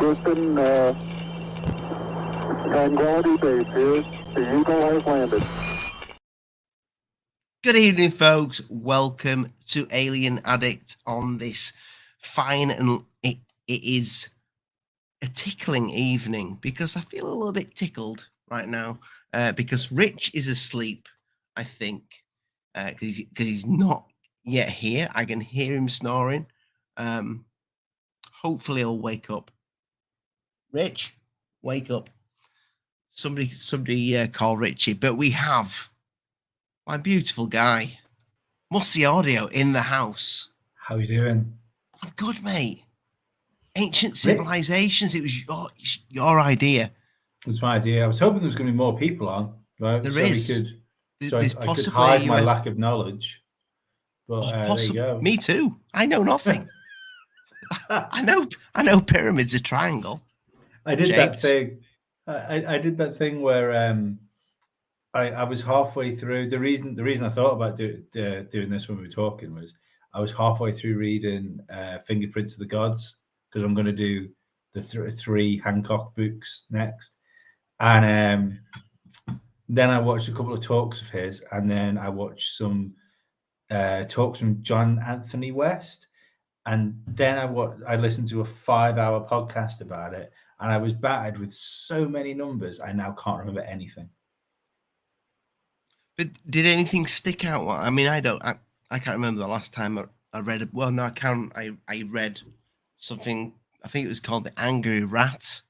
Houston, Tranquility Base here. The Eagle has landed. Good evening, folks. Welcome to Alien Addict on this fine and it is a tickling evening because I feel a little bit tickled right now because Rich is asleep, I think, because he's not yet here. I can hear him snoring. Hopefully he'll wake up. Rich, wake up. Somebody call Richie. But we have my beautiful guy, Musty Audio, in the house. How you doing? I'm good, mate. Ancient Civilisations. It was your idea. It was my idea. I was hoping there was going to be more people on, right? There is. I could hide my lack of knowledge. But there you go. Me too. I know nothing. I know pyramids are triangle. I did that thing. I did that thing where I was halfway through. The reason I thought about doing this when we were talking was I was halfway through reading Fingerprints of the Gods, because I'm going to do the three Hancock books next. And then I watched a couple of talks of his, and then I watched some talks from John Anthony West. And then I listened to a 5-hour podcast about it, and I was battered with so many numbers, I now can't remember anything. But did anything stick out? I mean, I can't remember the last time I read it. Well, no, I can. I read something. I think it was called The Angry Rat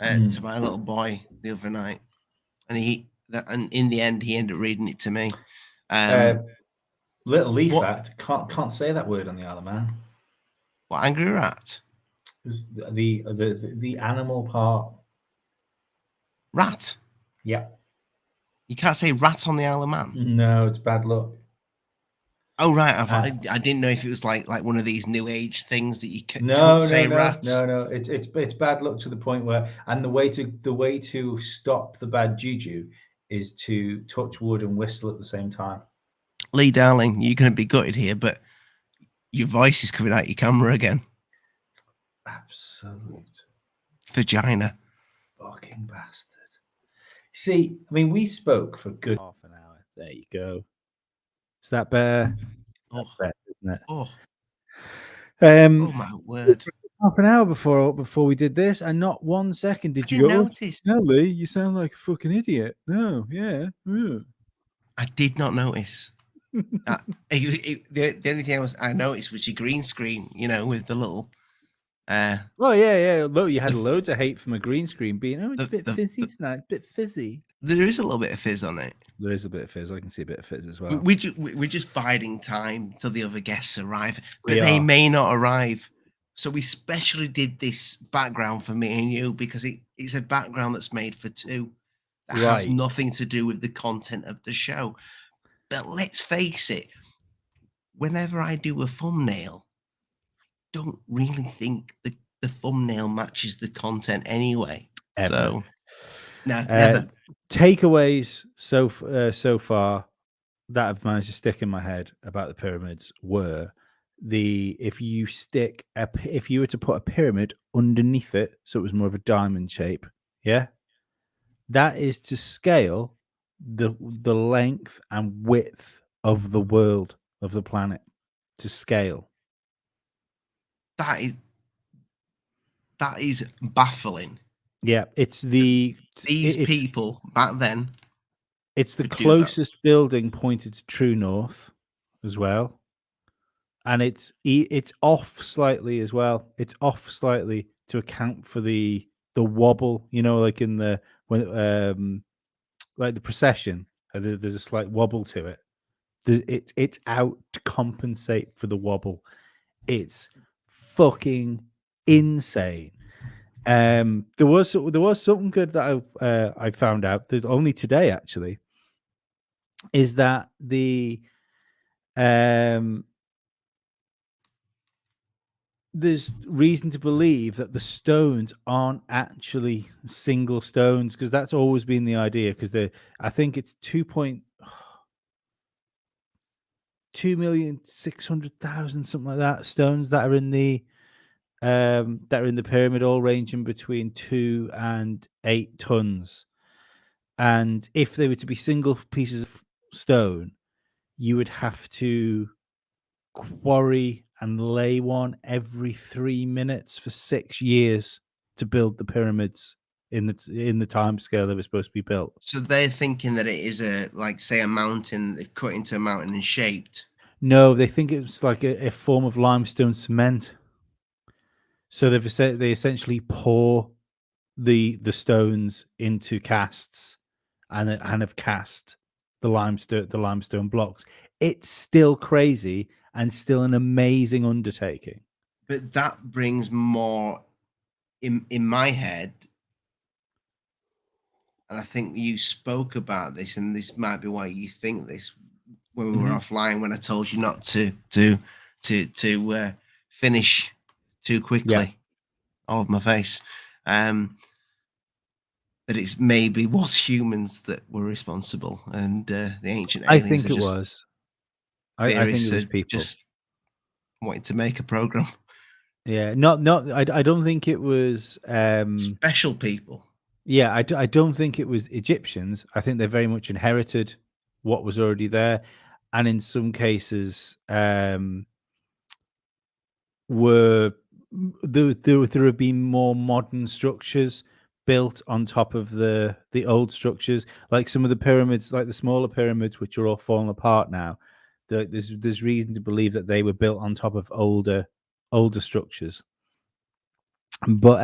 to my little boy the other night, and in the end he ended up reading it to me. Little leaf fact: can't say that word on the Isle of Man. What, Angry Rat? The animal part. Rat. Yeah. You can't say rat on the Isle of Man. No, it's bad luck. Oh right, I didn't know if it was like one of these new age things that you can't say rat. No, it's bad luck to the point where, and the way to stop the bad juju is to touch wood and whistle at the same time. Lee, darling, you're going to be gutted here, but your voice is coming out your camera again. Absolute vagina. Fucking bastard. See, I mean, we spoke for good half an hour. There you go. Is that better? Oh, better, isn't it? Oh. Oh my word! Half an hour before we did this, and not 1 second did you go. Notice. No, Lee, you sound like a fucking idiot. No, yeah. I did not notice. The only thing I noticed was your green screen. You know, with the little. Oh yeah. Look, you had loads of hate from a green screen being, it's a bit fizzy tonight, a bit fizzy. There is a little bit of fizz on it. There is a bit of fizz. I can see a bit of fizz as well. We're just biding time till the other guests arrive, but they may not arrive. So we specially did this background for me and you because it's a background that's made for two. That has nothing to do with the content of the show. But let's face it, whenever I do a thumbnail, I don't really think the thumbnail matches the content anyway. Ever. So no, never. Takeaways so far that I've managed to stick in my head about the pyramids were if you were to put a pyramid underneath it, so it was more of a diamond shape, that is to scale the length and width of the world, of the planet, to scale. That is baffling. Yeah, it's these people back then. It's the closest building pointed to true north as well. And it's off slightly as well. It's off slightly to account for the wobble, like in the like the procession. There's a slight wobble to it. It's out to compensate for the wobble. It's fucking insane. There was something good that I found out. There's only today actually. Is that there's reason to believe that the stones aren't actually single stones, because that's always been the idea. Because I think it's 2,600,000 something like that stones that are in the that are in the pyramid, all ranging between 2 and 8 tons. And if they were to be single pieces of stone, you would have to quarry and lay one every 3 minutes for 6 years to build the pyramids in the time scale they were supposed to be built. So they're thinking that it is say a mountain, they've cut into a mountain and shaped. No, they think it's like a form of limestone cement. So they essentially pour the stones into casts and have cast the limestone blocks. It's still crazy and still an amazing undertaking. But that brings more in my head, and I think you spoke about this, and this might be why you think this when we were offline, when I told you not to finish too quickly all of my face. That it's maybe was humans that were responsible, and the ancient aliens. I think it was. I think it was people just wanting to make a program. Yeah, I don't think it was special people. Yeah, I don't think it was Egyptians. I think they very much inherited what was already there, and in some cases, there have been more modern structures built on top of the old structures, like some of the pyramids, like the smaller pyramids, which are all falling apart now. There's reason to believe that they were built on top of older structures. But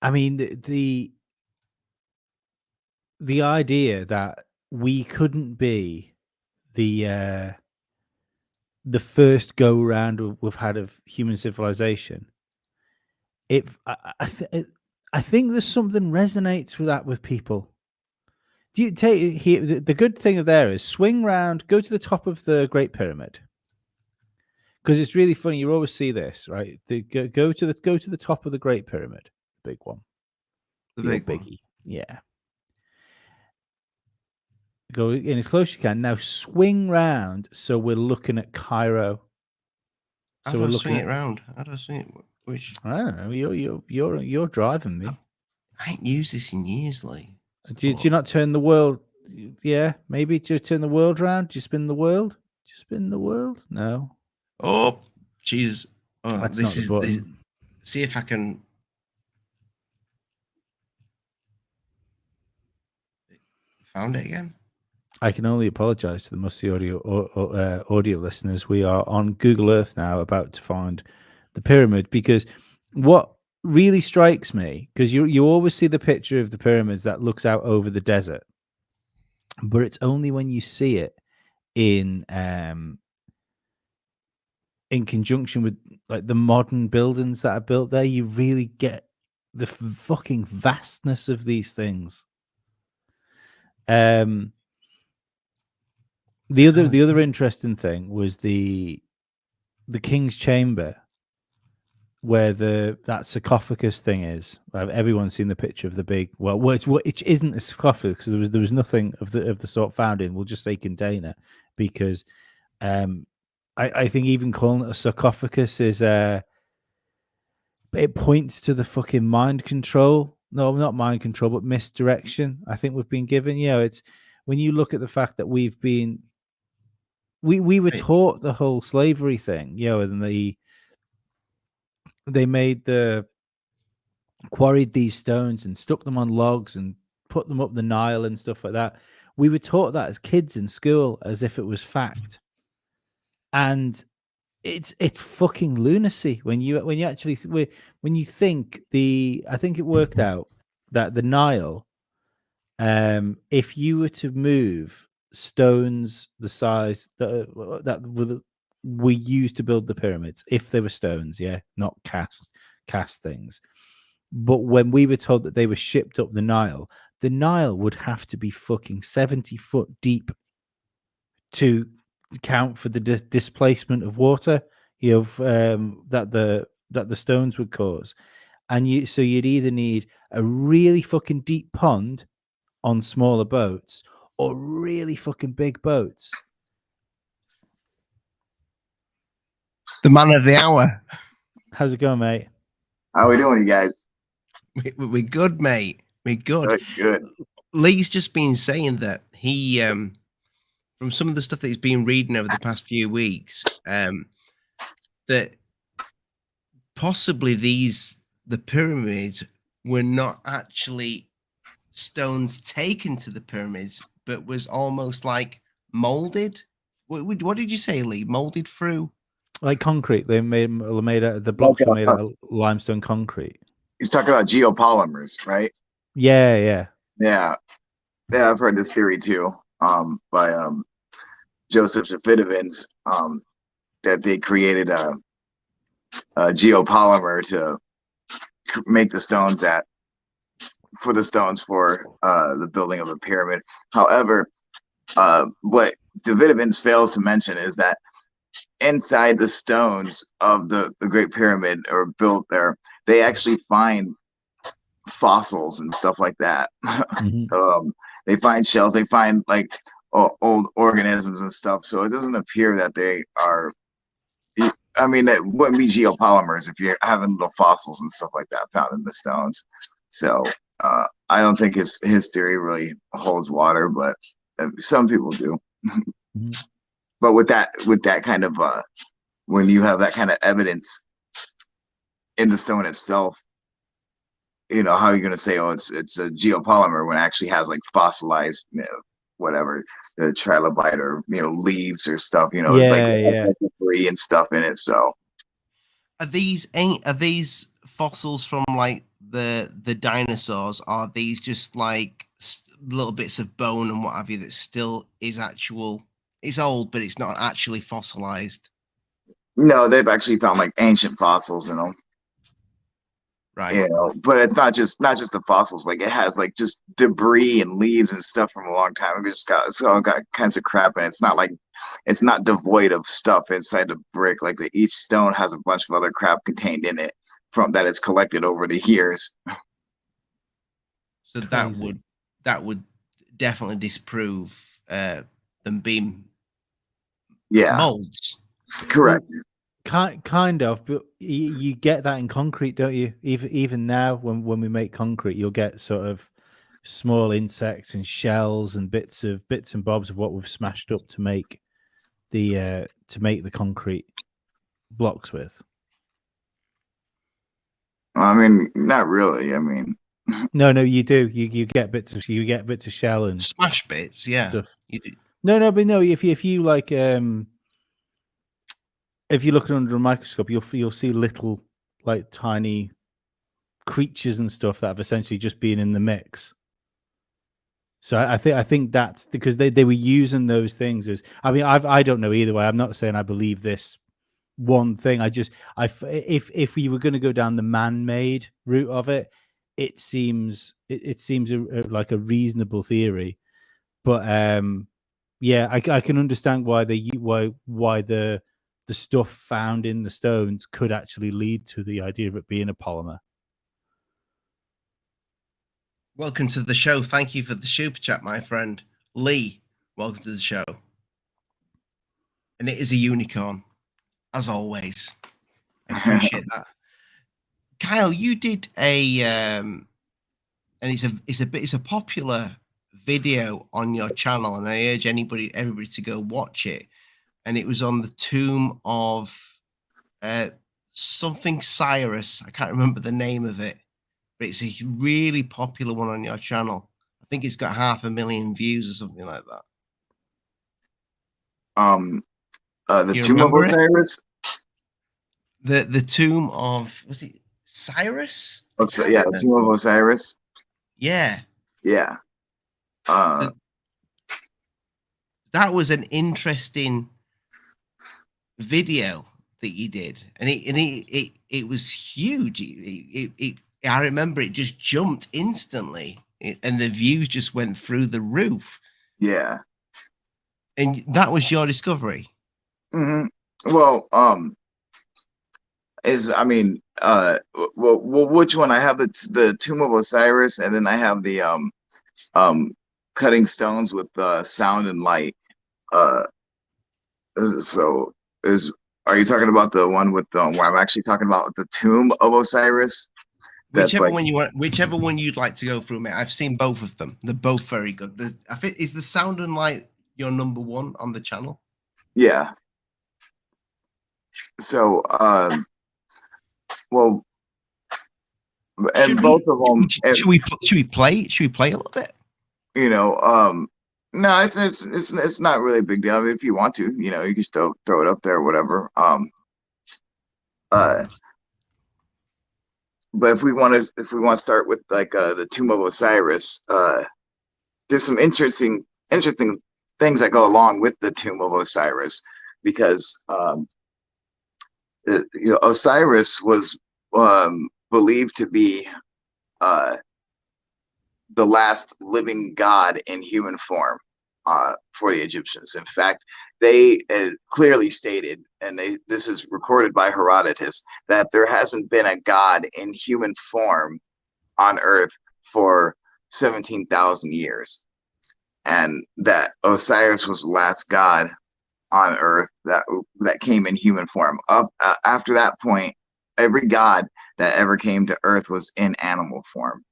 I mean, the idea that we couldn't be the first go round we've had of human civilization. I think there's something resonates with that with people. Do you take here? The good thing of there is swing round, go to the top of the Great Pyramid, because it's really funny. You always see this, right? Go to the top of the Great Pyramid, big one, the big biggie, one. yeah. Go in as close as you can. Now swing round, so we're looking at Cairo. So we're looking at it round. How do I swing it? Which I don't know. You're driving me. I ain't used this in years, like. Do you not turn the world? Yeah, maybe. Do you turn the world round? Do you spin the world? Do you spin the world? No. Oh, jeez. Oh, That's this not the button. This, see if I can. Found it again. I can only apologise to the musty audio listeners. We are on Google Earth now, about to find the pyramid, because what really strikes me, because you always see the picture of the pyramids that looks out over the desert, but it's only when you see it in conjunction with like the modern buildings that are built there, you really get the fucking vastness of these things. The other interesting thing was the King's Chamber, where that sarcophagus thing is. Everyone's seen the picture of the big. It isn't a sarcophagus, because there was nothing of the sort found in. We'll just say container, because I think even calling it a sarcophagus is it points to the fucking mind control. No, not mind control, but misdirection. I think we've been given. It's when you look at the fact that we were taught the whole slavery thing, and they quarried these stones and stuck them on logs and put them up the Nile and stuff like that. We were taught that as kids in school as if it was fact, and it's fucking lunacy when you actually when you think I think it worked out that the Nile, if you were to move stones the size that were used to build the pyramids, if they were stones, not cast things, but when we were told that they were shipped up the Nile would have to be fucking 70 foot deep to account for the displacement of water that the stones would cause. And so you'd either need a really fucking deep pond on smaller boats, or really fucking big boats. The man of the hour. How's it going, mate? How we doing, you guys? We're good, mate. We're good. Good. Lee's just been saying that he, from some of the stuff that he's been reading over the past few weeks, that possibly the pyramids were not actually stones taken to the pyramids, but was almost like molded. What did you say, Lee? Molded through? Like concrete. They made the blocks were made out of limestone concrete. He's talking about geopolymers, right? Yeah. Yeah. I've heard this theory too. By Joseph Shafidovins, that they created a geopolymer to make the stones for the building of a pyramid. However, what Davidovins fails to mention is that inside the stones of the Great Pyramid are built there, they actually find fossils and stuff like that. Mm-hmm. They find shells, they find like old organisms and stuff. So it doesn't appear that they are. I mean, it wouldn't be geopolymers if you're having little fossils and stuff like that found in the stones. So I don't think his theory really holds water, but some people do. Mm-hmm. But with that kind of when you have that kind of evidence in the stone itself, you know, how are you going to say, oh, it's a geopolymer when it actually has like fossilized, whatever, the trilobite or leaves or stuff, like debris and stuff in it. So are these fossils from like the dinosaurs? Are these just like little bits of bone and what have you that still is actual? It's old, but it's not actually fossilized. No, they've actually found like ancient fossils in them. Right. But it's not just the fossils. Like it has like just debris and leaves and stuff from a long time. It's all got kinds of crap, and it's not devoid of stuff inside the brick. Like each stone has a bunch of other crap contained in it from that it's collected over the years. So that would definitely disprove them being molds. Correct. Kind of, but you get that in concrete, don't you? Even now, when we make concrete, you'll get sort of small insects and shells and bits and bobs of what we've smashed up to make the concrete blocks with. I mean, not really. I mean, no, you do. You get bits of shell and smash bits, yeah. Stuff. You do. But no. If you like if you look under a microscope, you'll see little, like, tiny creatures and stuff that have essentially just been in the mix. So I think that's because they were using those things as. I mean, I don't know either way. I'm not saying I believe this one thing. If we were going to go down the man-made route of it, it seems like a reasonable theory. But yeah, I can understand why the stuff found in the stones could actually lead to the idea of it being a polymer. Welcome to the show. Thank you for the super chat, my friend. Lee, welcome to the show. And it is a unicorn, as always. I appreciate that. Kyle, you did and it's a popular video on your channel, and I urge everybody to go watch it. And it was on the tomb of something Cyrus. I can't remember the name of it, but it's a really popular one on your channel. I think it's got 500,000 views or something like that. The tomb of Osiris. The tomb of, was it Cyrus? Yeah, the tomb of Osiris. Yeah. Yeah. So that was an interesting video that you did, and it was huge. I remember it just jumped instantly, and the views just went through the roof. Yeah. And that was your discovery. Mm-hmm. Well, which one? I have the tomb of Osiris, and then I have the cutting stones with sound and light. So Are you talking about the one with where I'm actually talking about the tomb of Osiris? Whichever one you want, whichever one you'd like to go through, mate. I've seen both of them. They're both very good. I think is the sound and light your number one on the channel? Yeah. So, well, and both of them. Should we play? Should we play a little bit? You know, no, it's not really a big deal. I mean, if you want to, you know, you can still throw it up there, or whatever. But if we want to start with like the Tomb of Osiris, there's some interesting things that go along with the Tomb of Osiris, because you know, Osiris was believed to be the last living god in human form for the Egyptians. In fact, they clearly stated, and this is recorded by Herodotus, that there hasn't been a god in human form on Earth for 17,000 years, and that Osiris was the last god on Earth that came in human form. After that point, every god that ever came to Earth was in animal form.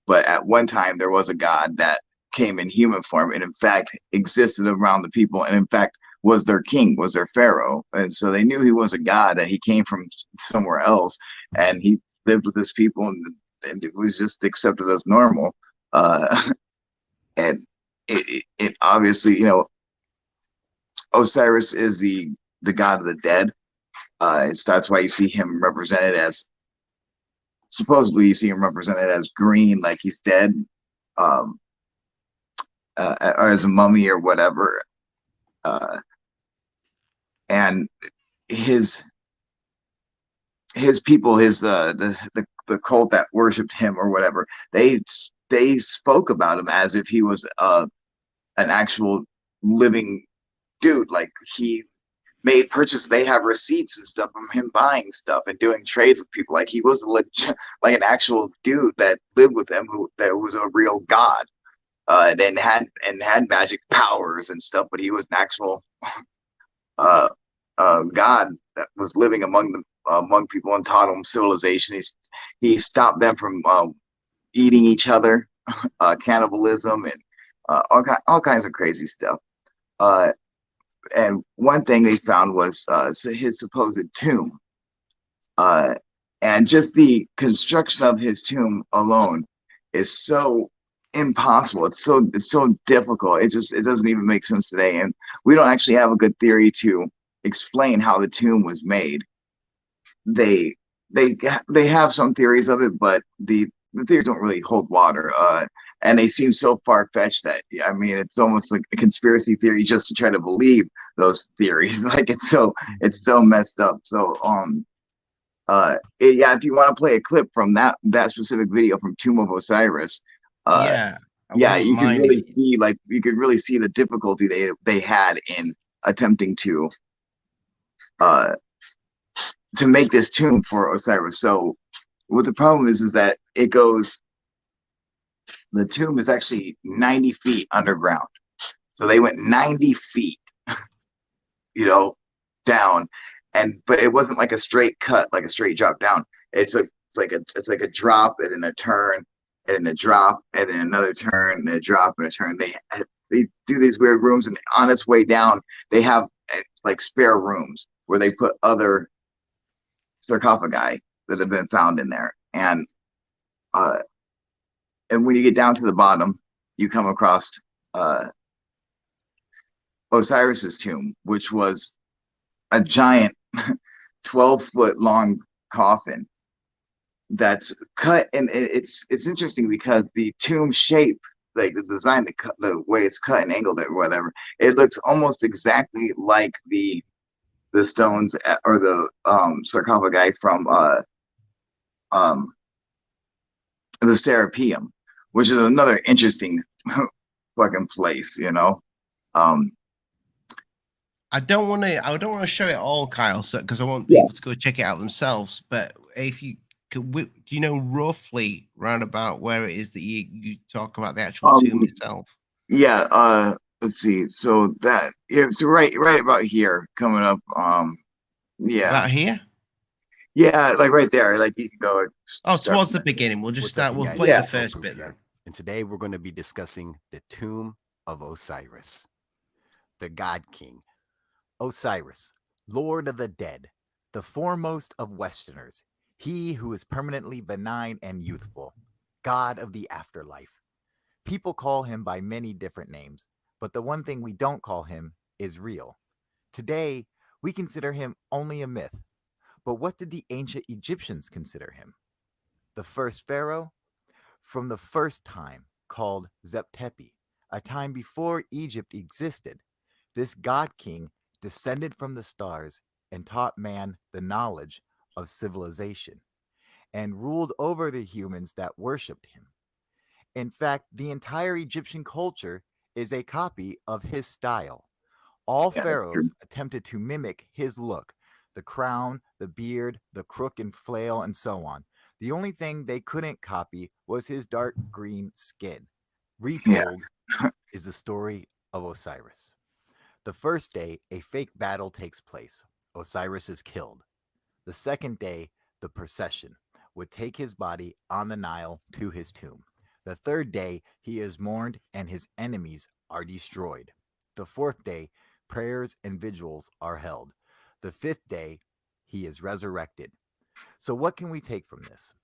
But at one time, there was a god that came in human form, and in fact existed around the people, and in fact was their king, was their pharaoh. And so they knew he was a god, that he came from somewhere else, and he lived with his people, and it was just accepted as normal. And it obviously, you know, Osiris is the god of the dead. That's why you see him represented as, supposedly you see him represented as green, like he's dead, or as a mummy or whatever. And his people, the cult that worshipped him or whatever, they spoke about him as if he was an actual living dude. Like, he made purchases. They have receipts and stuff from him buying stuff and doing trades with people. Like, he was like an actual dude that lived with them, that was a real god, and had magic powers and stuff. But he was an actual god that was living among people and taught them civilization. He stopped them from eating each other, cannibalism, and all kinds of crazy stuff. And one thing they found was his supposed tomb, and just the construction of his tomb alone is so impossible. It's so difficult. It doesn't even make sense today, and we don't actually have a good theory to explain how the tomb was made. They have some theories of it, but the theories don't really hold water. And they seem so far-fetched that, I mean, it's almost like a conspiracy theory just to try to believe those theories. Like, it's so messed up. So yeah, if you want to play a clip from that specific video from Tomb of Osiris, you can really see, like, you could really see the difficulty they had in attempting to make this tomb for Osiris. So what the problem is that the tomb is actually 90 feet underground. So they went 90 feet, you know, down, but it wasn't like a straight cut, like a straight drop down. It's like a drop and then a turn and then a drop and then another turn and a drop and a turn. They do these weird rooms, and on its way down, they have like spare rooms where they put other sarcophagi that have been found in there. And when you get down to the bottom, you come across Osiris's tomb, which was a giant 12-foot long coffin that's cut. And it's interesting because the tomb shape, like the design, the way it's cut and angled or whatever, it looks almost exactly like the stones or the sarcophagi from the Serapeum, which is another interesting fucking place, you know. I don't want to show it all, Kyle, because I want people to go check it out themselves. But if you could, do you know roughly round about where it is that you talk about the actual tomb itself? Yeah. Let's see. So that it's right about here, coming up. Yeah. About here? Yeah, like right there. Like you can go. Oh, start towards from the there. beginning. We'll just What's up, start. you We'll guys? play Yeah. the first bit here. then. And today we're going to be discussing the tomb of Osiris, the God King. Osiris, Lord of the Dead, the foremost of Westerners, he who is permanently benign and youthful, God of the afterlife. People call him by many different names, but the one thing we don't call him is real. Today, we consider him only a myth. But what did the ancient Egyptians consider him? The first pharaoh? From the first time, called Zeptepi, a time before Egypt existed, this god king descended from the stars and taught man the knowledge of civilization and ruled over the humans that worshipped him. In fact, the entire Egyptian culture is a copy of his style. All Yeah, that's pharaohs true. attempted to mimic his look, the crown, the beard, the crook and flail, and so on. The only thing they couldn't copy was his dark green skin. Retold is the story of Osiris. The first day, a fake battle takes place. Osiris is killed. The second day, the procession would take his body on the Nile to his tomb. The third day, he is mourned and his enemies are destroyed. The fourth day, prayers and vigils are held. The fifth day, he is resurrected. So, what can we take from this?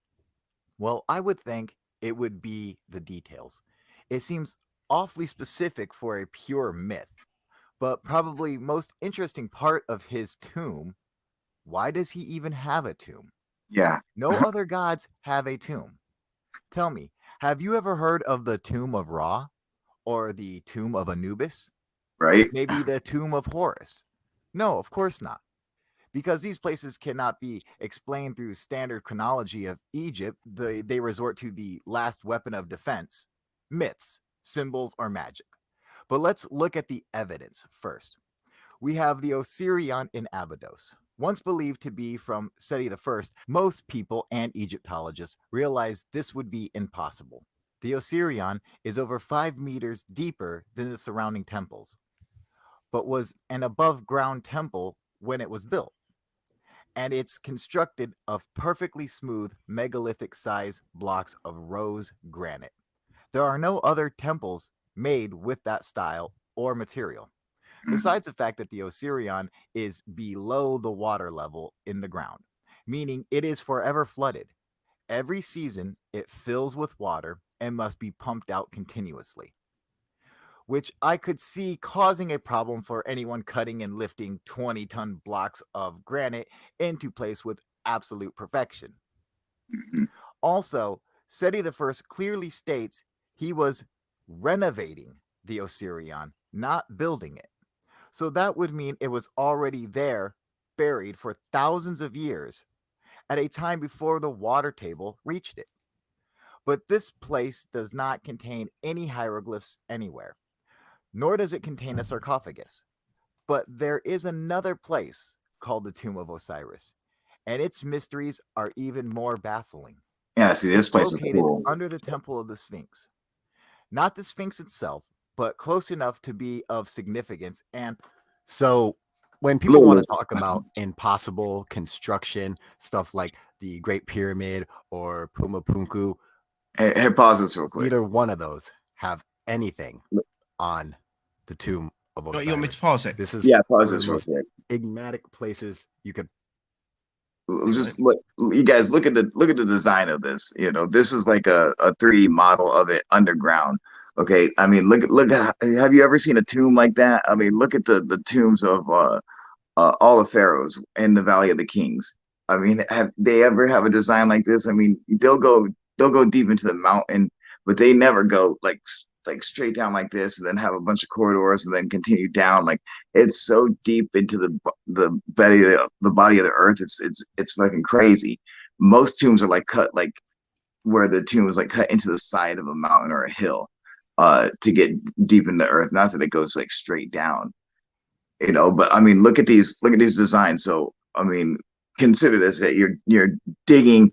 Well, I would think it would be the details. It seems awfully specific for a pure myth, but probably most interesting part of his tomb. Why does he even have a tomb? Yeah. No other gods have a tomb. Tell me, have you ever heard of the tomb of Ra or the tomb of Anubis? Right. Maybe the tomb of Horus? No, of course not. Because these places cannot be explained through standard chronology of Egypt, they resort to the last weapon of defense, myths, symbols, or magic. But let's look at the evidence first. We have the Osirion in Abydos. Once believed to be from Seti I, most people and Egyptologists realized this would be impossible. The Osirion is over 5 meters deeper than the surrounding temples, but was an above-ground temple when it was built. And it's constructed of perfectly smooth megalithic-sized blocks of rose granite. There are no other temples made with that style or material. Besides the fact that the Osirion is below the water level in the ground, meaning it is forever flooded. Every season, it fills with water and must be pumped out continuously, which I could see causing a problem for anyone cutting and lifting 20-ton blocks of granite into place with absolute perfection. Also, Seti I clearly states he was renovating the Osirion, not building it. So that would mean it was already there, buried for thousands of years, at a time before the water table reached it. But this place does not contain any hieroglyphs anywhere, nor does it contain a sarcophagus. But there is another place called the Tomb of Osiris, and its mysteries are even more baffling. Yeah, see, this It's place is located cool. under the Temple of the Sphinx. Not the Sphinx itself, but close enough to be of significance. And so when people want to talk about impossible construction, stuff like the Great Pyramid or Pumapunku, Hey, pause this real quick. either one of those have anything on the tomb of Osiris. You want me to pause it? This is Yeah, one pause of this the real most quick. enigmatic places you could. Just look, you guys look at the design of this. You know, this is like a 3D model of it underground. Okay, I mean, look at. Have you ever seen a tomb like that? I mean, look at the tombs of all the pharaohs in the Valley of the Kings. I mean, have they ever have a design like this? I mean, they'll go deep into the mountain, but they never go like straight down like this and then have a bunch of corridors and then continue down. Like it's so deep into the body of the earth. It's fucking crazy. Most tombs are like cut like where the tomb is like cut into the side of a mountain or a hill to get deep in the earth. Not that it goes like straight down. You know, but I mean, look at these designs. So I mean, consider this, that you're digging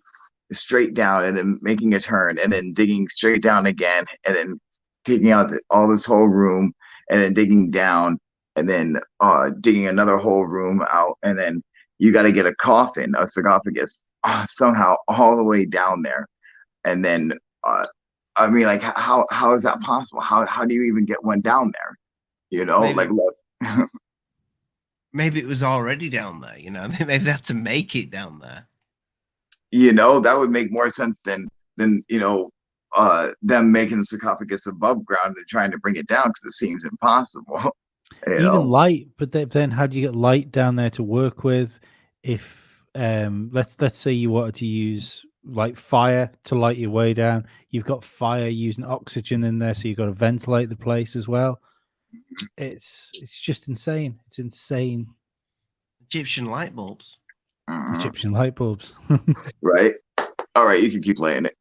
straight down and then making a turn and then digging straight down again and then taking out all this whole room and then digging down and then digging another whole room out and then you got to get a coffin, a sarcophagus, somehow all the way down there, and then I mean, like, how is that possible? How do you even get one down there? You know, Maybe, like, look. maybe it was already down there. You know, maybe they had to make it down there. You know, that would make more sense than you know, them making the sarcophagus above ground and trying to bring it down, because it seems impossible. Even light, but then how do you get light down there to work with? If let's say you wanted to use like fire to light your way down, you've got fire using oxygen in there, so you've got to ventilate the place as well. It's just insane. It's insane. Egyptian light bulbs. Egyptian light bulbs. Right. All right, you can keep playing it.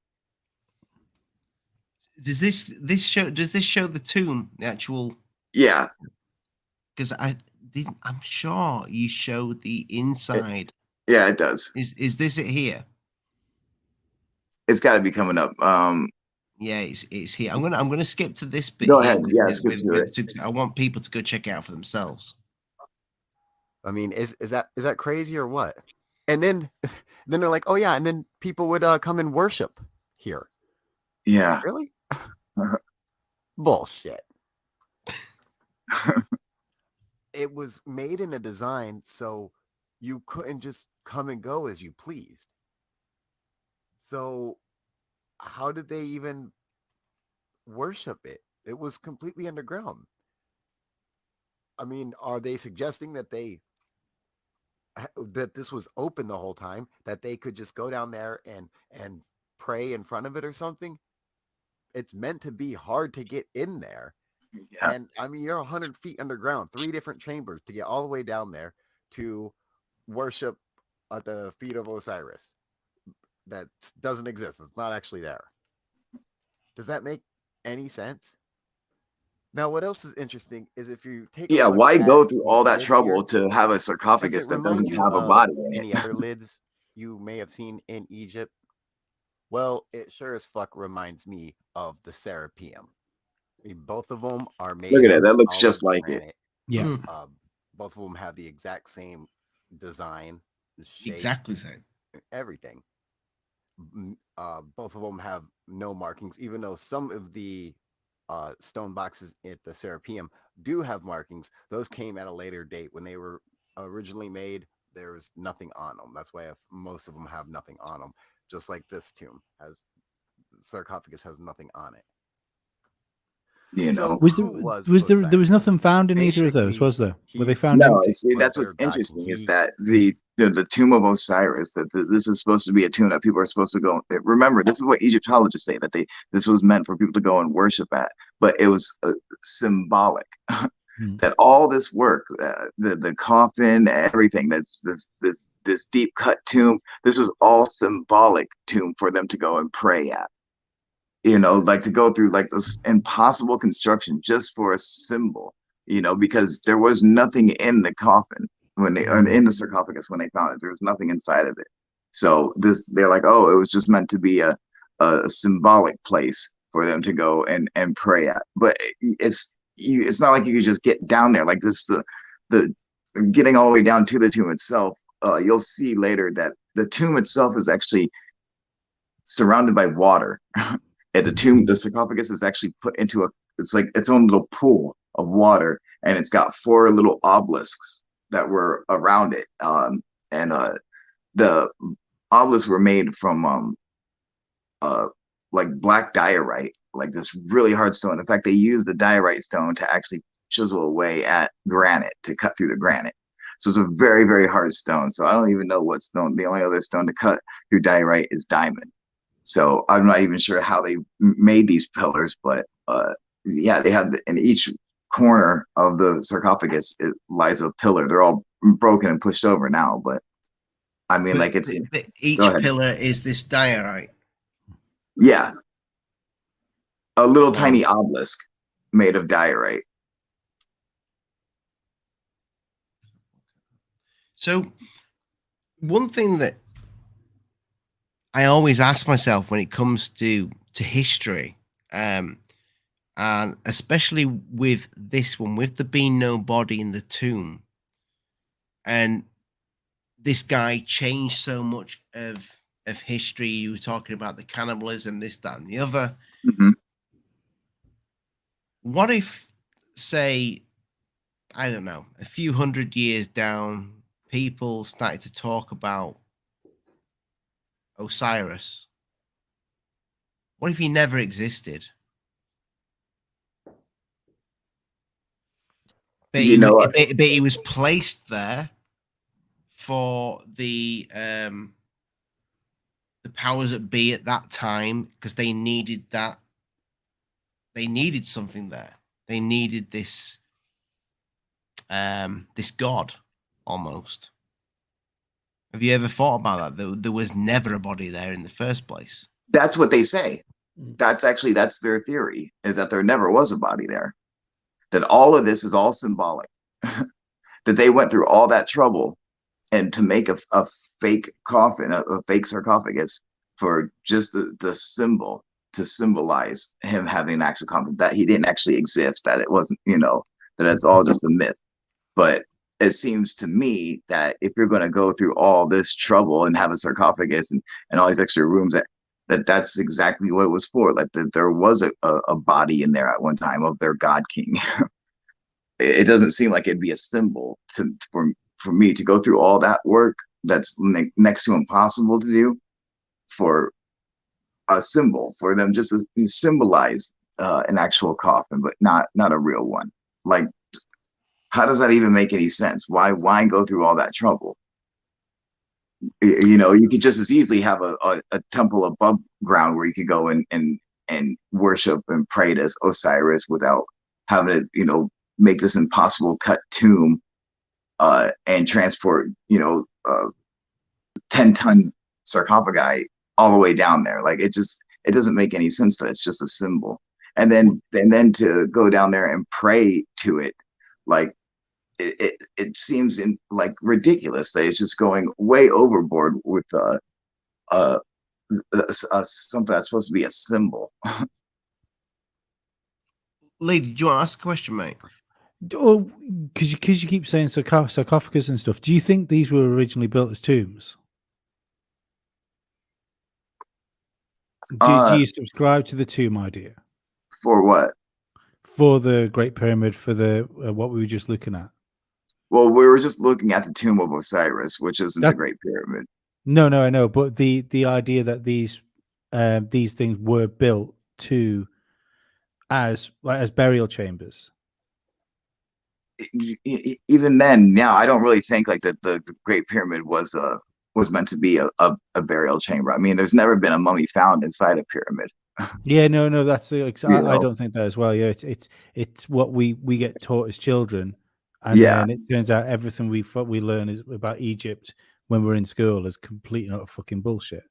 Does this show the tomb, the actual? Yeah. Because I'm sure you showed the inside. Yeah, it does. Is this it here? It's got to be coming up. Yeah, it's here. I'm gonna skip to this bit. Go here ahead. Yeah, skip to it. I want people to go check it out for themselves. I mean, is that crazy or what? And then they're like, oh yeah, and then people would come and worship here. Yeah. Really? Bullshit. It was made in a design so you couldn't just come and go as you pleased. So how did they even worship it? It was completely underground. I mean, are they suggesting that that this was open the whole time, that they could just go down there and pray in front of it or something? It's meant to be hard to get in there. Yeah. And I mean, you're 100 feet underground, 3 different chambers to get all the way down there to worship at the feet of Osiris. That doesn't exist. It's not actually there. Look that make any sense? Now, what else is interesting is if you take Yeah, a look why at go through the all that lid trouble here, to have a does sarcophagus it that remind doesn't you have a of body in any it? other lids you may have seen in Egypt? Well, it sure as fuck reminds me of the Serapeum. I mean, both of them are made Look at that. of That looks olive just like it. granite. Yeah. Both of them have the exact same design, shape, Exactly same. everything. Both of them have no markings, even though some of the stone boxes at the Serapeum do have markings. Those came at a later date. When they were originally made, there was nothing on them. That's why most of them have nothing on them. Just like this tomb has, sarcophagus has nothing on it. You So know, Was there Osiris? was nothing found in either of those, Basically, was there? Were they he found no. empty? See, was that's their what's god, and interesting is he that the tomb of Osiris. This is supposed to be a tomb that people are supposed to go. Remember, this is what Egyptologists say, that this was meant for people to go and worship at, but it was symbolic. That all this work, the coffin, everything, this deep cut tomb, this was all symbolic tomb for them to go and pray at. You know, like to go through like this impossible construction just for a symbol, you know, because there was nothing in the coffin when they, or in the sarcophagus when they found it. There was nothing inside of it. So they're like, oh, it was just meant to be a symbolic place for them to go and pray at. But it's not like you could just get down there like this. The getting all the way down to the tomb itself. You'll see later that the tomb itself is actually surrounded by water. And the sarcophagus is actually put into it's like its own little pool of water, and it's got 4 little obelisks that were around it. The obelisks were made from like black diorite, like this really hard stone. In fact, they used the diorite stone to actually chisel away at granite, to cut through the granite. So it's a very, very hard stone. So I don't even know what stone. The only other stone to cut through diorite is diamond. So I'm not even sure how they made these pillars, but yeah, they have in each corner of the sarcophagus it lies a pillar. They're all broken and pushed over now, but I mean, like it's each pillar is this diorite. Yeah, a little tiny obelisk made of diorite. So one thing that I always ask myself when it comes to history, and especially with this one, with there being no body in the tomb, and this guy changed so much of history. You were talking about the cannibalism, this, that, and the other. Mhm. What if, say, I don't know, a few hundred years down, people started to talk about Osiris? What if he never existed? But he was placed there for the powers that be at that time, because they needed that. They needed something there. They needed this this god, almost. Have you ever thought about that? There was never a body there in the first place. That's what they say. That's their theory, is that there never was a body there. That all of this is all symbolic. That they went through all that trouble and to make a fake coffin, a fake sarcophagus, for just the symbol, to symbolize him having an actual coffin, that he didn't actually exist, that it wasn't, that it's all just a myth. But it seems to me that if you're going to go through all this trouble and have a sarcophagus and all these extra rooms, that's exactly what it was for. Like that there was a body in there at one time of their god king. It doesn't seem like it'd be a symbol for me to go through all that work that's next to impossible to do, for a symbol, for them just to symbolize an actual coffin, but not a real one. Like, how does that even make any sense? Why go through all that trouble? You could just as easily have a temple above ground where you could go and worship and pray to Osiris without having to, make this impossible cut tomb and transport, 10-ton sarcophagi all the way down there. Like, it doesn't make any sense that it's just a symbol. And then to go down there and pray to it, like, it seems like ridiculous that it's just going way overboard with something that's supposed to be a symbol. Lee, did you want to ask a question, mate? Because you keep saying sarcophagus and stuff. Do you think these were originally built as tombs? Do you subscribe to the tomb idea? For what? For the Great Pyramid, for the what we were just looking at. Well, we were just looking at the tomb of Osiris, which isn't the Great Pyramid. No, I know, but the idea that these things were built as burial chambers. Even then, now I don't really think like that the Great Pyramid was meant to be a burial chamber. I mean, there's never been a mummy found inside a pyramid. Yeah, no, that's I don't think that as well. Yeah, it's what we get taught as children, and then it turns out everything we learn is about Egypt when we're in school is complete and utter fucking bullshit.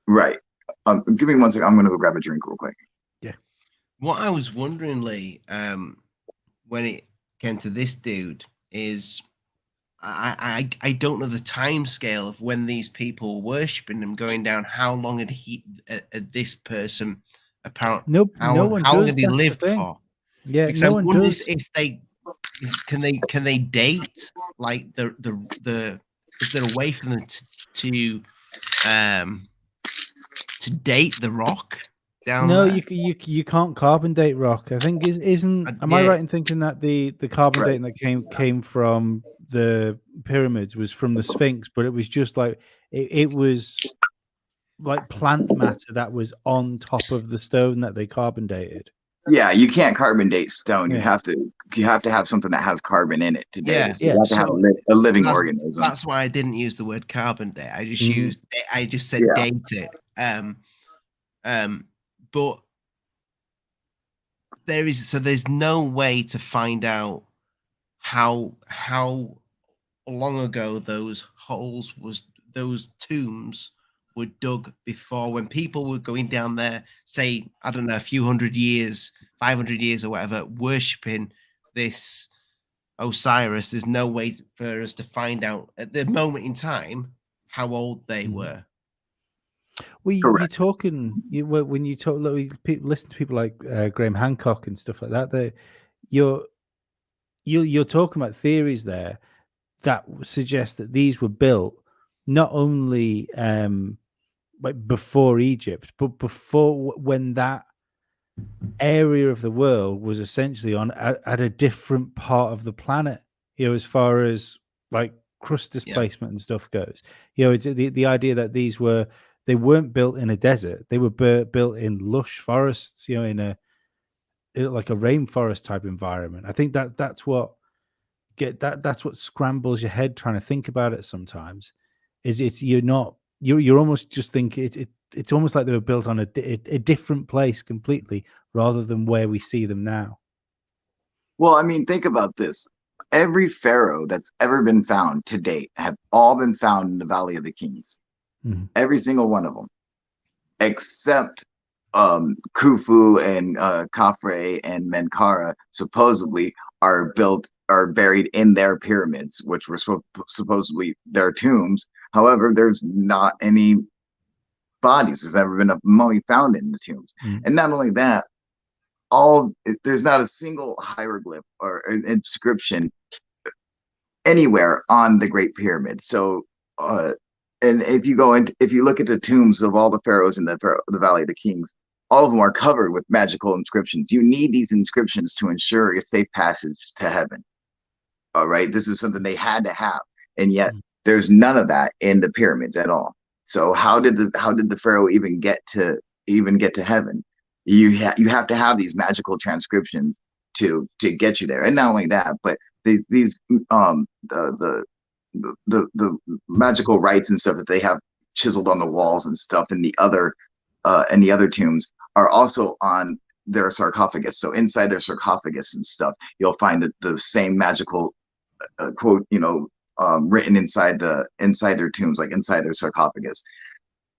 Right. Give me 1 second. I'm gonna go grab a drink real quick. Yeah. What I was wondering, Lee, when it came to this dude, is I don't know the time scale of when these people were worshipping him, going down. How long had this person apparently? Nope. How long had he lived for? Yeah, because no I one wonder does. if they can they date, like the is there a way for them to date the rock down no there? you can't carbon date rock. I think am I right in thinking that the carbon dating that came from the pyramids was from the Sphinx, but it was just like it was like plant matter that was on top of the stone that they carbon dated. Yeah, you can't carbon date stone. You have to have something that has carbon in it to date it. So you have to have a living organism. That's why I didn't use the word carbon date. I just said date it. But there's no way to find out how long ago those tombs were dug before, when people were going down there, say, I don't know, a few 100 years, 500 years or whatever, worshipping this Osiris. There's no way for us to find out at the moment in time how old they were. Well, you're talking when you talk. Listen to people like Graham Hancock and stuff like that. You're talking about theories there that suggests that these were built not only like before Egypt, but before when that area of the world was essentially on at a different part of the planet, you know, as far as like crust displacement and stuff goes. You know, it's the idea that they weren't built in a desert, they were built in lush forests, you know, in a like a rainforest type environment. I think that's what scrambles your head trying to think about it sometimes. Is you're almost just think it's almost like they were built on a different place completely rather than where we see them now. Well, I mean, think about this. Every pharaoh that's ever been found to date have all been found in the Valley of the Kings. Mm-hmm. Every single one of them, except Khufu and Khafre and Menkaure supposedly are buried in their pyramids, which were supposedly their tombs. However, there's not any bodies. There's never been a mummy found in the tombs. Mm. And not only that, there's not a single hieroglyph or an inscription anywhere on the Great Pyramid. So, and if you look at the tombs of all the pharaohs in the Valley of the Kings, all of them are covered with magical inscriptions. You need these inscriptions to ensure a safe passage to heaven. All right, this is something they had to have, and yet there's none of that in the pyramids at all. So how did the pharaoh even get to heaven? You have to have these magical transcriptions to get you there. And not only that, but the magical rites and stuff that they have chiseled on the walls and stuff in the other tombs are also on their sarcophagus. So inside their sarcophagus and stuff, you'll find that the same magical quote, written inside their tombs, like inside their sarcophagus.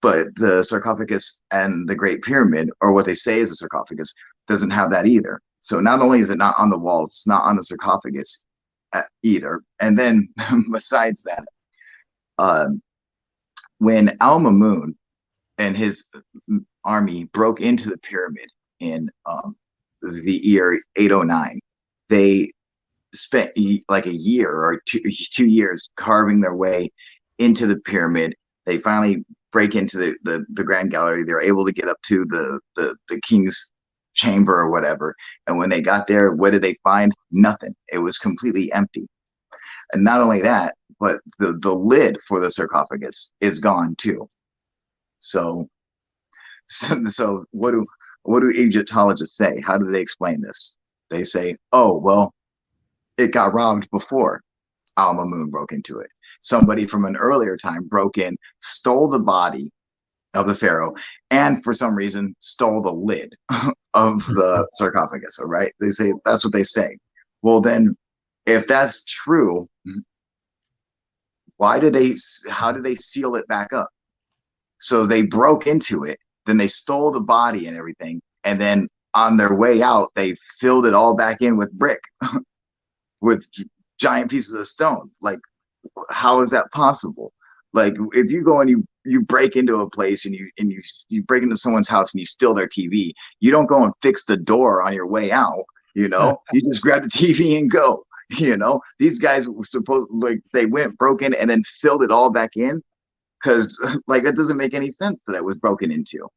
But the sarcophagus and the Great Pyramid, or what they say is a sarcophagus, doesn't have that either. So not only is it not on the walls, it's not on the sarcophagus either. And then besides that, when Al-Mamun and his army broke into the pyramid in the year 809, they spent like a year or 2 years carving their way into the pyramid. They finally break into the Grand Gallery. They're able to get up to the king's chamber or whatever. And when they got there, what did they find? Nothing. It was completely empty. And not only that, but the lid for the sarcophagus is gone too. So what do Egyptologists say? How do they explain this? They say, oh, well, it got robbed before Al-Mamun broke into it. Somebody from an earlier time broke in, stole the body of the pharaoh, and for some reason stole the lid of the sarcophagus. All right, they say that's what they say. Well, then, if that's true, how did they seal it back up? So they broke into it, then they stole the body and everything, and then on their way out, they filled it all back in with brick, with giant pieces of stone. Like, how is that possible? Like, if you go and you break into a place and you break into someone's house and you steal their TV, you don't go and fix the door on your way out. You just grab the TV and go. These guys were they broke in and then filled it all back in, because like it doesn't make any sense that it was broken into.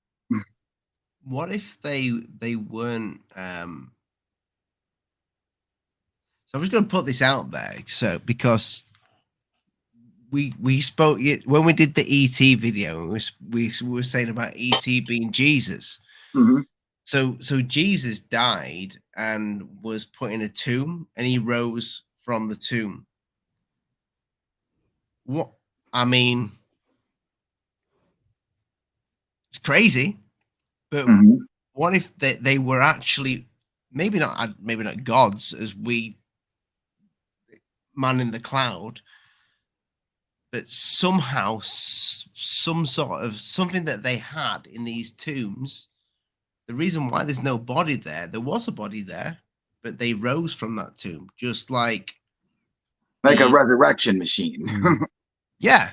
What if they weren't? So I'm just going to put this out there, because we spoke when we did the ET video. We were saying about ET being Jesus. Mm-hmm. So Jesus died and was put in a tomb, and he rose from the tomb. What I mean, it's crazy, but what if they were actually maybe not gods as we man in the cloud, but somehow some sort of something that they had in these tombs. The reason why there's no body there was a body there, but they rose from that tomb, just like a resurrection machine. Yeah.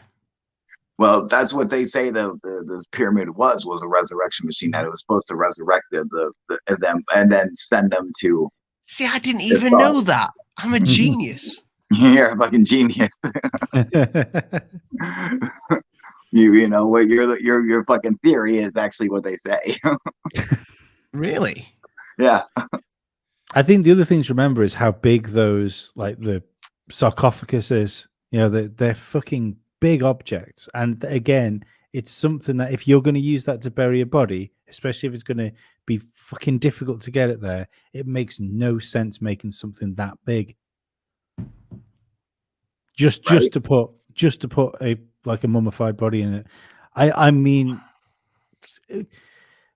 Well, that's what they say the pyramid was a resurrection machine, that it was supposed to resurrect them and then send them to. See, I didn't even know that. I'm a genius. You're a fucking genius. You know what your fucking theory is actually what they say. Really? Yeah. I think the other thing to remember is how big those, like the sarcophagus is. You know, they're fucking big objects. And again, it's something that if you're going to use that to bury a body, especially if it's going to be fucking difficult to get it there, it makes no sense making something that big. Just to put a like a mummified body in it. I mean,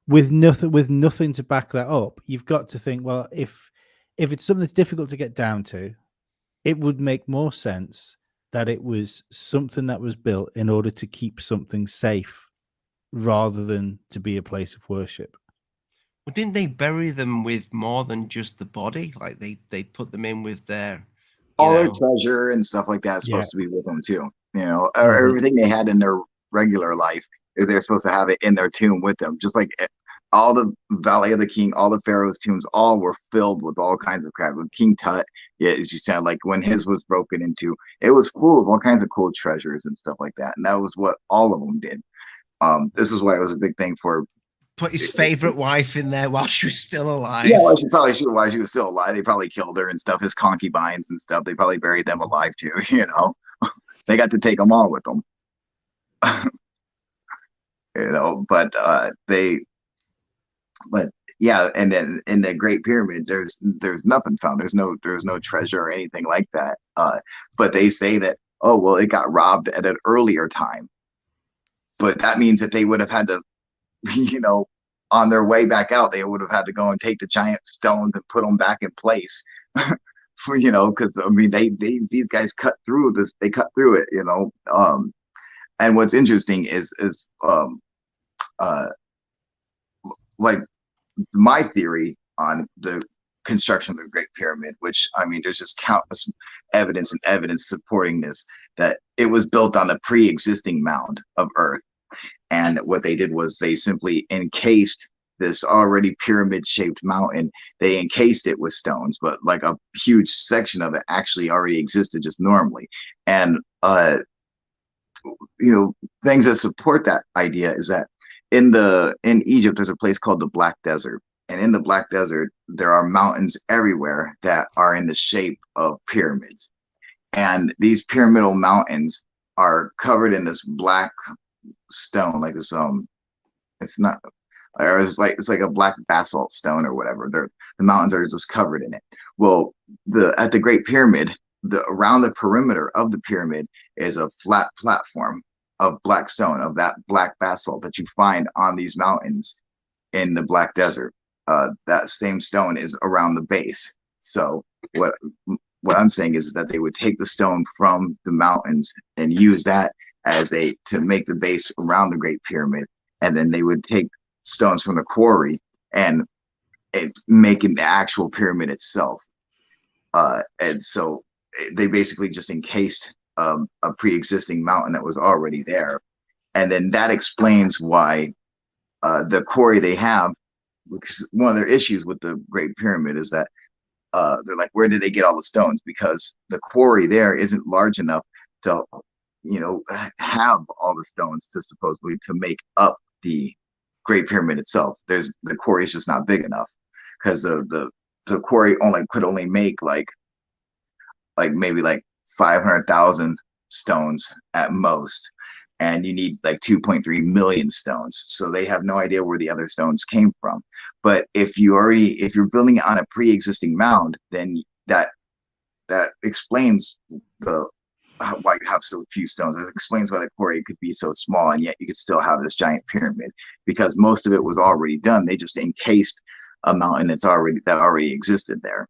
with nothing to back that up, you've got to think, well, if it's something that's difficult to get down to, it would make more sense that it was something that was built in order to keep something safe rather than to be a place of worship. Well, didn't they bury them with more than just the body? Like they put them in with their all their treasure and stuff like that is supposed to be with them too. You know, everything they had in their regular life, they're supposed to have it in their tomb with them. Just like all the Valley of the King, all the Pharaoh's tombs, all were filled with all kinds of crap. With King Tut, yeah, as you said, like when his was broken into, it was full of all kinds of cool treasures and stuff like that. And that was what all of them did. This is why it was a big thing for. Put his favorite wife in there while she was still alive. Yeah, well, while she was still alive. They probably killed her and stuff. His concubines and stuff. They probably buried them alive too. You know, they got to take them all with them. You know, but yeah, and then in the Great Pyramid, there's nothing found. There's no treasure or anything like that. But they say that, oh well, it got robbed at an earlier time. But that means that they would have had to, you know, on their way back out, they would have had to go and take the giant stones and put them back in place. For, you know, because I mean, these guys cut through this. They cut through it, you know. And what's interesting is like my theory on the construction of the Great Pyramid, which I mean, there's just countless evidence supporting this, that it was built on a pre-existing mound of earth. And what they did was they simply encased this already pyramid-shaped mountain. They encased it with stones, but like a huge section of it actually already existed just normally. And you know, things that support that idea is that in Egypt, there's a place called the Black Desert. And in the Black Desert, there are mountains everywhere that are in the shape of pyramids. And these pyramidal mountains are covered in this black stone, like this it's not, or it's like a black basalt stone or whatever. The mountains are just covered in it. Well, at the Great Pyramid, around the perimeter of the pyramid is a flat platform of black stone, of that black basalt that you find on these mountains in the Black Desert. That same stone is around the base. So what I'm saying is that they would take the stone from the mountains and use that to make the base around the Great Pyramid, and then they would take stones from the quarry and making the actual pyramid itself. And so they basically just encased a pre-existing mountain that was already there, and then that explains why the quarry they have, because one of their issues with the Great Pyramid is that they're like, where did they get all the stones? Because the quarry there isn't large enough to, you know, have all the stones to make up the Great Pyramid itself. The quarry is just not big enough, because the quarry could only make like maybe like 500,000 stones at most, and you need like 2.3 million stones. So they have no idea where the other stones came from. But if you're building on a pre-existing mound, then that explains why you have so few stones. It explains why the quarry could be so small, and yet you could still have this giant pyramid, because most of it was already done. They just encased a mountain that already existed there.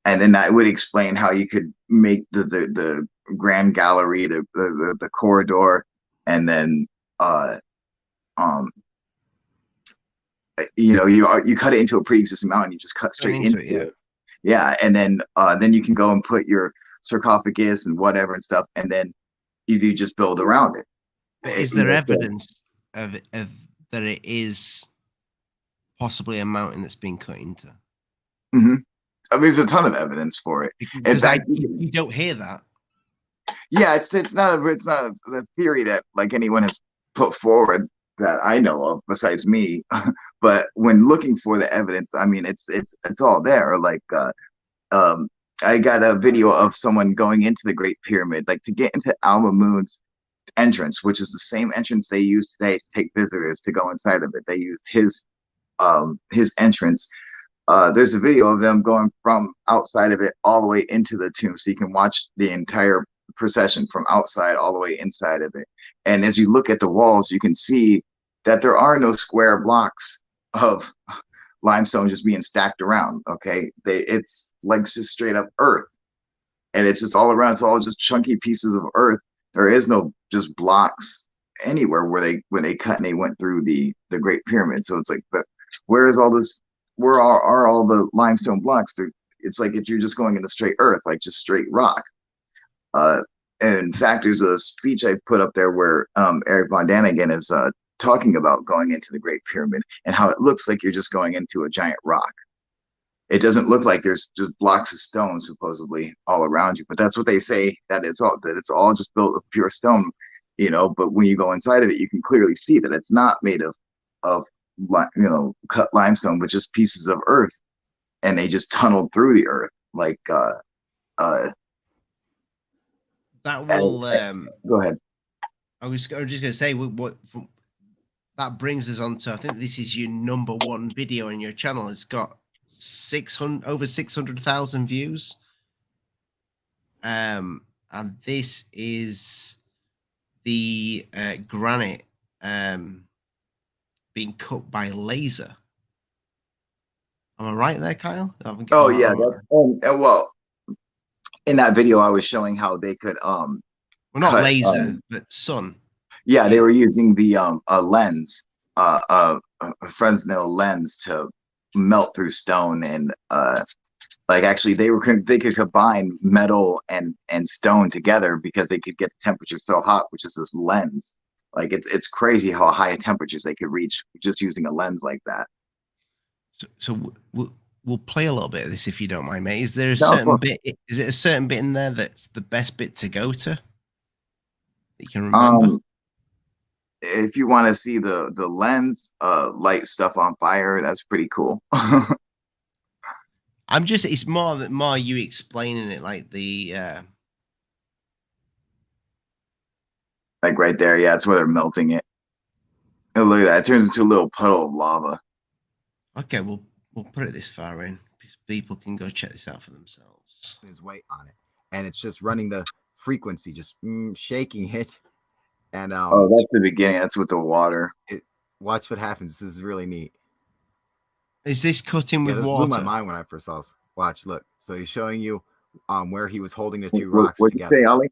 And then that would explain how you could make the grand gallery, the corridor, and then you know, you cut it into a pre-existing mountain. You just cut straight into it. Yeah, and then you can go and put your sarcophagus and whatever and stuff, and then you just build around it. But is there evidence of that it is possibly a mountain that's been cut into? Mm-hmm. I mean, there's a ton of evidence for it. In Because fact, you don't hear that. yeah, it's not a theory that like anyone has put forward that I know of besides me. But when looking for the evidence, I mean, it's all there. Like, I got a video of someone going into the Great Pyramid, like to get into Al-Mamun's entrance, which is the same entrance they use today to take visitors to go inside of it. They used his entrance. There's a video of them going from outside of it all the way into the tomb, so you can watch the entire procession from outside all the way inside of it. And as you look at the walls, you can see that there are no square blocks of limestone just being stacked around. Okay, it's like just straight up earth, and it's just all around. It's all just chunky pieces of earth. There is no just blocks anywhere where they cut and they went through the Great Pyramid. So it's like, but where is all this? Where are all the limestone blocks? It's like if you're just going into straight earth, like just straight rock. And in fact, there's a speech I put up there where Eric von Daniken is talking about going into the Great Pyramid and how it looks like you're just going into a giant rock. It doesn't look like there's just blocks of stone supposedly all around you, but that's what they say, that it's all just built of pure stone, you know. But when you go inside of it, you can clearly see that it's not made of cut limestone, but just pieces of earth, and they just tunneled through the earth like that will go ahead. I was just gonna say that brings us on to, I think this is your number one video on your channel. It's got over 600,000 views. And this is the granite being cut by laser. Am I right there, Kyle? Oh yeah, well, in that video I was showing how they could well, not cut, laser, but sun. Yeah, they were using the a lens, a Fresnel lens to melt through stone, and like actually they could combine metal and stone together because they could get the temperature so hot, which is this lens. Like it's crazy how high temperatures they could reach just using a lens like that. So we'll play a little bit of this if you don't mind, mate. Is there a certain bit? Is it a certain bit in there that's the best bit to go to that you can remember? If you want to see the lens light stuff on fire, that's pretty cool. It's more you explaining it, like the like right there. Yeah, it's where they're melting it. Oh, look at that. It turns into a little puddle of lava. Okay, we'll put it this far in because people can go check this out for themselves. There's weight on it, and it's just running the frequency, just shaking it. And oh, that's the beginning. That's with the water. Watch what happens. This is really neat. Is this cutting with this water? Blew my mind when I first saw this. Watch, look. So he's showing you where he was holding the two rocks together. What'd you say, Ollie?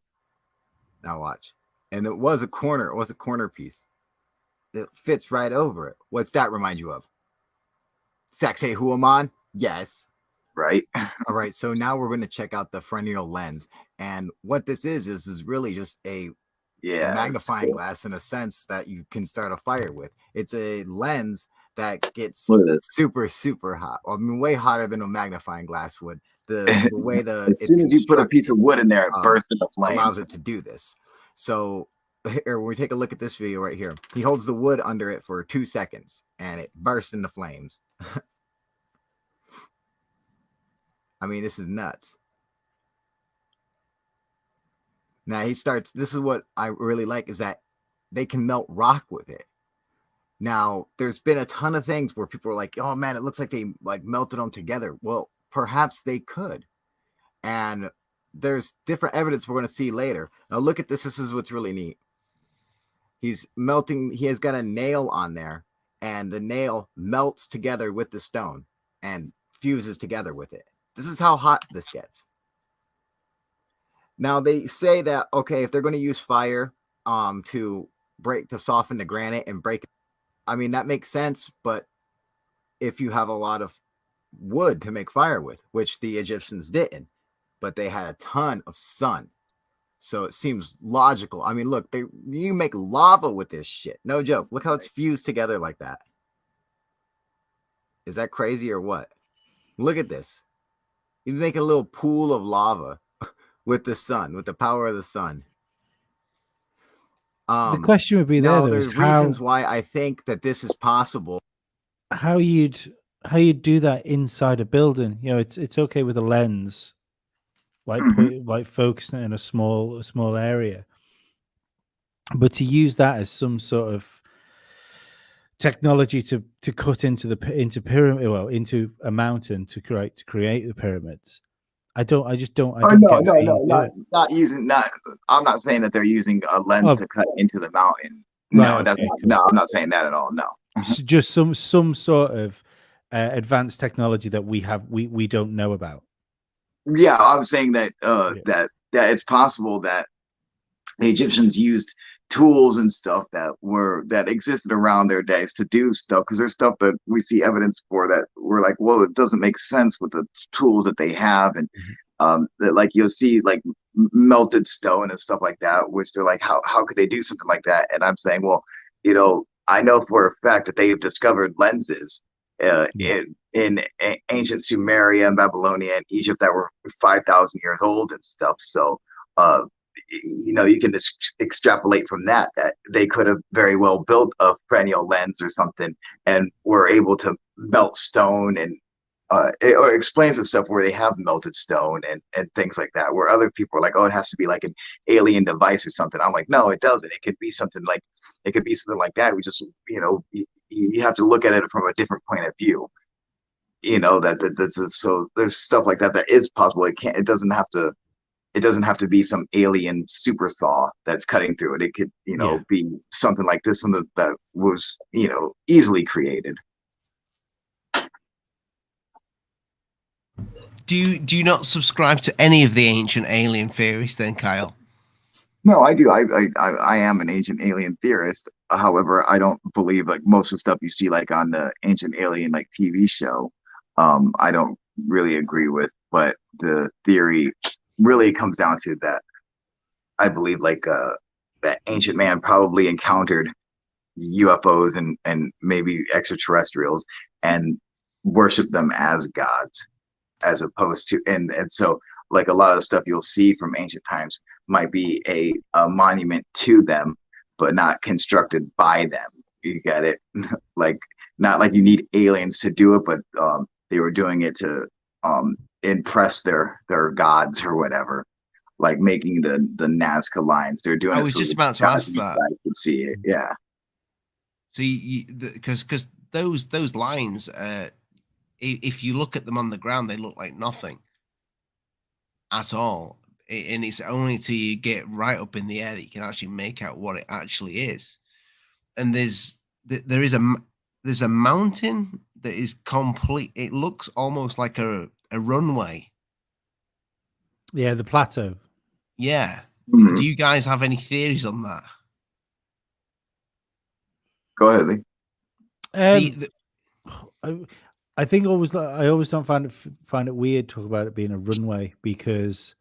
Now watch. And it was a corner. It was a corner piece. It fits right over it. What's that remind you of? Saxe Huaman? Yes. Right. All right. So now we're going to check out the Fresnel lens. And what this is really just a magnifying glass in a sense that you can start a fire with. It's a lens that gets super, super hot. I mean, way hotter than a magnifying glass would. The way as soon as you put a piece of wood in there, it bursts into flames. Allows it to do this. So here, when we take a look at this video right here, he holds the wood under it for 2 seconds and it bursts into flames. I mean, this is nuts. Now he starts, this is what I really like, is that they can melt rock with it. Now, there's been a ton of things where people are like, oh man, it looks like they like melted them together. Well, perhaps they could. And there's different evidence we're going to see later. Now look at this. This is what's really neat. He's melting. He has got a nail on there, and the nail melts together with the stone and fuses together with it. This is how hot this gets. Now they say that, okay, if they're going to use fire to soften the granite and break it, I mean, that makes sense. But if you have a lot of wood to make fire with, which the Egyptians didn't, but they had a ton of sun. So it seems logical. I mean, look, you make lava with this shit. No joke. Look how it's fused together like that. Is that crazy or what? Look at this. You make a little pool of lava with the sun, with the power of the sun. The question would be now though, there's is reasons why I think that this is possible. How you'd do that inside a building? You know, it's okay with a lens, like focusing in a small area, but to use that as some sort of technology to cut into pyramid, well, into a mountain to create the pyramids. I just don't get not using that. I'm not saying that they're using a lens to cut into the mountain. No, right, that's okay, not, cool. no, I'm not saying that at all. No, Just some sort of advanced technology that we don't know about. Yeah, I'm saying that that it's possible that the Egyptians used tools and stuff that existed around their days to do stuff, because there's stuff that we see evidence for that we're like, well, it doesn't make sense with the tools that they have, and that, like, you'll see like melted stone and stuff like that, which they're like, how could they do something like that? And I'm saying, well, I know for a fact that they've discovered lenses in ancient Sumeria and Babylonia and Egypt that were 5,000 years old and stuff. So you can just extrapolate from that they could have very well built a Fresnel lens or something and were able to melt stone, and it explains the stuff where they have melted stone and things like that, where other people are like, oh, it has to be like an alien device or something. I'm like, no, it doesn't. It could be something like that. We just, you have to look at it from a different point of view. So there's stuff like that is possible. It doesn't have to be some alien super saw that's cutting through it. It could, be something like this, something that was, easily created. Do you not subscribe to any of the ancient alien theories then, Kyle? No, I do. I am an ancient alien theorist. However, I don't believe like most of the stuff you see like on the Ancient Alien like TV show. I don't really agree with, but the theory really comes down to that. I believe like that ancient man probably encountered UFOs and maybe extraterrestrials and worshiped them as gods, as opposed to and so like a lot of the stuff you'll see from ancient times might be a monument to them, but not constructed by them. You get it? Like, not like you need aliens to do it, but they were doing it to impress their gods or whatever, like making the Nazca lines. They're doing. I was just about to ask that. I could see it, yeah. So because those lines, if you look at them on the ground, they look like nothing at all, and it's only till you get right up in the air that you can actually make out what it actually is. And there's a mountain that is complete. It looks almost like a runway. Yeah, the plateau. Yeah. Mm-hmm. Do you guys have any theories on that? Go ahead, Lee. I think I always don't find it weird to talk about it being a runway, because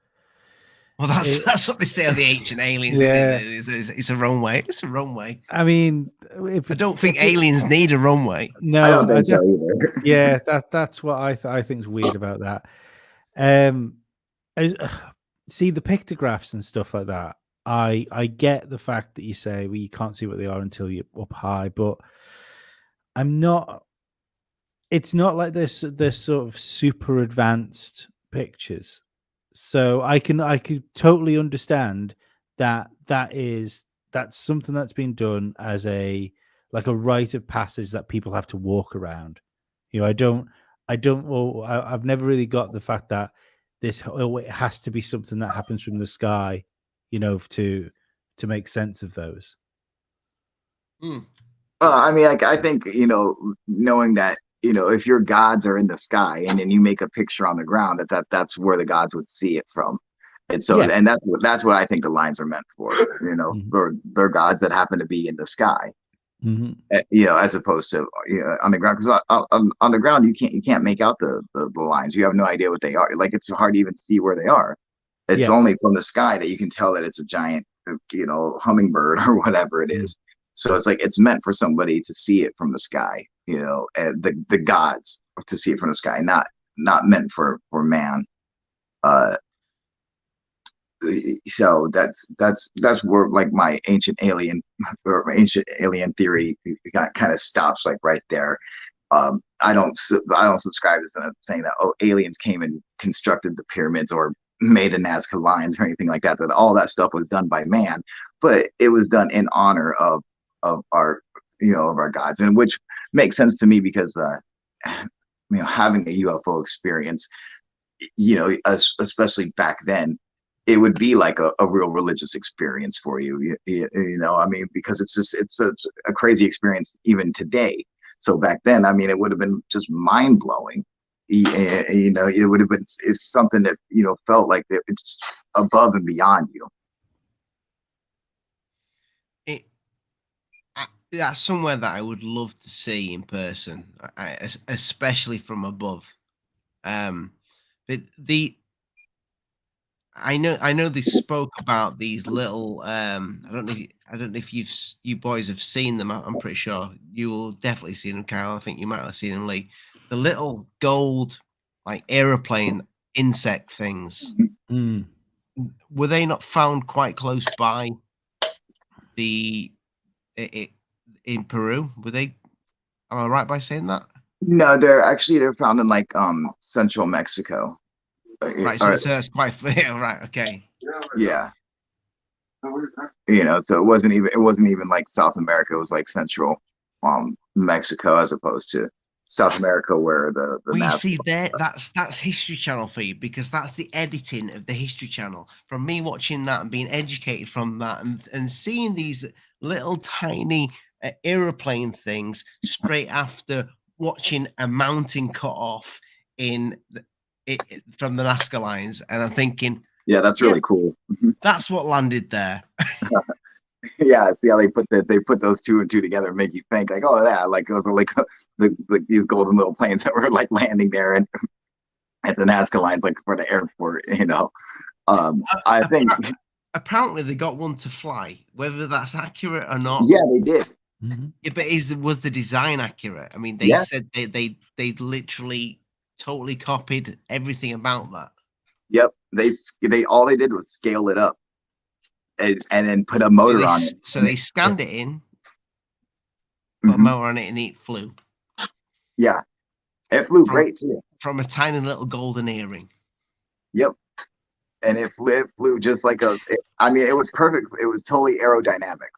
that's what they say on the ancient aliens. Yeah, it's a runway. It's a runway. I mean, I don't think aliens need a runway. No, I don't think so either. Yeah, that's what I think is weird about that. See the pictographs and stuff like that. I get the fact that you say, well, you can't see what they are until you're up high, but it's not like this sort of super advanced pictures. So I could totally understand that's something that's been done as a rite of passage that people have to walk around. I've never really got the fact that it has to be something that happens from the sky, to make sense of those. I mean, I think, knowing that, if your gods are in the sky and then you make a picture on the ground, that's where the gods would see it from. And so, and that's what I think the lines are meant for, for their gods that happen to be in the sky, as opposed to, on the ground. Because on the ground, you can't make out the lines. You have no idea what they are. Like, it's hard to even see where they are. It's only from the sky that you can tell that it's a giant, hummingbird or whatever it is. So it's like, it's meant for somebody to see it from the sky, and the gods to see it from the sky, not meant for man. So that's where like my ancient alien theory kind of stops like right there. I don't subscribe to them saying that aliens came and constructed the pyramids or made the Nazca lines or anything like that. That all that stuff was done by man, but it was done in honor of our of our gods, and which makes sense to me because having a UFO experience, especially back then, it would be like a real religious experience for you. I mean, because it's a crazy experience even today. So back then, I mean, it would have been just mind blowing. It would have been, it's something that, felt like it's above and beyond you. That's somewhere that I would love to see in person, especially from above. But I know they spoke about these little. I don't know if you boys have seen them. I'm pretty sure you will definitely see them, Kyle. I think you might have seen them, Lee. The little gold, like aeroplane insect things. Mm. Were they not found quite close by in Peru? Were they? Am I right by saying that? No, they're found in like central Mexico. Right, so it's quite fair, right? Okay. Yeah. So it wasn't even like South America. It was like central Mexico as opposed to South America, where the well, you see there, that's History Channel for you, because that's the editing of the History Channel. From me watching that and being educated from that, and seeing these little tiny aeroplane things straight after watching a mountain cut off from the Nazca lines, and I'm thinking, yeah, that's really cool. That's what landed there. Yeah, see how they put those two and two together and make you think like, oh yeah, like those are like these golden little planes that were like landing there and at the Nazca lines, like for the airport. I think apparently they got one to fly. Whether that's accurate or not, yeah, they did. Mm-hmm. Yeah, but was the design accurate? I mean, they said they literally totally copied everything about that. Yep, they all they did was scale it up and then put a motor on it. So they scanned it in, put a motor on it, and it flew. Yeah, it flew great too. From a tiny little golden earring. Yep, and it flew just like it was perfect. It was totally aerodynamic.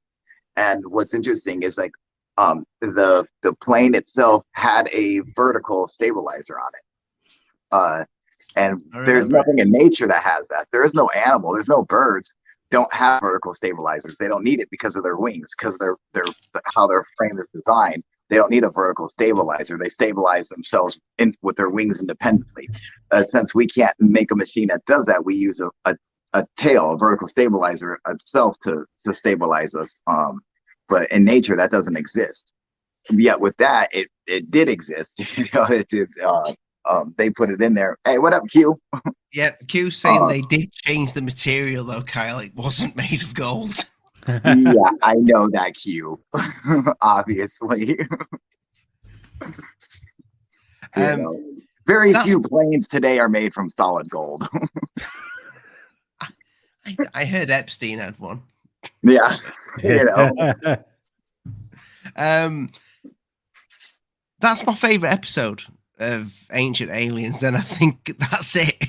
And what's interesting is like the plane itself had a vertical stabilizer on it. And there's nothing in nature that has that. There is no animal. There's no birds don't have vertical stabilizers. They don't need it because of their wings, because they're how their frame is designed. They don't need a vertical stabilizer. They stabilize themselves with their wings independently. Since we can't make a machine that does that, we use a tail, a vertical stabilizer itself to stabilize us. But in nature, that doesn't exist. Yet with that, it did exist. They put it in there. Hey, what up, Q? Yeah, Q saying they did change the material though, Kyle. It wasn't made of gold. Yeah, I know that, Q. Obviously. Very few planes today are made from solid gold. I heard Epstein had one. Yeah, that's my favorite episode of Ancient Aliens. Then I think that's it.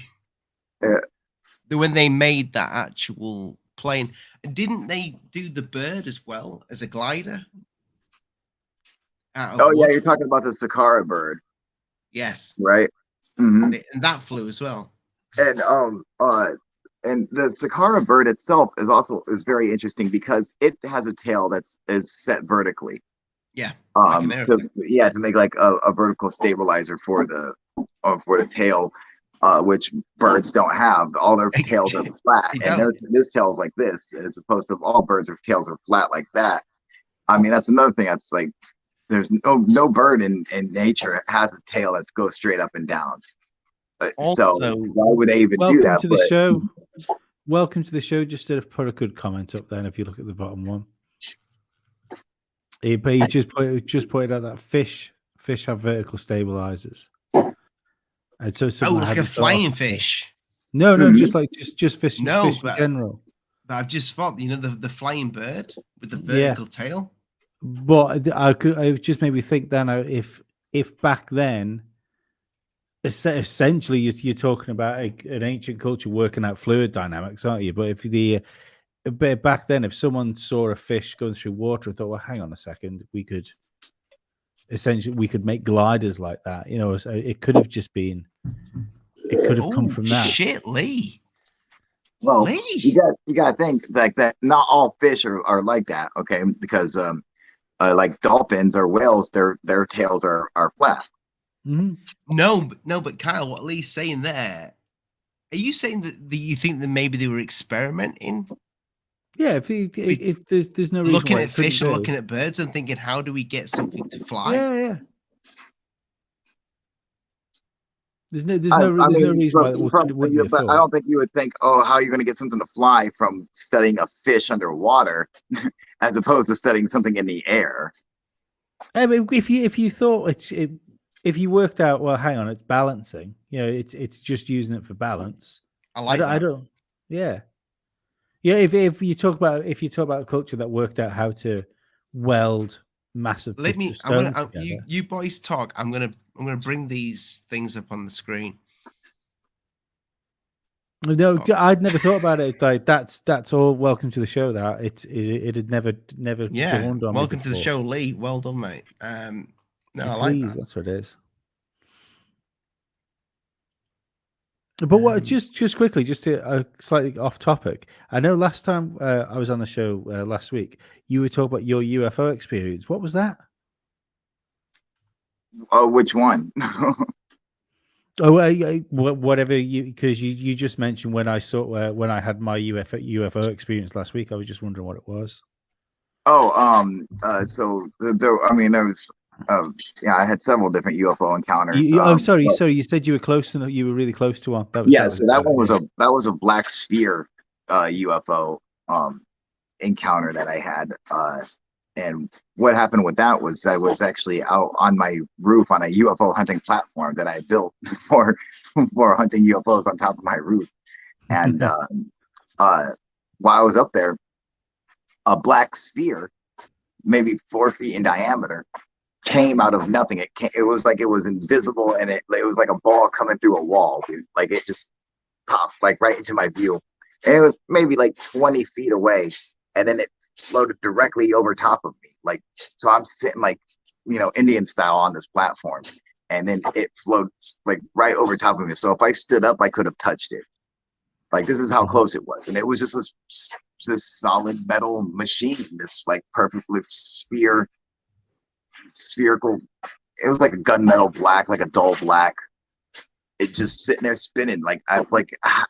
Yeah. When they made that actual plane, didn't they do the bird as well as a glider? Yeah, you're talking about the Saqqara bird. Yes. Right. Mm-hmm. And that flew as well. And the Saqqara bird itself is very interesting because it has a tail is set vertically. Yeah. To make like a vertical stabilizer for the tail, which birds don't have. All their tails are flat, and this tail's like this, as opposed to all birds' tails are flat like that. I mean, that's another thing. That's like there's no bird in nature has a tail that goes straight up and down. So why would they even do that? Welcome to the show. Welcome to the show. Just to put a good comment up there. And if you look at the bottom one, he just pointed out that fish have vertical stabilizers. And so like a flying fish. No, just like just fish, No, fish in but- general. But I've just thought, the flying bird with the vertical tail. But it just made me think then if back then, essentially you're talking about an ancient culture working out fluid dynamics, aren't you? But but back then, if someone saw a fish going through water and thought, well, hang on a second, we could make gliders like that. So it could have just been, it could have come from that. Shit, Lee. Well, Lee. you got to think like that. Not all fish are like that, okay? Because like dolphins or whales, their tails are flat. Mm-hmm. No, but Kyle, what Lee's saying there, are you saying that you think that maybe they were experimenting? Yeah, there's no reason looking why at fish and looking at birds and thinking, how do we get something to fly? Yeah. There's no reason why it wouldn't be a thought. I don't think you would think, oh, how are you going to get something to fly from studying a fish underwater as opposed to studying something in the air. I mean, if you thought if you worked out, well, hang on, it's balancing. It's just using it for balance. I don't. Yeah. If you talk about a culture that worked out how to weld massive bits of stone together. You boys talk. I'm gonna bring these things up on the screen. No, I'd never thought about it. Like that's all. Welcome to the show. That it had never dawned on me. Welcome to the show, Lee. Well done, mate. No, I like that. That's what it is. But what? Just quickly, just to slightly off topic. I know last time I was on the show last week, you were talking about your UFO experience. What was that? Oh, which one? Whatever because you just mentioned when I had my UFO experience last week. I was just wondering what it was. Oh, so there was. I had several different UFO encounters. Sorry. You said you were close and you were really close to one. That was a black sphere UFO encounter that I had. And what happened with that was I was actually out on my roof on a UFO hunting platform that I built for hunting UFOs on top of my roof. And while I was up there, a black sphere, maybe 4 feet in diameter, came out of nothing. It was like it was invisible, and it was like a ball coming through a wall, dude. Like it just popped like right into my view, and it was maybe like 20 feet away, and then it floated directly over top of me. Like, so I'm sitting like, Indian style on this platform, and then it floats like right over top of me. So if I stood up, I could have touched it. Like, this is how close it was, and it was just this solid metal machine, this like perfectly spherical. It was like a gunmetal black, like a dull black. It just sitting there spinning. Like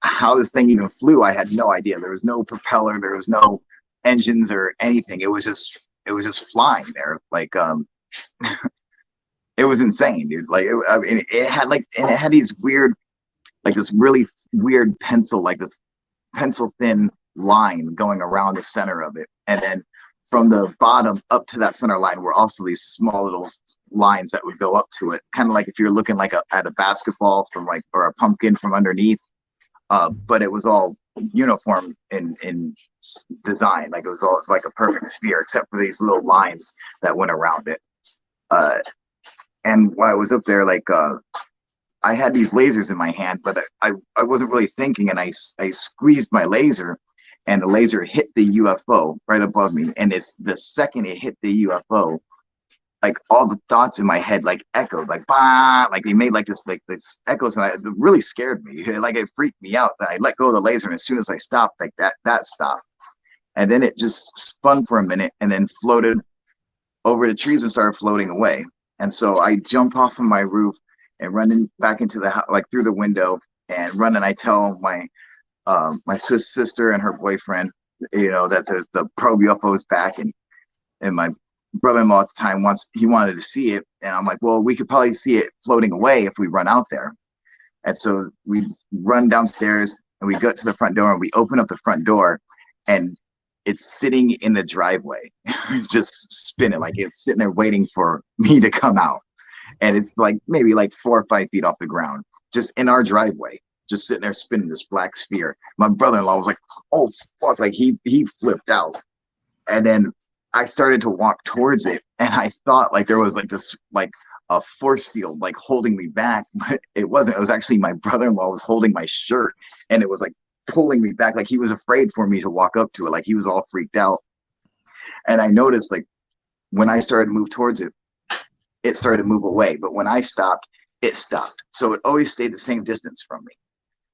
how this thing even flew, I had no idea. There was no propeller, there was no engines or anything. It was just flying there. Like it was insane, dude. Like it had these weird, like this really weird pencil thin line going around the center of it, and then from the bottom up to that center line were also these small little lines that would go up to it, kind of like if you're looking like at a basketball or a pumpkin from underneath, but it was all uniform in design. Like it was all like a perfect sphere except for these little lines that went around it. And while I was up there, like I had these lasers in my hand, but I wasn't really thinking, and I squeezed my laser, and the laser hit the UFO right above me. And it's the second it hit the UFO, like all the thoughts in my head like echoed, like bah, like they made like this echoes, and it really scared me. Like it freaked me out. I let go of the laser, and as soon as I stopped, like that stopped, and then it just spun for a minute and then floated over the trees and started floating away. And so I jump off of my roof and run back into the house, like through the window, and run, and I tell my Swiss sister and her boyfriend, that there's the probe UFO is back, and my brother-in-law at the time wanted to see it, and I'm like, well, we could probably see it floating away if we run out there. And so we run downstairs, and we go to the front door, and we open up the front door, and it's sitting in the driveway, just spinning, like it's sitting there waiting for me to come out. And it's like maybe like 4 or 5 feet off the ground, just in our driveway. just sitting there spinning this black sphere. My brother-in-law was like, "Oh fuck!" Like he flipped out, and then I started to walk towards it, and I thought like there was like this like a force field like holding me back, but it wasn't. It was actually my brother-in-law was holding my shirt, and it was like pulling me back, like he was afraid for me to walk up to it, like he was all freaked out. And I noticed like when I started to move towards it, it started to move away, but when I stopped, it stopped. So it always stayed the same distance from me.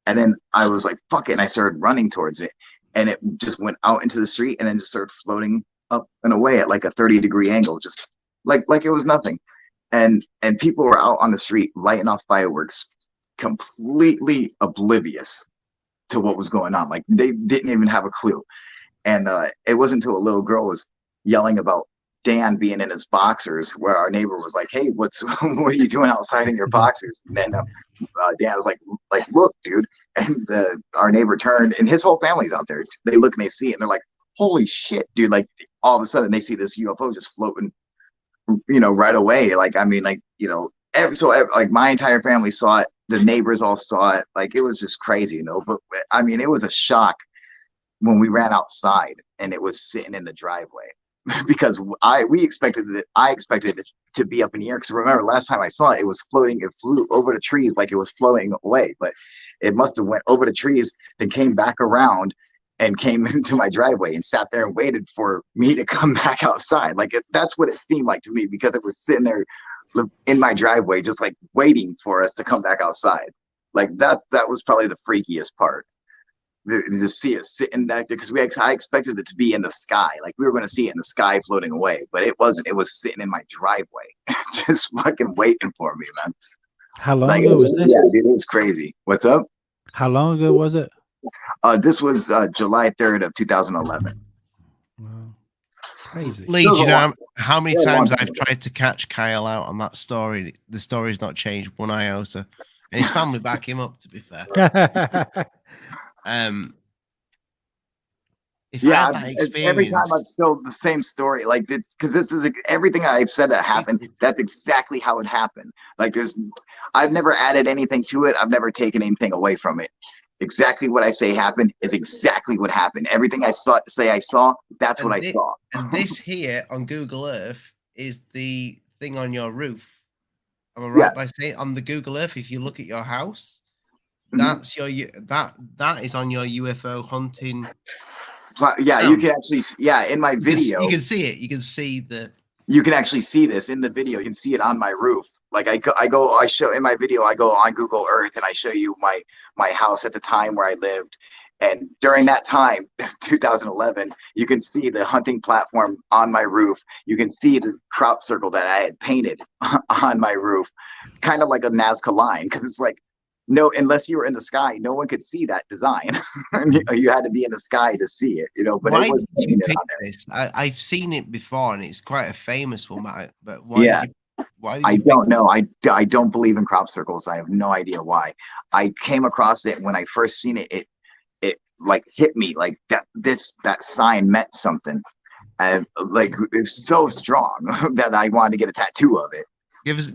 And then I was like, fuck it, and I started running towards it, and it just went out into the street and then just started floating up and away at like a 30-degree angle, just like it was nothing. And people were out on the street lighting off fireworks, completely oblivious to what was going on. Like they didn't even have a clue. And it wasn't until a little girl was yelling about Dan being in his boxers, where our neighbor was like, "Hey, what are you doing outside in your boxers?" And then Dan was like, "Look, dude." And our neighbor turned, and his whole family's out there. They look and they see it, and they're like, "Holy shit, dude!" Like all of a sudden, they see this UFO just floating, right away. Like, I mean, like, like my entire family saw it. The neighbors all saw it. Like, it was just crazy, But I mean, it was a shock when we ran outside and it was sitting in the driveway. Because I expected it to be up in the air. Because remember, last time I saw it, it was floating. It flew over the trees like it was floating away, but it must have went over the trees, then came back around and came into my driveway and sat there and waited for me to come back outside. Like that's what it seemed like to me, because it was sitting there in my driveway, just like waiting for us to come back outside. Like that was probably the freakiest part. To see it sitting back there, because I expected it to be in the sky, like we were going to see it in the sky floating away, but it wasn't. It was sitting in my driveway, just fucking waiting for me, man. How long ago was this? Yeah, dude, it was crazy. What's up? How long ago was it? This was July 3rd of 2011. Wow. Crazy. Lee, do you know how many times I've tried to catch Kyle out on that story? The story's not changed one iota, and his family back him up, to be fair. If I had that experience, every time I'm still the same story, like because this is everything I've said that happened. That's exactly how it happened. Like I've never added anything to it. I've never taken anything away from it. Exactly what I say happened is exactly what happened. Everything I saw, that's what I saw. And this here on Google Earth is the thing on your roof. Am I right by saying on the Google Earth? If you look at your house, that's your that is on your UFO hunting. Yeah, you can actually, in my video, you can see it. You can see you can actually see this in the video. You can see it on my roof. Like I show in my video, I go on Google Earth and I show you my house at the time where I lived. And during that time, 2011, you can see the hunting platform on my roof. You can see the crop circle that I had painted on my roof, kind of like a Nazca line, because it's like, no, unless you were in the sky, no one could see that design. You had to be in the sky to see it, But why it was did you pick this? I've seen it before, and it's quite a famous one. But why? Why did I don't know. I don't believe in crop circles. I have no idea why. I came across it when I first seen it. It like hit me like that sign meant something, and like it was so strong that I wanted to get a tattoo of it. Give us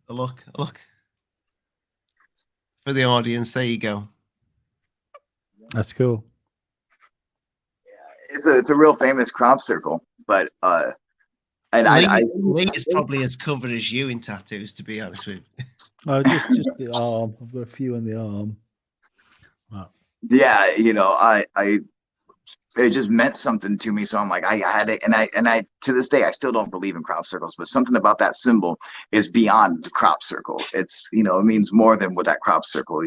a look for the audience. There you go. That's cool. Yeah, it's a real famous crop circle, but and Lee is probably as covered as you in tattoos, to be honest with you. Oh, just the arm. I've got a few on the arm. Wow. Yeah, it just meant something to me. So I'm like, I had it, and I to this day I still don't believe in crop circles, but something about that symbol is beyond the crop circle. It's it means more than what that crop circle,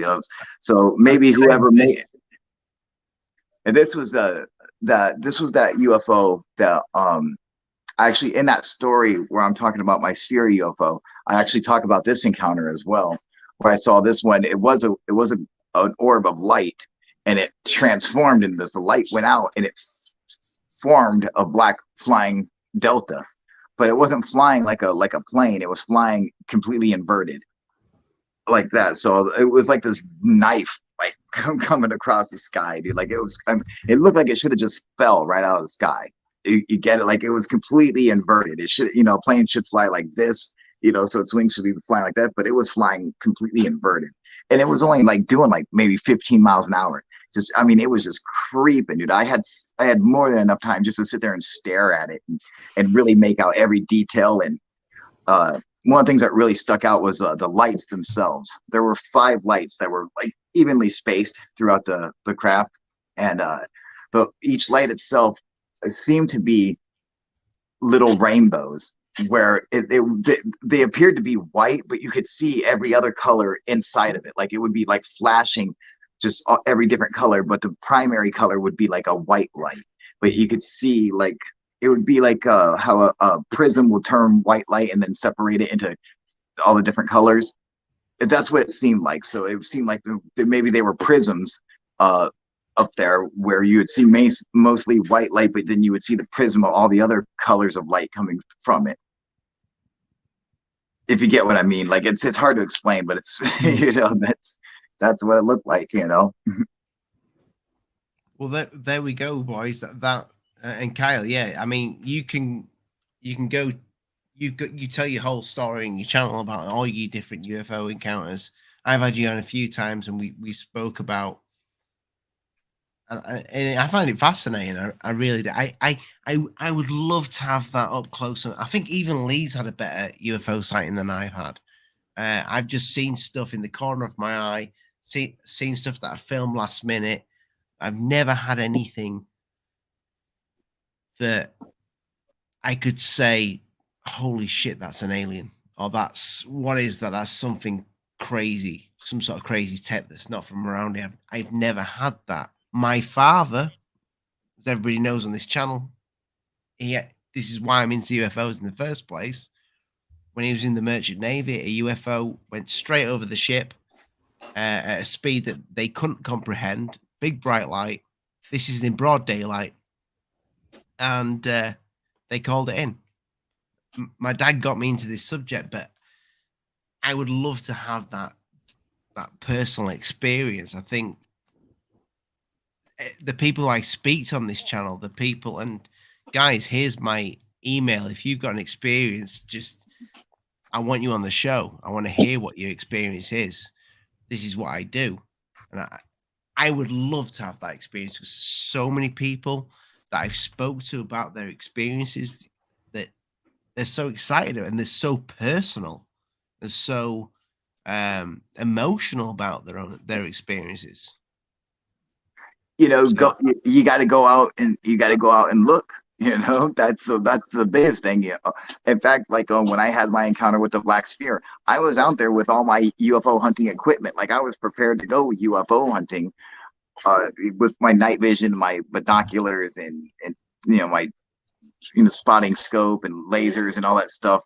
So maybe whoever made it. And this was that UFO that actually in that story where I'm talking about my sphere UFO, I actually talk about this encounter as well, where I saw this one. It was an orb of light, and it transformed into this. The light went out, and it formed a black flying delta, but it wasn't flying like a plane. It was flying completely inverted, like that. So it was like this knife, like coming across the sky, dude. Like it was. It looked like it should have just fell right out of the sky. You get it? Like it was completely inverted. It should, a plane should fly like this, you know, so its wings should be flying like that, but it was flying completely inverted. And it was only like doing like maybe 15 miles an hour. Just, I mean, it was just creeping, dude. I had more than enough time just to sit there and stare at it and really make out every detail. And one of the things that really stuck out was the lights themselves. There were 5 lights that were like evenly spaced throughout the craft, and each light itself seemed to be little rainbows, where they appeared to be white, but you could see every other color inside of it. Like it would be like flashing just every different color, but the primary color would be like a white light. But you could see, like, it would be like how a prism will turn white light and then separate it into all the different colors. That's what it seemed like. So it seemed like maybe they were prisms up there, where you would see mostly white light, but then you would see the prism of all the other colors of light coming from it. If you get what I mean. Like it's hard to explain, but it's you know, that's what it looked like, you know. Well, there we go, boys. That and Kyle, yeah. I mean, you can go, you tell your whole story in your channel about all your different UFO encounters. I've had you on a few times, and we spoke about, and I find it fascinating. I really do. I would love to have that up close. I think even Lee's had a better UFO sighting than I've had. I've just seen stuff in the corner of my eye, seen stuff that I filmed last minute. I've never had anything that I could say, holy shit, that's an alien, or that's something crazy, some sort of crazy tech that's not from around here. I've never had that. My father, as everybody knows on this channel, this is why I'm into UFOs in the first place. When he was in the Merchant Navy, a UFO went straight over the ship at a speed that they couldn't comprehend. Big bright light. This is in broad daylight, and they called it in. My dad got me into this subject, but I would love to have that personal experience. I think the people I speak to on this channel, the people, and guys, here's my email. If you've got an experience, I want you on the show. I want to hear what your experience is. This is what I do. And I would love to have that experience, because so many people that I've spoke to about their experiences, that they're so excited and they're so personal and so emotional about their experiences. You know, you got to go out and look. You know, that's the biggest thing. You know? In fact, like when I had my encounter with the black sphere, I was out there with all my UFO hunting equipment. Like I was prepared to go UFO hunting with my night vision, my binoculars, and you know, my spotting scope and lasers and all that stuff.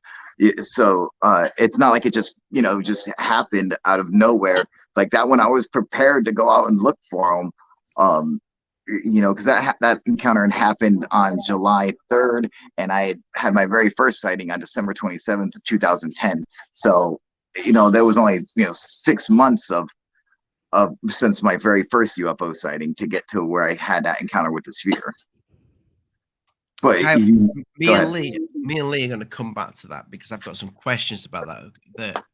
So it's not like it just happened out of nowhere. Like that one, I was prepared to go out and look for them. You know, because that encounter happened on July 3rd, and I had my very first sighting on December 27th of 2010. So, you know, there was only 6 months of since my very first UFO sighting to get to where I had that encounter with the sphere. But me and Lee are going to come back to that, because I've got some questions about that.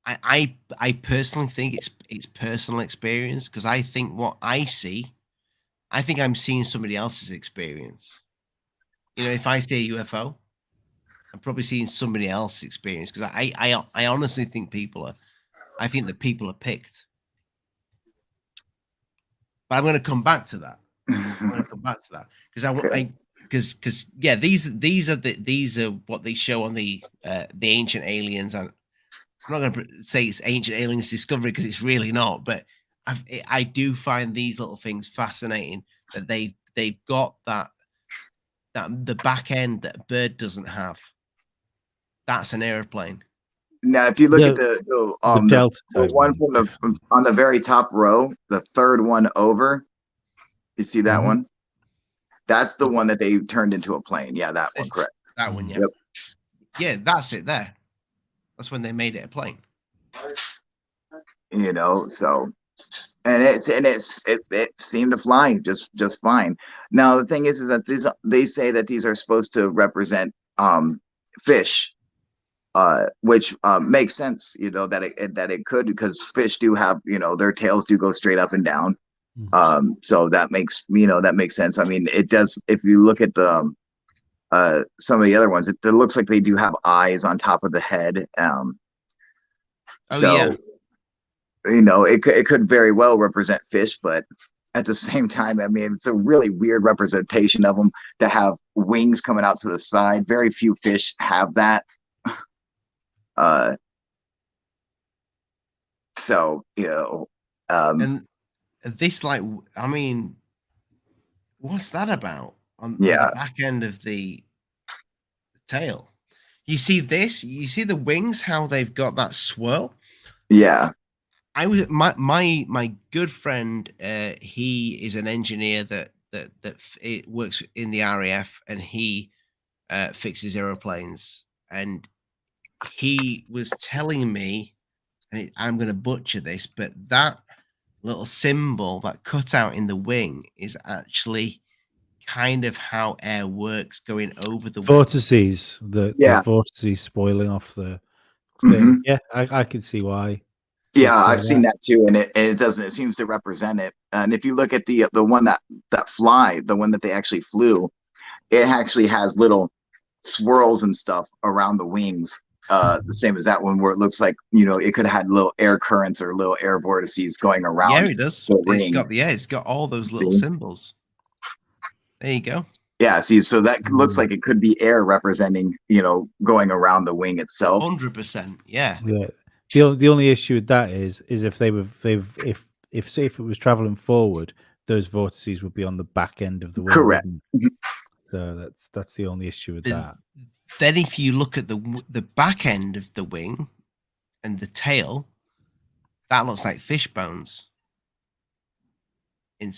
I personally think it's personal experience, because I think what I see, I think I'm seeing somebody else's experience. You know, if I see a UFO, I'm probably seeing somebody else's experience, because I honestly think I think that people are picked. But I'm going to come back to that. Because yeah, these are what they show on the Ancient Aliens. And I'm not going to say it's Ancient Aliens Discovery, because it's really not. But I do find these little things fascinating, that they've got that the back end that a bird doesn't have. That's an airplane. Now, if you look at the one on the very top row, the third one over, you see that one? That's the one that they turned into a plane. Yeah, that one, correct. That one, yeah. Yep. Yeah, that's it there. That's when they made it a plane. You know, so it seemed to fly just fine. Now the thing is that they say that these are supposed to represent fish, which makes sense, that it could, because fish do have, their tails do go straight up and down. So that makes sense. I mean, it does. If you look at the some of the other ones, it looks like they do have eyes on top of the head. It could very well represent fish, but at the same time, I mean, it's a really weird representation of them to have wings coming out to the side. Very few fish have that. And this, like, I mean, what's that about on the back end of the tail? You see this? You see the wings, how they've got that swirl? Yeah. I was my good friend. He is an engineer that it works in the RAF, and he fixes aeroplanes. And he was telling me, and I'm going to butcher this, but that little symbol, that cutout in the wing, is actually kind of how air works going over the vortices. The vortices spoiling off the thing. Yeah, I can see why. Yeah, I've seen that too, and it doesn't. It seems to represent it. And if you look at the one that the one that they actually flew, it actually has little swirls and stuff around the wings, the same as that one, where it looks like it could have had little air currents or little air vortices going around. Yeah, it does. It's got all those little symbols. There you go. Yeah, see, so that looks like it could be air representing, going around the wing itself. 100%. Yeah. Yeah. The only issue with that is if if it was traveling forward, those vortices would be on the back end of the wing. Correct. So that's the only issue with that. Then if you look at the back end of the wing and the tail, that looks like fish bones. Like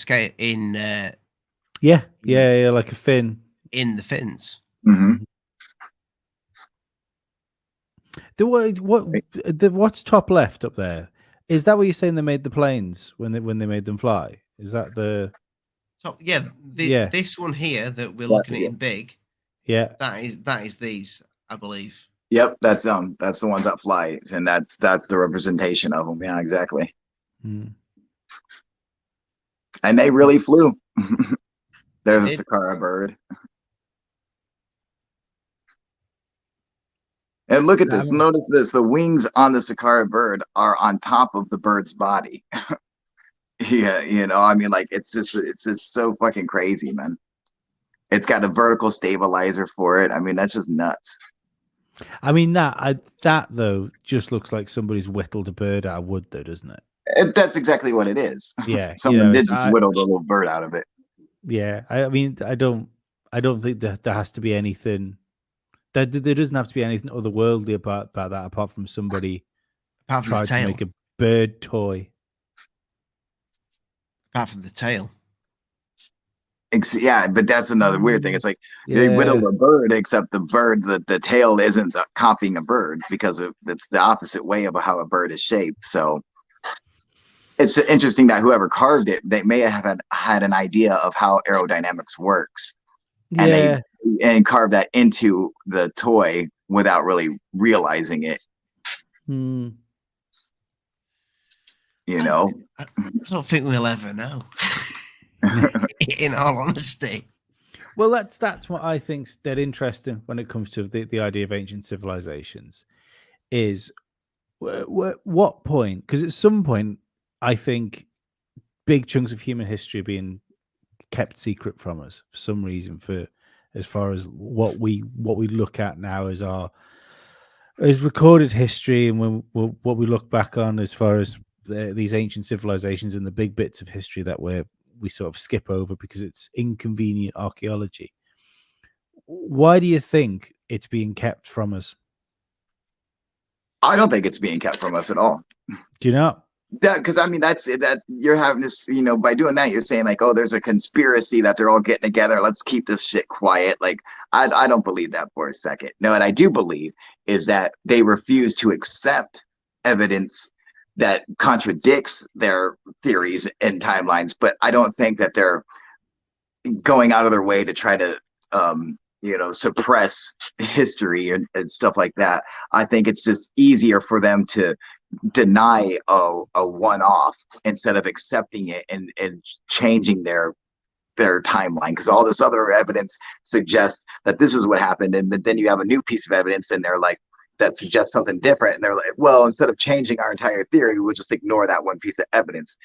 a fin in the fins. What's top left up there? Is that what you're saying? They made the planes when they made them fly? Is that the top? Yeah, this one here that we're looking at in big. Yeah, that is these, I believe. Yep, that's the ones that fly, and that's the representation of them. Yeah, exactly. And they really flew. There's a Sakara bird. And look at this. Notice this. The wings on the Sakara bird are on top of the bird's body. Yeah, I mean, like, it's just so fucking crazy, man. It's got a vertical stabilizer for it. I mean, that's just nuts. I mean, that though just looks like somebody's whittled a bird out of wood, though, doesn't it? That's exactly what it is. Yeah, someone did just whittle the little bird out of it. Yeah, I mean, I don't think that there has to be anything. There doesn't have to be anything otherworldly about that, apart from somebody tried to make a bird toy. Apart from the tail. Yeah, but that's another weird thing. It's like they whittle a bird, except the tail isn't copying a bird, because it's the opposite way of how a bird is shaped. So it's interesting that whoever carved it, they may have had an idea of how aerodynamics works. And they carve that into the toy without really realizing it. I don't think we'll ever know. In all honesty. Well, that's what I think's dead interesting when it comes to the idea of ancient civilizations. Is what point? Because at some point, I think big chunks of human history are being kept secret from us for some reason, as far as what we look at now as recorded history, and what we look back on as far as these ancient civilizations and the big bits of history that we sort of skip over because it's inconvenient archaeology. Why do you think it's being kept from us? I don't think it's being kept from us at all. Do you know? Yeah, because I mean, that's that you're having this, by doing that, you're saying like, oh, there's a conspiracy that they're all getting together. Let's keep this shit quiet. Like, I don't believe that for a second. No, what I do believe is that they refuse to accept evidence that contradicts their theories and timelines. But I don't think that they're going out of their way to try to suppress history and stuff like that. I think it's just easier for them to deny a one-off instead of accepting it and changing their timeline, because all this other evidence suggests that this is what happened, and then you have a new piece of evidence and they're like, that suggests something different, and they're like, well, instead of changing our entire theory, we'll just ignore that one piece of evidence.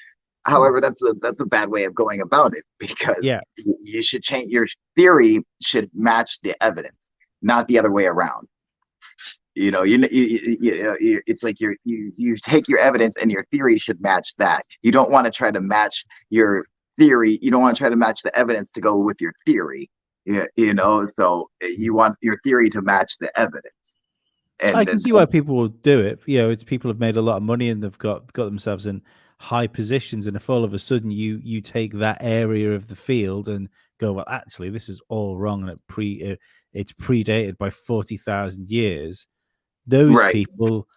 However, that's a bad way of going about it, because you should change your theory, should match the evidence, not the other way around. It's like you take your evidence and your theory should match that. You don't want to try to match your theory. You don't want to try to match the evidence to go with your theory. So you want your theory to match the evidence. And I can see why people will do it. It's people have made a lot of money and they've got themselves in high positions, and if all of a sudden you take that area of the field and go, well, actually this is all wrong, and it's predated by 40,000 years, those people,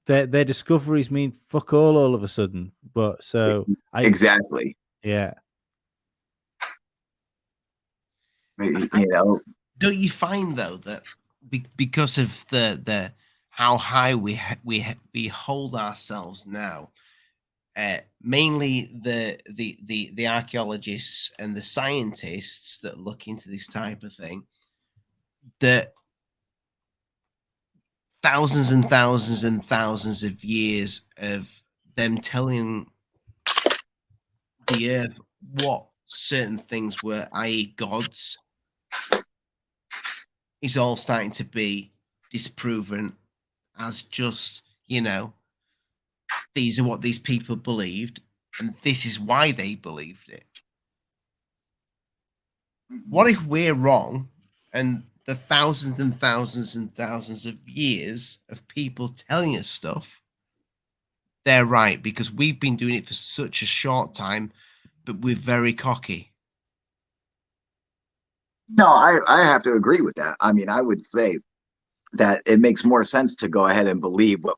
their discoveries mean fuck all of a sudden. But exactly. Yeah. Don't you find though that because of the how high we hold ourselves now, mainly the archaeologists and the scientists that look into this type of thing, that thousands and thousands and thousands of years of them telling the earth what certain things were, i.e. gods, is all starting to be disproven as just, these are what these people believed, and this is why they believed it. What if we're wrong, and the thousands and thousands and thousands of years of people telling us stuff, they're right, because we've been doing it for such a short time, but we're very cocky? No, I have to agree with that. I mean, I would say that it makes more sense to go ahead and believe what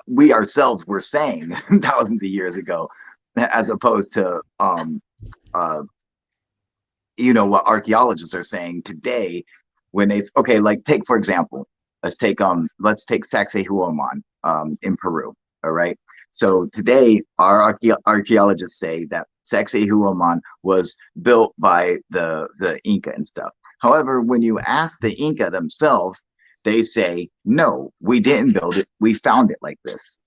we ourselves were saying thousands of years ago, as opposed to what archaeologists are saying today when like take, for example, let's take Sacsayhuaman in Peru. All right. So today our archaeologists say that Sacsayhuaman was built by the Inca and stuff. However, when you ask the Inca themselves, they say, no, we didn't build it. We found it like this.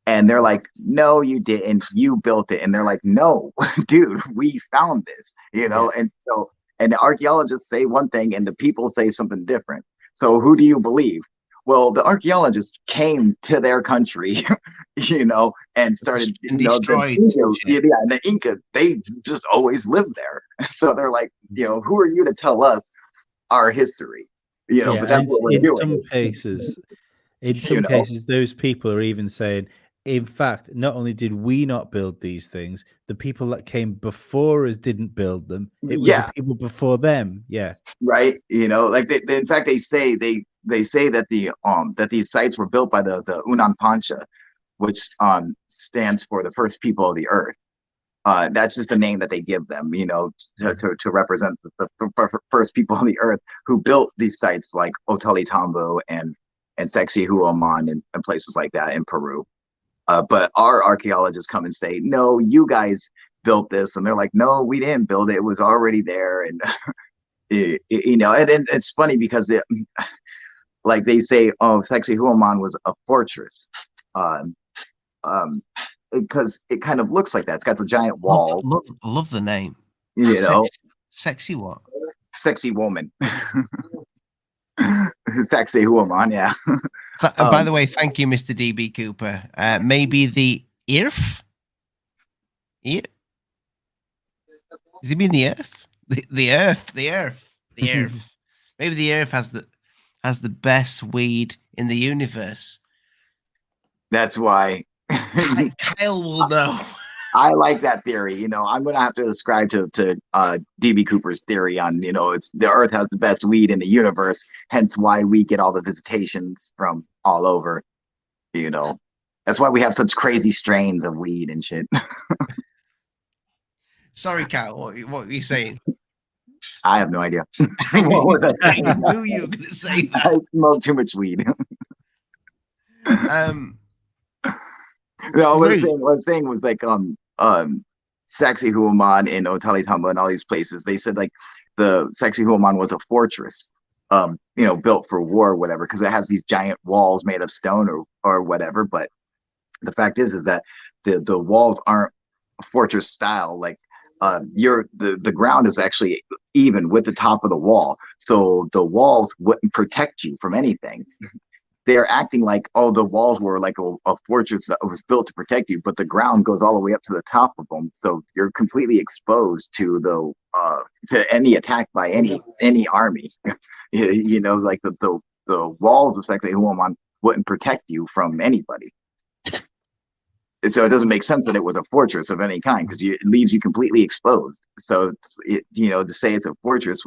And they're like, no, you didn't. You built it. And they're like, no, dude, we found this, and the archaeologists say one thing and the people say something different. So who do you believe? Well, the archaeologists came to their country, and started destroyed. The Inca, they just always lived there. So they're like, who are you to tell us our history? But that's what we're doing. In some cases, those people are even saying, in fact, not only did we not build these things, the people that came before us didn't build them. It was the people before them. Yeah. Right. Like in fact, they say that that these sites were built by the Unan Pancha, which stands for the first people of the earth. That's just a name that they give them, to represent the first people on the earth who built these sites like Ollantaytambo and Sacsayhuaman and places like that in Peru. But our archaeologists come and say, no, you guys built this. And they're like, no, we didn't build it. It was already there. And, and it's funny because like they say, Sacsayhuaman was a fortress. Because it kind of looks like that. It's got the giant wall. Love the name. Sexy what? Sexy woman. Sacsayhuaman, yeah. By the way, thank you, Mr. DB Cooper. Maybe the earth? Does he mean the earth? The earth. Maybe the earth has the best weed in the universe. That's why. Kyle will know. I like that theory. I'm going to have to ascribe to DB Cooper's theory on, it's the earth has the best weed in the universe, hence why we get all the visitations from all over. That's why we have such crazy strains of weed and shit. Sorry, Kyle, what were you saying? I have no idea. I What was I I saying? knew you were going to say that. I smoke too much weed. Um, No, Lee, what I was saying was like Sacsayhuaman in Ollantaytambo and all these places. They said like the Sacsayhuaman was a fortress, built for war or whatever, because it has these giant walls made of stone or whatever. But the fact is that the walls aren't fortress style. Like the ground is actually even with the top of the wall, so the walls wouldn't protect you from anything. They're acting like, oh, the walls were like a fortress that was built to protect you, but the ground goes all the way up to the top of them, so you're completely exposed to to any attack by any army. Like the walls of Sacsayhuaman wouldn't protect you from anybody. So it doesn't make sense that it was a fortress of any kind, because it leaves you completely exposed. So to say it's a fortress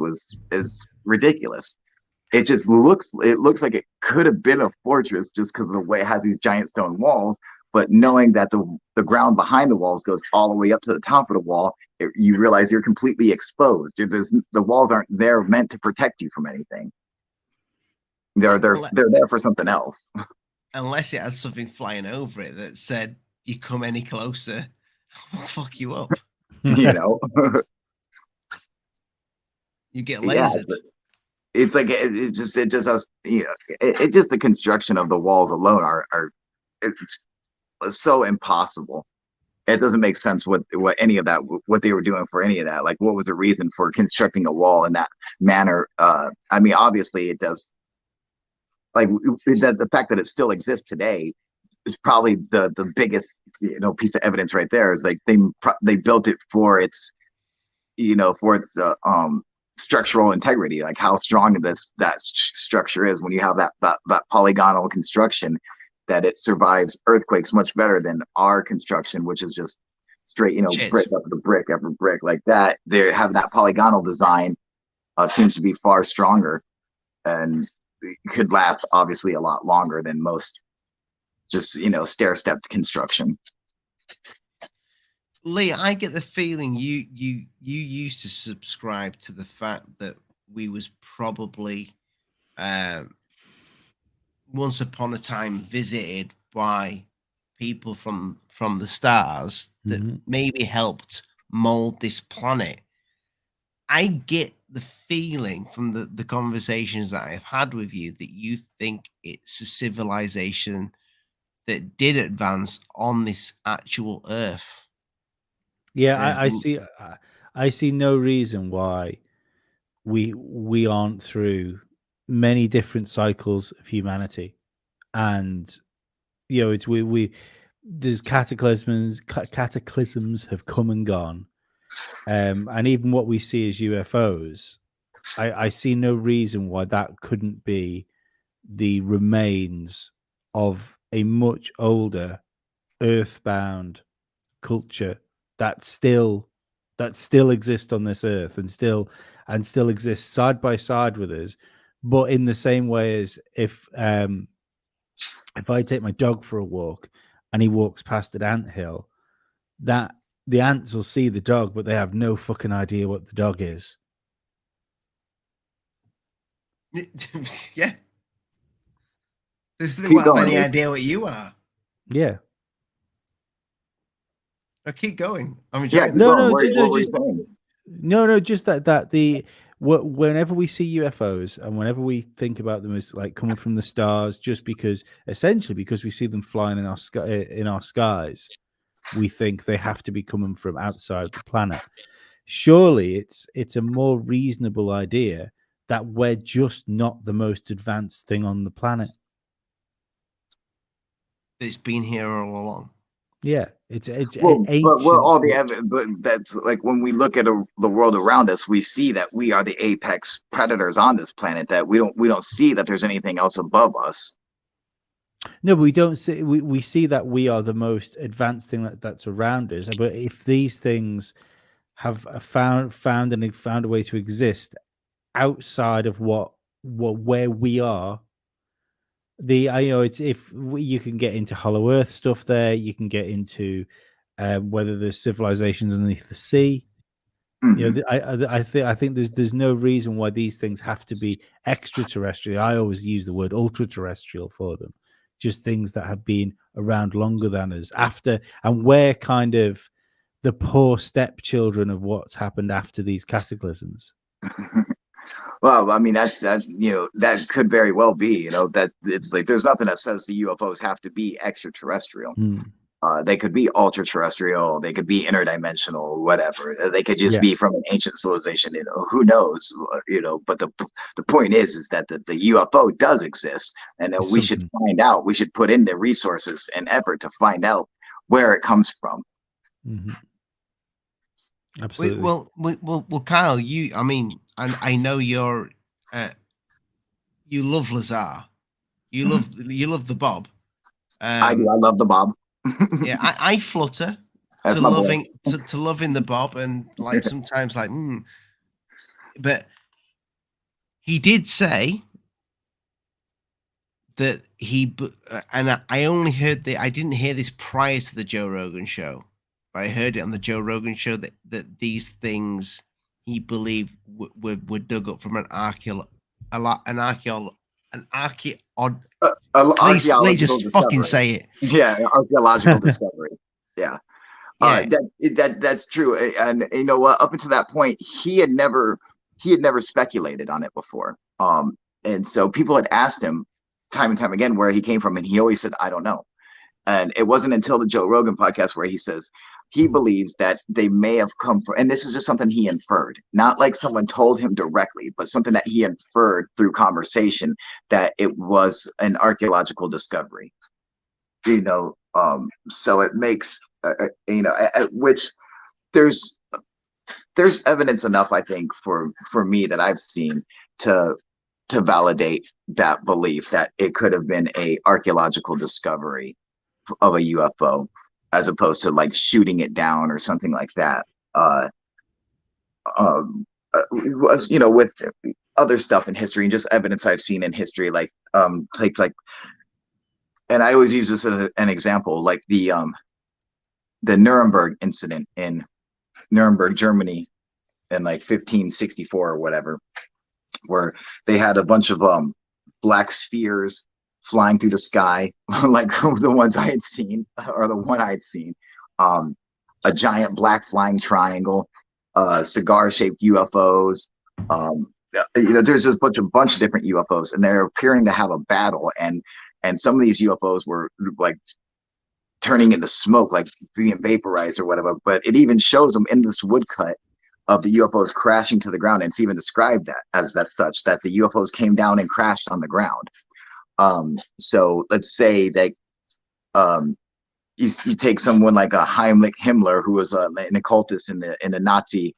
is ridiculous. It looks like it could have been a fortress just because of the way it has these giant stone walls. But knowing that the ground behind the walls goes all the way up to the top of the wall, you realize you're completely exposed. The walls aren't there meant to protect you from anything. They're there for something else. Unless it had something flying over it that said, "You come any closer, I'll fuck you up." You know, You get yeah. lasered. It's like it just has, it just the construction of the walls alone are it's so impossible. It doesn't make sense what any of that, what they were doing for any of that. Like, what was the reason for constructing a wall in that manner? I mean, obviously it does. Like the fact that it still exists today is probably the biggest piece of evidence right there. Is like they built it for its structural integrity, like how strong that structure is when you have that polygonal construction, that it survives earthquakes much better than our construction, which is just straight brick after brick after brick like that. They have that polygonal design seems to be far stronger and could last obviously a lot longer than most just stair-stepped construction. Lee, I get the feeling you used to subscribe to the fact that we was probably once upon a time visited by people from the stars that maybe helped mold this planet. I get the feeling from the conversations that I've had with you that you think it's a civilization that did advance on this actual Earth. Yeah, I see no reason why we aren't through many different cycles of humanity, and it's there's cataclysms have come and gone, and even what we see as UFOs, I see no reason why that couldn't be the remains of a much older earthbound culture that still exists on this earth and still exists side by side with us. But in the same way as if I take my dog for a walk and he walks past an anthill, that the ants will see the dog, but they have no fucking idea what the dog is. Yeah. They won't have any idea what you are. Yeah. Keep going. I'm enjoying just that whenever we see UFOs and whenever we think about them as like coming from the stars, just because we see them flying in our skies, we think they have to be coming from outside the planet. Surely it's a more reasonable idea that we're just not the most advanced thing on the planet. It's been here all along. Yeah, but we're all the evidence. But that's like when we look at the world around us, we see that we are the apex predators on this planet. That we don't see that there's anything else above us. No, but we don't see. We see that we are the most advanced thing that's around us. But if these things have found a way to exist outside of where we are. You can get into Hollow Earth stuff there. You can get into whether there's civilizations underneath the sea. You know, I think there's no reason why these things have to be extraterrestrial. I always use the word ultra-terrestrial for them, just things that have been around longer than us. After, and we're kind of the poor stepchildren of what's happened after these cataclysms. Well, I mean, that you know, that could very well be, you know, that it's like there's nothing that says the UFOs have to be extraterrestrial. They could be ultra-terrestrial, they could be interdimensional, whatever. They could just be from an ancient civilization, you know, who knows, you know. But the point is that the UFO does exist, and that we should find out. We should put in the resources and effort to find out where it comes from. Absolutely. Well, Kyle, I mean, I know you love Lazar, you love the Bob. I do. I love the Bob. Yeah, I flutter That's to my loving to loving the Bob, and like sometimes like, but he did say that and I only heard I didn't hear this prior to the Joe Rogan show, but I heard it on the Joe Rogan show that these things he believed were dug up from an archaeological just fucking say it. Yeah, archaeological discovery. Yeah. That's true. And you know what? Up until that point, he had never speculated on it before. And so people had asked him time and time again where he came from, and he always said, "I don't know." And it wasn't until the Joe Rogan podcast where he says he believes that they may have come from, and this is just something he inferred, not like someone told him directly, but something that he inferred through conversation, that it was an archaeological discovery. You know, so it makes, you know, which there's evidence enough, I think, for me that I've seen to validate that belief that it could have been a archaeological discovery of a UFO, as opposed to like shooting it down or something like that. You know, with other stuff in history and just evidence I've seen in history, like, and I always use this as an example, like the Nuremberg incident in Nuremberg, Germany, in like 1564 or whatever, where they had a bunch of black spheres flying through the sky, like the ones I had seen, or the one I had seen, a giant black flying triangle, cigar-shaped UFOs. You know, there's just a bunch of different UFOs, and they're appearing to have a battle, and some of these UFOs were like turning into smoke, like being vaporized or whatever. But it even shows them in this woodcut of the UFOs crashing to the ground, and it's even described that as such, that the UFOs came down and crashed on the ground. So let's say that you take someone like a Heinrich Himmler, who was an occultist in the Nazi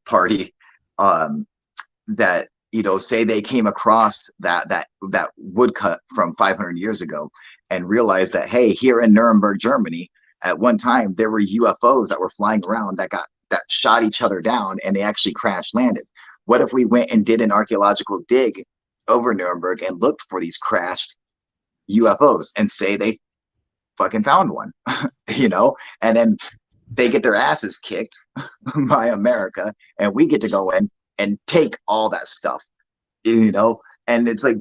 party, that, you know, say they came across that woodcut from 500 years ago and realized that, hey, here in Nuremberg, Germany, at one time there were UFOs that were flying around that shot each other down, and they actually crash landed. What if we went and did an archaeological dig over Nuremberg and looked for these crashed UFOs, and say they fucking found one, you know, and then they get their asses kicked by America, and we get to go in and take all that stuff, you know? And it's like,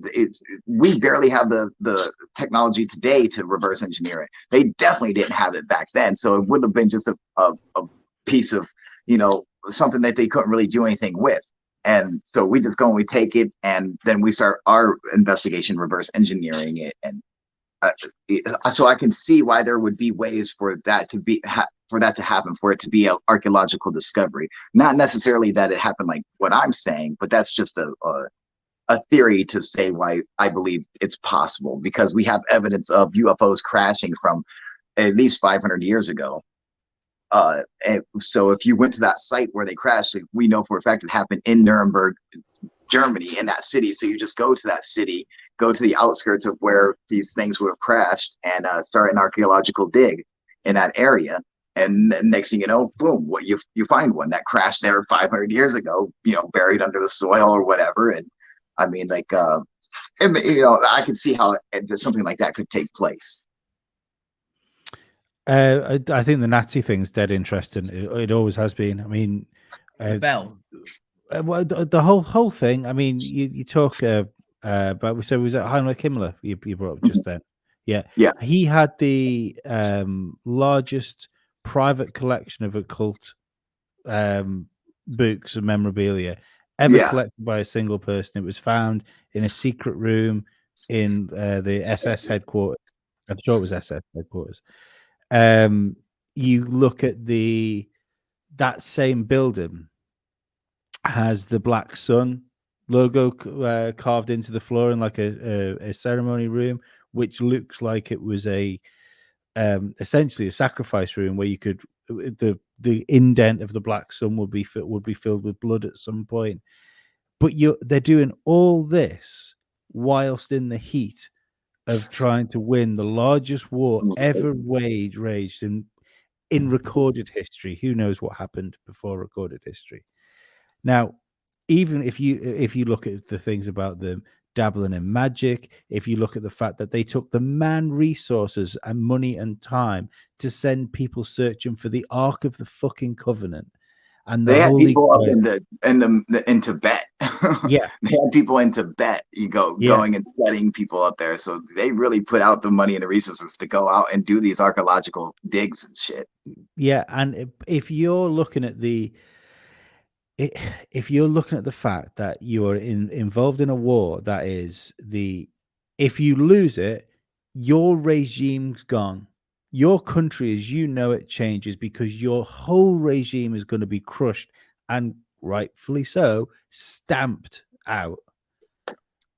we barely have the technology today to reverse engineer it. They definitely didn't have it back then. So it wouldn't have been just a piece of, you know, something that they couldn't really do anything with. And so we just go and we take it, and then we start our investigation, reverse engineering it. And so I can see why there would be ways for that to be, for that to happen, for it to be an archaeological discovery. Not necessarily that it happened like what I'm saying, but that's just a theory to say why I believe it's possible, because we have evidence of UFOs crashing from at least 500 years ago. And so if you went to that site where they crashed, we know for a fact it happened in Nuremberg, Germany, in that city. So you just go to that city, go to the outskirts of where these things would have crashed, and start an archaeological dig in that area. And next thing you know, boom, what you find one that crashed there 500 years ago, you know, buried under the soil or whatever. And I mean, like, you know, I can see how something like that could take place. I think the Nazi thing's dead interesting. It always has been. I mean, The bell. Well, the whole thing. I mean, you talk about. So was it Heinrich Himmler you brought up just then? Yeah. He had the largest private collection of occult books and memorabilia ever collected by a single person. It was found in a secret room in the SS headquarters. I'm sure it was SS headquarters. You look at that same building has the Black Sun logo carved into the floor in like a ceremony room, which looks like it was essentially a sacrifice room where you could the indent of the Black Sun would be filled with blood at some point. But they're doing all this whilst in the heat of trying to win the largest war ever waged in recorded history. Who knows what happened before recorded history? Now, even if you look at the things about them dabbling in magic, if you look at the fact that they took the man resources and money and time to send people searching for the Ark of the fucking Covenant, and they had people up Grail. in Tibet. Yeah, they had people in Tibet. Going and studying people up there. So they really put out the money and the resources to go out and do these archaeological digs and shit. Yeah, and if you're looking at if you're looking at the fact that you are involved in a war that is if you lose it, your regime's gone. Your country as you know it changes because your whole regime is going to be crushed and rightfully so, stamped out.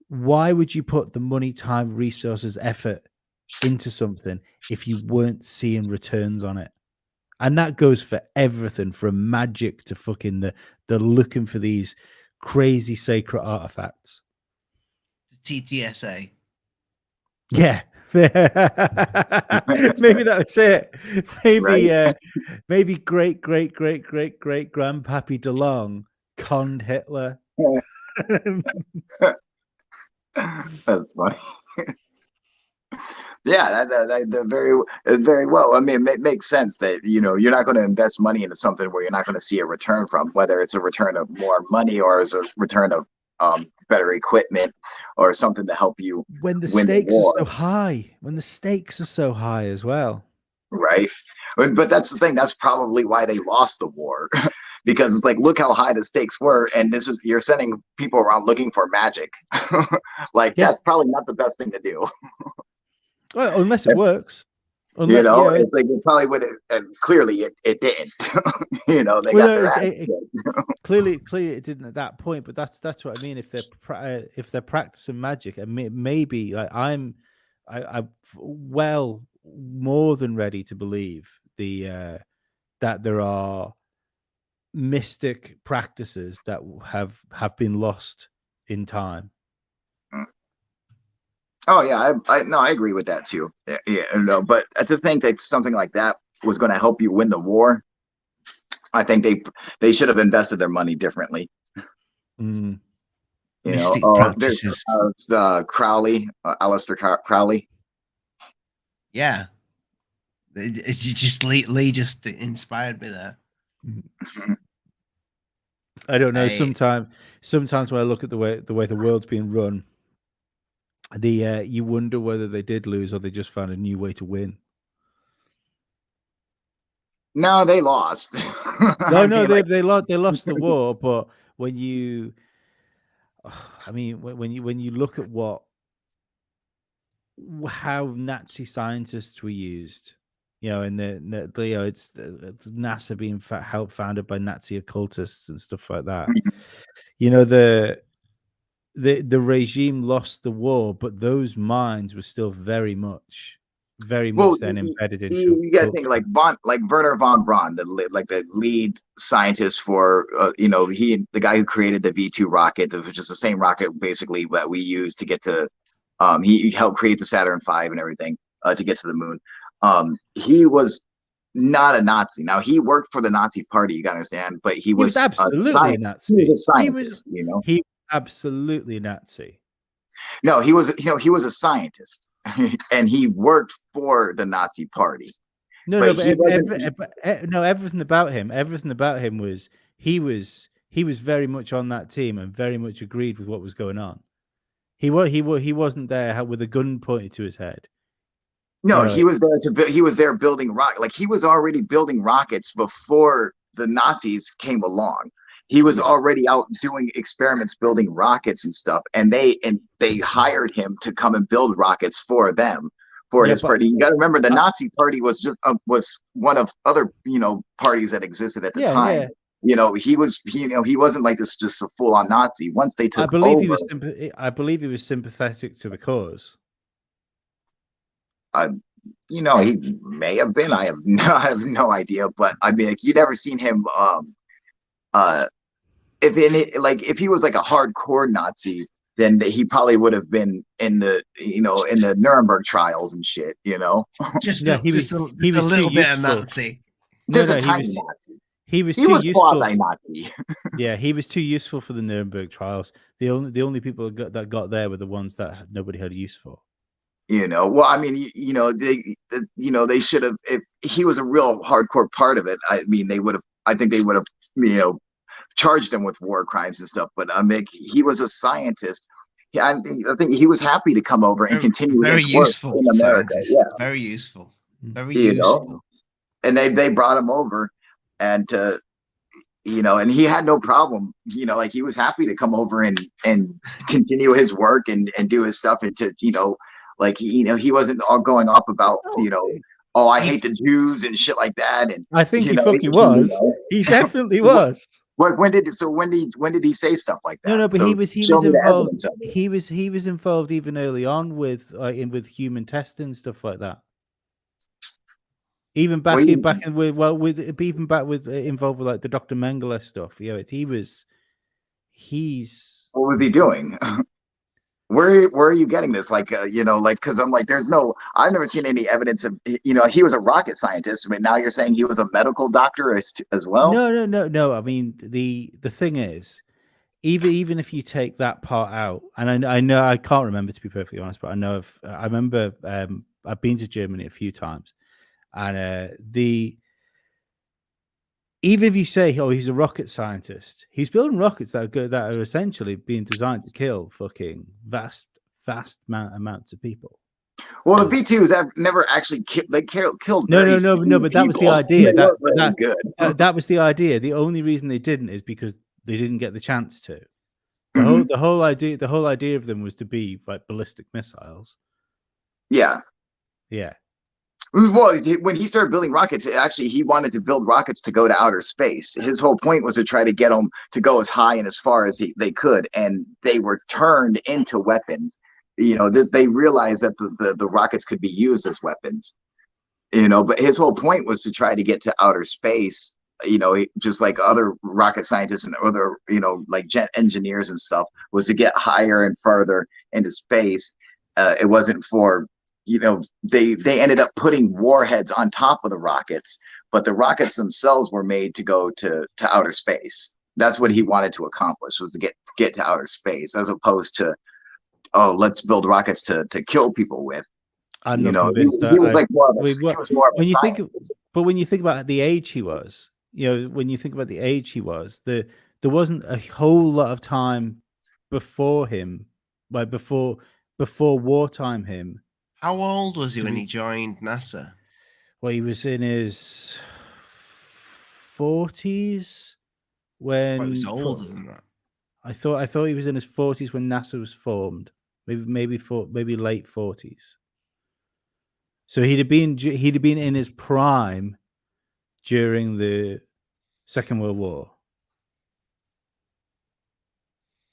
Why would you put the money, time, resources, effort into something if you weren't seeing returns on it? And that goes for everything from magic to fucking the looking for these crazy sacred artifacts. TTSA. Yeah. Maybe that was it. Maybe great grandpappy DeLong conned Hitler. That's funny. Yeah, that very well. I mean, it makes sense that you're not going to invest money into something where you're not going to see a return from, whether it's a return of more money or as a return of better equipment or something to help you when the win stakes the war. are so high. When the stakes are so high as well. Right. But that's the thing. That's probably why they lost the war, because it's like, look how high the stakes were, and you're sending people around looking for magic. That's probably not the best thing to do. Well, unless it works. It's like it probably would have. Clearly, it didn't. They got their ass clearly it didn't at that point. But that's what I mean. If they're practicing magic, and maybe I'm well more than ready to believe that there are mystic practices that have been lost in time. Oh yeah, I agree with that too. Yeah, but to think that something like that was going to help you win the war, I think they should have invested their money differently. Mystic practices. There's Crowley, Aleister Crowley. Yeah, it's just Lee just inspired me there. I don't know. Sometimes when I look at the way the world's being run, you wonder whether they did lose or they just found a new way to win. No, they lost. No, they lost the war. But when you look at how Nazi scientists were used, and it's NASA being founded by Nazi occultists and stuff like that. The regime lost the war, but those minds were still very much then embedded into. You got to think like Wernher von Braun, the lead scientist for the guy who created the V2 rocket, which is the same rocket basically that we use to get to. He helped create the Saturn V and everything to get to the moon. He was not a Nazi. Now he worked for the Nazi Party, you got to understand, but he was absolutely a Nazi. He was a scientist. He absolutely Nazi. No, he was a scientist, and he worked for the Nazi Party. Everything about him was he was very much on that team and very much agreed with what was going on. He wasn't there with a gun pointed to his head. No, You know, he was there he was there building like he was already building rockets before the Nazis came along. He was already out doing experiments, building rockets and stuff, and they hired him to come and build rockets for them, for his party. You got to remember, the Nazi party was just was one of other parties that existed at the time. Yeah. He wasn't like this just a full on Nazi. Once they took over, I believe he was sympathetic to the cause. He may have been. I have no idea. But I mean, like, you never seen him. If he was like a hardcore Nazi, then he probably would have been in the in the Nuremberg trials and shit. He was a little bit of Nazi. Just a tiny Nazi. He was useful. Nazi. Yeah, he was too useful for the Nuremberg trials. The only people that got there were the ones that nobody had use for. Well, I mean, they should have, if he was a real hardcore part of it. I mean, I think they would have, charged him with war crimes and stuff. But he was a scientist. I think he was happy to come over and continue very his useful work in America. scientist. Yeah, very useful. Very useful. And they brought him over, and and he had no problem. Like, he was happy to come over and continue his work and do his stuff, and to like, he wasn't all going off about, I hate the Jews and shit like that. And I think he fucking was. He definitely was. When did he say stuff like that? No, but he was involved. He was involved even early on with human testing, stuff like that. Even back involved with like the Dr. Mengele stuff. What was he doing? Where are you getting this? Like, because I'm like, I've never seen any evidence of, he was a rocket scientist. I mean, now you're saying he was a medical doctor as well? No. I mean, the thing is, even if you take that part out, and I know, I can't remember, to be perfectly honest, but I remember I've been to Germany a few times, and even if you say, he's a rocket scientist, he's building rockets that are essentially being designed to kill fucking vast amounts of people. Well, the V2s have never actually killed. No. But that was the idea. That was the idea. The only reason they didn't is because they didn't get the chance to. The whole idea of them was to be like ballistic missiles. Yeah. Yeah. Well, when he started building rockets, actually, he wanted to build rockets to go to outer space. His whole point was to try to get them to go as high and as far as they could, and they were turned into weapons. They realized that the rockets could be used as weapons. But his whole point was to try to get to outer space. Just like other rocket scientists and other, like jet engineers and stuff, was to get higher and further into space. It wasn't for they ended up putting warheads on top of the rockets, but the rockets themselves were made to go to outer space. That's what he wanted to accomplish, was to get to outer space, as opposed to, let's build rockets to kill people with. I'm not convinced that. He was like more of a scientist. But when you think about the age he was, there wasn't a whole lot of time before him, like before wartime him. How old was he when he joined NASA? Well, he was in his 40s when. He was older than that. I thought he was in his 40s when NASA was formed. Maybe late 40s. So he'd have been in his prime during the Second World War.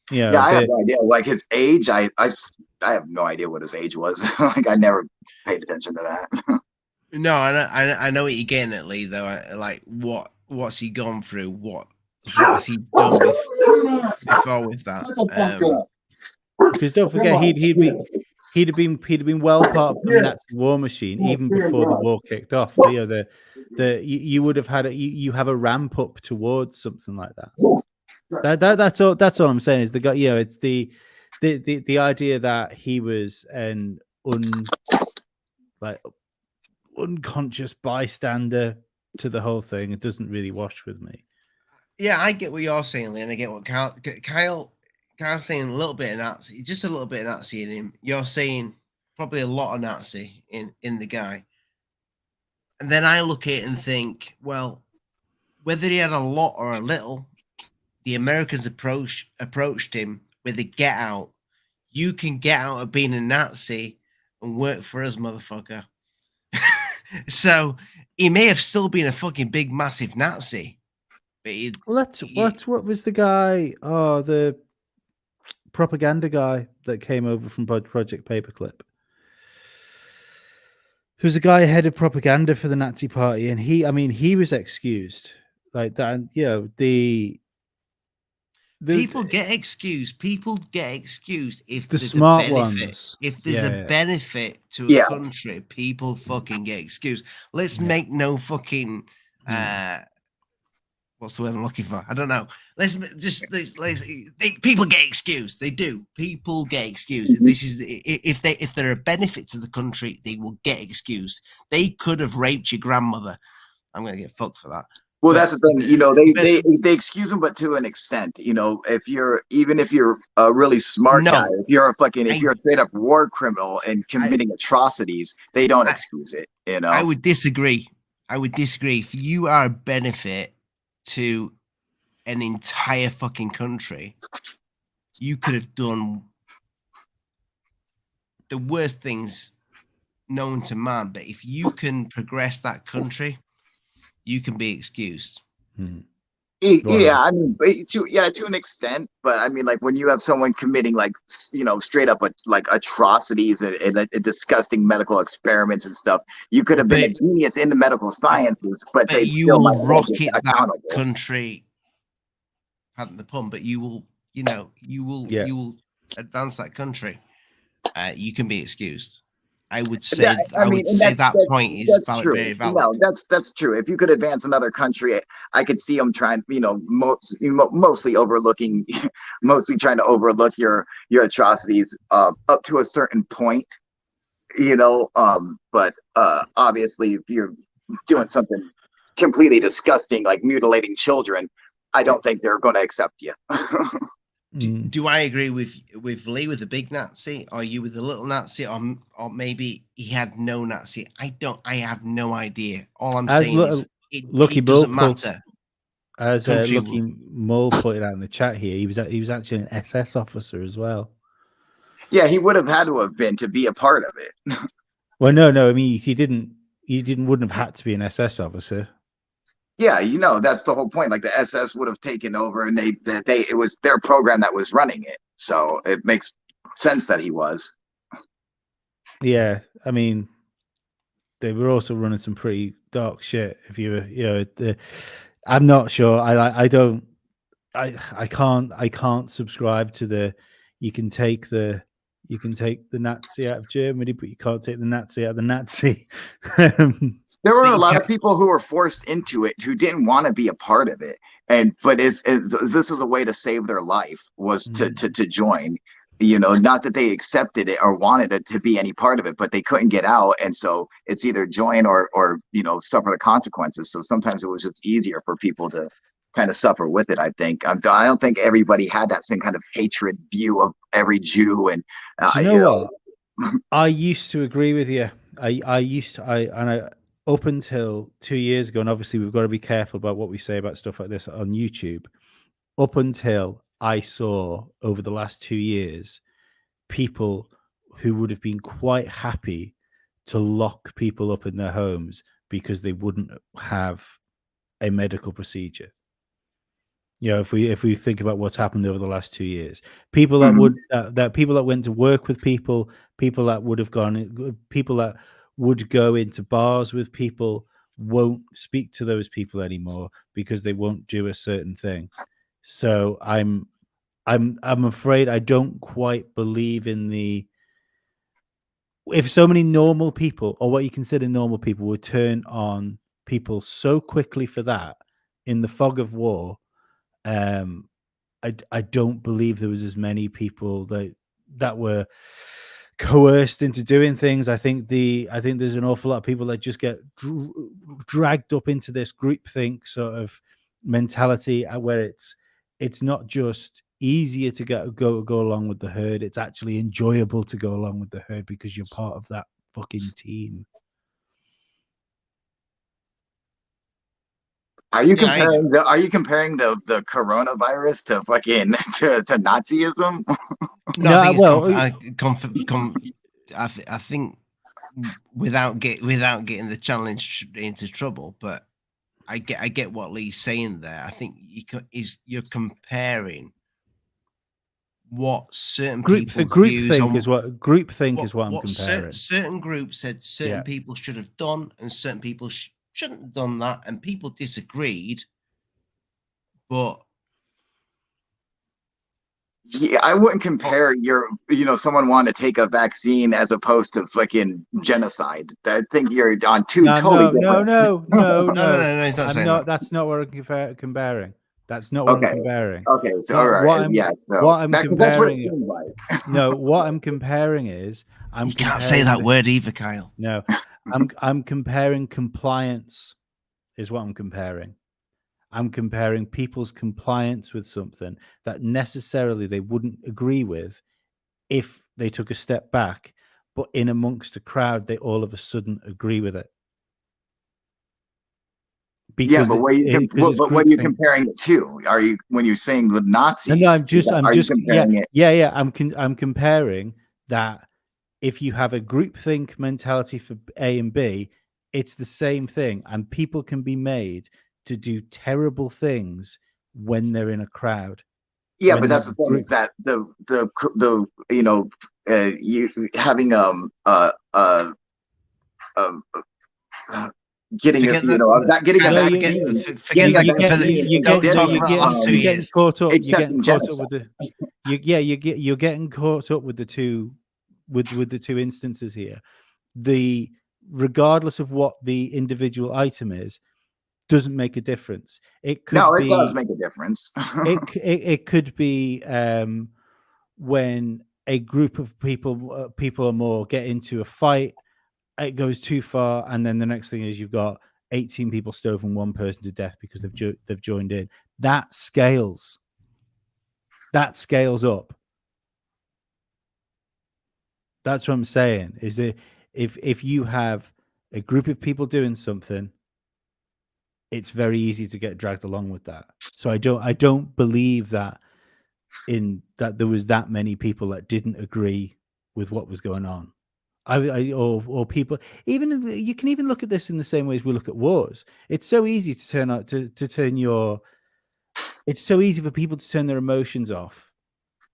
Yeah, I have no idea. Like, his age, I have no idea what his age was. Like, I never paid attention to that. No, I know what you're getting at, Lee. Though, like, what's he gone through? What's he done before with that? Because don't forget, he'd have been well part of the Nazi war machine even before the war kicked off. You would have had you have a ramp up towards something like that. That's all I'm saying is the guy. It's the idea that he was an unconscious bystander to the whole thing. It doesn't really wash with me. Yeah, I get what you're saying, Lee, and I get what Kyle's saying a little bit of Nazi, just a little bit of Nazi in him. You're saying probably a lot of Nazi in the guy. And then I look at it and think, well, whether he had a lot or a little, the Americans approached him with a get out. You can get out of being a Nazi and work for us, motherfucker. So he may have still been a fucking big, massive Nazi. But what was the guy? Oh, the propaganda guy that came over from Project Paperclip. There was a guy head of propaganda for the Nazi Party, and he was excused like that. You know, the people get excused. People get excused if the there's smart a benefit. ones. If there's a benefit to a country, people fucking get excused. Let's make no fucking what's the word I'm looking for? I don't know. People get excused. They do. People get excused. Mm-hmm. This is if they're a benefit to the country, they will get excused. They could have raped your grandmother. I'm gonna get fucked for that. Well, that's the thing, you know, they excuse them, but to an extent, you know, if you're a really smart guy, if you're a straight up war criminal and committing atrocities, they don't excuse it. You know, I would disagree. If you are a benefit to an entire fucking country, you could have done the worst things known to man. But if you can progress that country, you can be excused. Yeah, I mean, to an extent, but I mean, like when you have someone committing like, you know, straight up like atrocities and disgusting medical experiments and stuff, you could have been a genius in the medical sciences, but they you still will rocket that country. Pardon the pun, but you will advance that country. You can be excused. I would say that point is true. very valid. No, that's true. If you could advance another country, I could see them trying, you know, mostly trying to overlook your atrocities up to a certain point, you know. But obviously, if you're doing something completely disgusting like mutilating children, I don't think they're going to accept you. Do I agree with Lee with the big Nazi? Are you with the little Nazi, or maybe he had no Nazi? I have no idea. All I'm saying is it doesn't matter. As Lucky Mole pointed out in the chat here, he was actually an SS officer as well. Yeah, he would have had to have been to be a part of it. Well, no. I mean, wouldn't have had to be an SS officer. Yeah, you know, that's the whole point. Like the SS would have taken over, and it was their program that was running it. So it makes sense that he was. Yeah, I mean, they were also running some pretty dark shit. If you were, you know, I'm not sure. I can't subscribe to the. You can take the Nazi out of Germany, but you can't take the Nazi out of the Nazi. There were a lot of people who were forced into it who didn't want to be a part of it, but this is a way to save their life, was to join. You know, not that they accepted it or wanted it to be any part of it, but they couldn't get out, and so it's either join or you know, suffer the consequences. So sometimes it was just easier for people to kind of suffer with it. I think I don't think everybody had that same kind of hatred view of every Jew. And you know what? I used to agree with you. I up until 2 years ago, and obviously we've got to be careful about what we say about stuff like this on YouTube. Up until I saw over the last 2 years, people who would have been quite happy to lock people up in their homes because they wouldn't have a medical procedure. You know, if we think about what's happened over the last 2 years, people that people that went to work with people that would have gone, people that would go into bars with people won't speak to those people anymore because they won't do a certain thing. So I'm afraid I don't quite believe in if so many normal people, or what you consider normal people, would turn on people so quickly for that in the fog of war. I don't believe there was as many people that were coerced into doing things. I think there's an awful lot of people that just get dragged up into this groupthink sort of mentality where it's not just easier to go along with the herd, it's actually enjoyable to go along with the herd because you're part of that fucking team. Are you comparing the coronavirus to fucking to Nazism? No, I think without getting the challenge into trouble, but I get what Lee's saying there. I think you're comparing what certain groupthink is what I'm comparing. Certain groups said certain people should have done, and certain people shouldn't have done that, and people disagreed. But yeah, I wouldn't compare someone wanting to take a vaccine as opposed to fucking genocide. I think you're on two totally different. No. I'm not. That's not what I'm comparing. That's not what I'm comparing. Okay, so all right, what I'm comparing. That's what it seems like. No, what I'm comparing is you can't say that word either, Kyle. No, I'm comparing compliance. Is what I'm comparing. I'm comparing people's compliance with something that necessarily they wouldn't agree with if they took a step back, but in amongst a crowd, they all of a sudden agree with it. Because what are you comparing it to? Are you when you're saying the Nazis? No, I'm just comparing it. I'm comparing that. If you have a groupthink mentality for A and B, it's the same thing, and people can be made to do terrible things when they're in a crowd. Yeah, but that's the thing, is that you having getting you're getting caught up with the two with the two instances here. Regardless of what the individual item is, doesn't make a difference. It does make a difference. it could be when a group of people or more get into a fight, it goes too far, and then the next thing is you've got 18 people stoving one person to death because they've joined in. That scales up. That's what I'm saying. Is that if you have a group of people doing something, it's very easy to get dragged along with that. So I don't believe that there was that many people that didn't agree with what was going on. Or people, even you can even look at this in the same way as we look at wars. It's so easy to it's so easy for people to turn their emotions off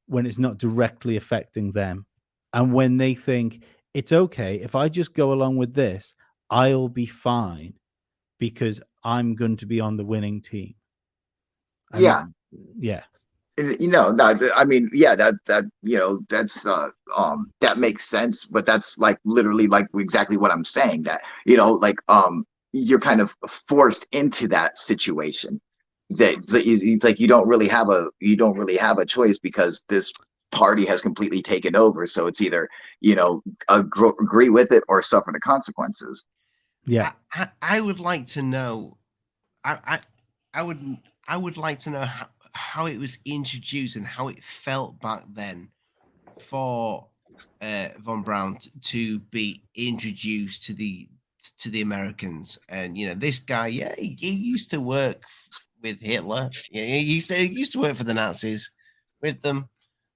when it's not directly affecting them. And when they think it's okay, if I just go along with this, I'll be fine because I'm going to be on the winning team. Yeah. That makes sense, but that's like literally like exactly what I'm saying, that you're kind of forced into that situation that you don't really have a choice because this party has completely taken over. So it's either agree with it or suffer the consequences. Yeah, I would like to know. I would like to know how it was introduced and how it felt back then for von Braun to be introduced to the Americans. And this guy, he used to work with Hitler. He used to work for the Nazis with them.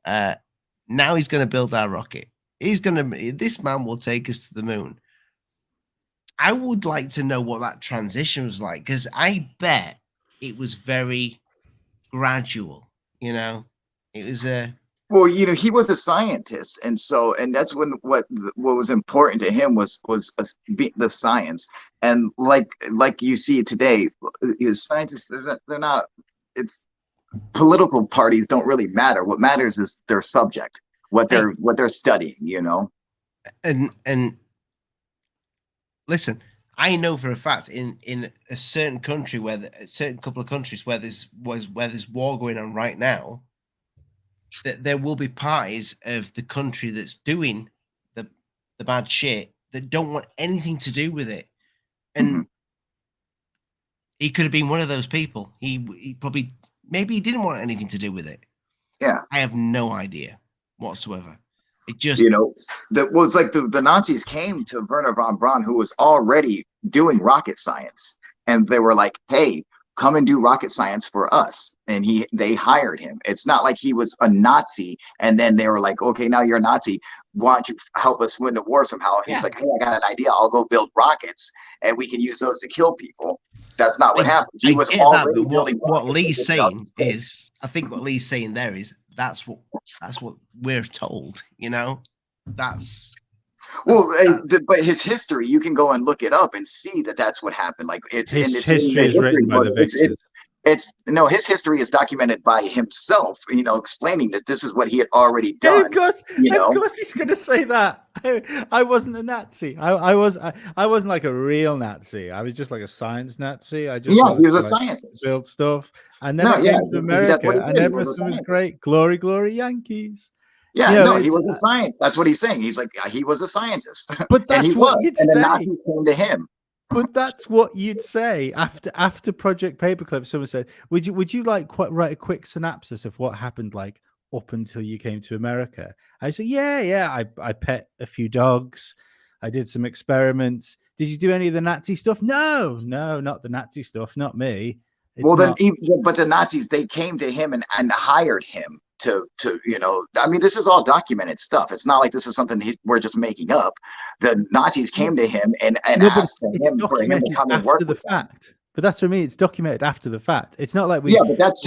Now he's going to build our rocket. This man will take us to the moon. I would like to know what that transition was like, because I bet it was very gradual. It was well, he was a scientist, and that's when what was important to him was the science. And like you see today, scientists, they're not. It's political parties don't really matter. What matters is their subject, what they're studying. And listen, I know for a fact in a certain country a certain couple of countries where there's war going on right now, that there will be parties of the country that's doing the bad shit that don't want anything to do with it. And He could have been one of those people. He probably, maybe he didn't want anything to do with it. Yeah. I have no idea whatsoever. It just, you know, that was like the Nazis came to Wernher von Braun, who was already doing rocket science, and they were like, hey, come and do rocket science for us. And they hired him. It's not like he was a Nazi and then they were like, okay, now you're a Nazi, why don't you help us win the war somehow? And he's like, hey, I got an idea, I'll go build rockets and we can use those to kill people. That's not what happened. He was already building what Lee's saying is, I think what Lee's saying there is that's what we're told, you know. That's well, but his history, you can go and look it up and see that that's what happened. Like it's His in history is written by the victors. It's no, his history is documented by himself, you know, explaining that this is what he had already done. Of course, you know? Of course he's going to say that. I wasn't a Nazi. I wasn't like a real Nazi. I was just like a science Nazi. I just he was a like, scientist. Build stuff, and then I came to America, and everything was great. Glory, glory, Yankees. Yeah, you know, no, he was a scientist. That's what he's saying. He's like, he was a scientist. But that's what you'd and say. the Nazis came to him. But that's what you'd say after Project Paperclip. Someone said, "Would you like write a quick synopsis of what happened like up until you came to America?" I said, "Yeah. I pet a few dogs. I did some experiments. Did you do any of the Nazi stuff?" No, not the Nazi stuff. Not me. But the Nazis, they came to him and hired him to you know, I mean, this is all documented stuff. It's not like this is something we're just making up. The Nazis came to him and asked him for him to come and work with them. But that's what I mean. It's documented after the fact. It's not like we. Yeah, but that's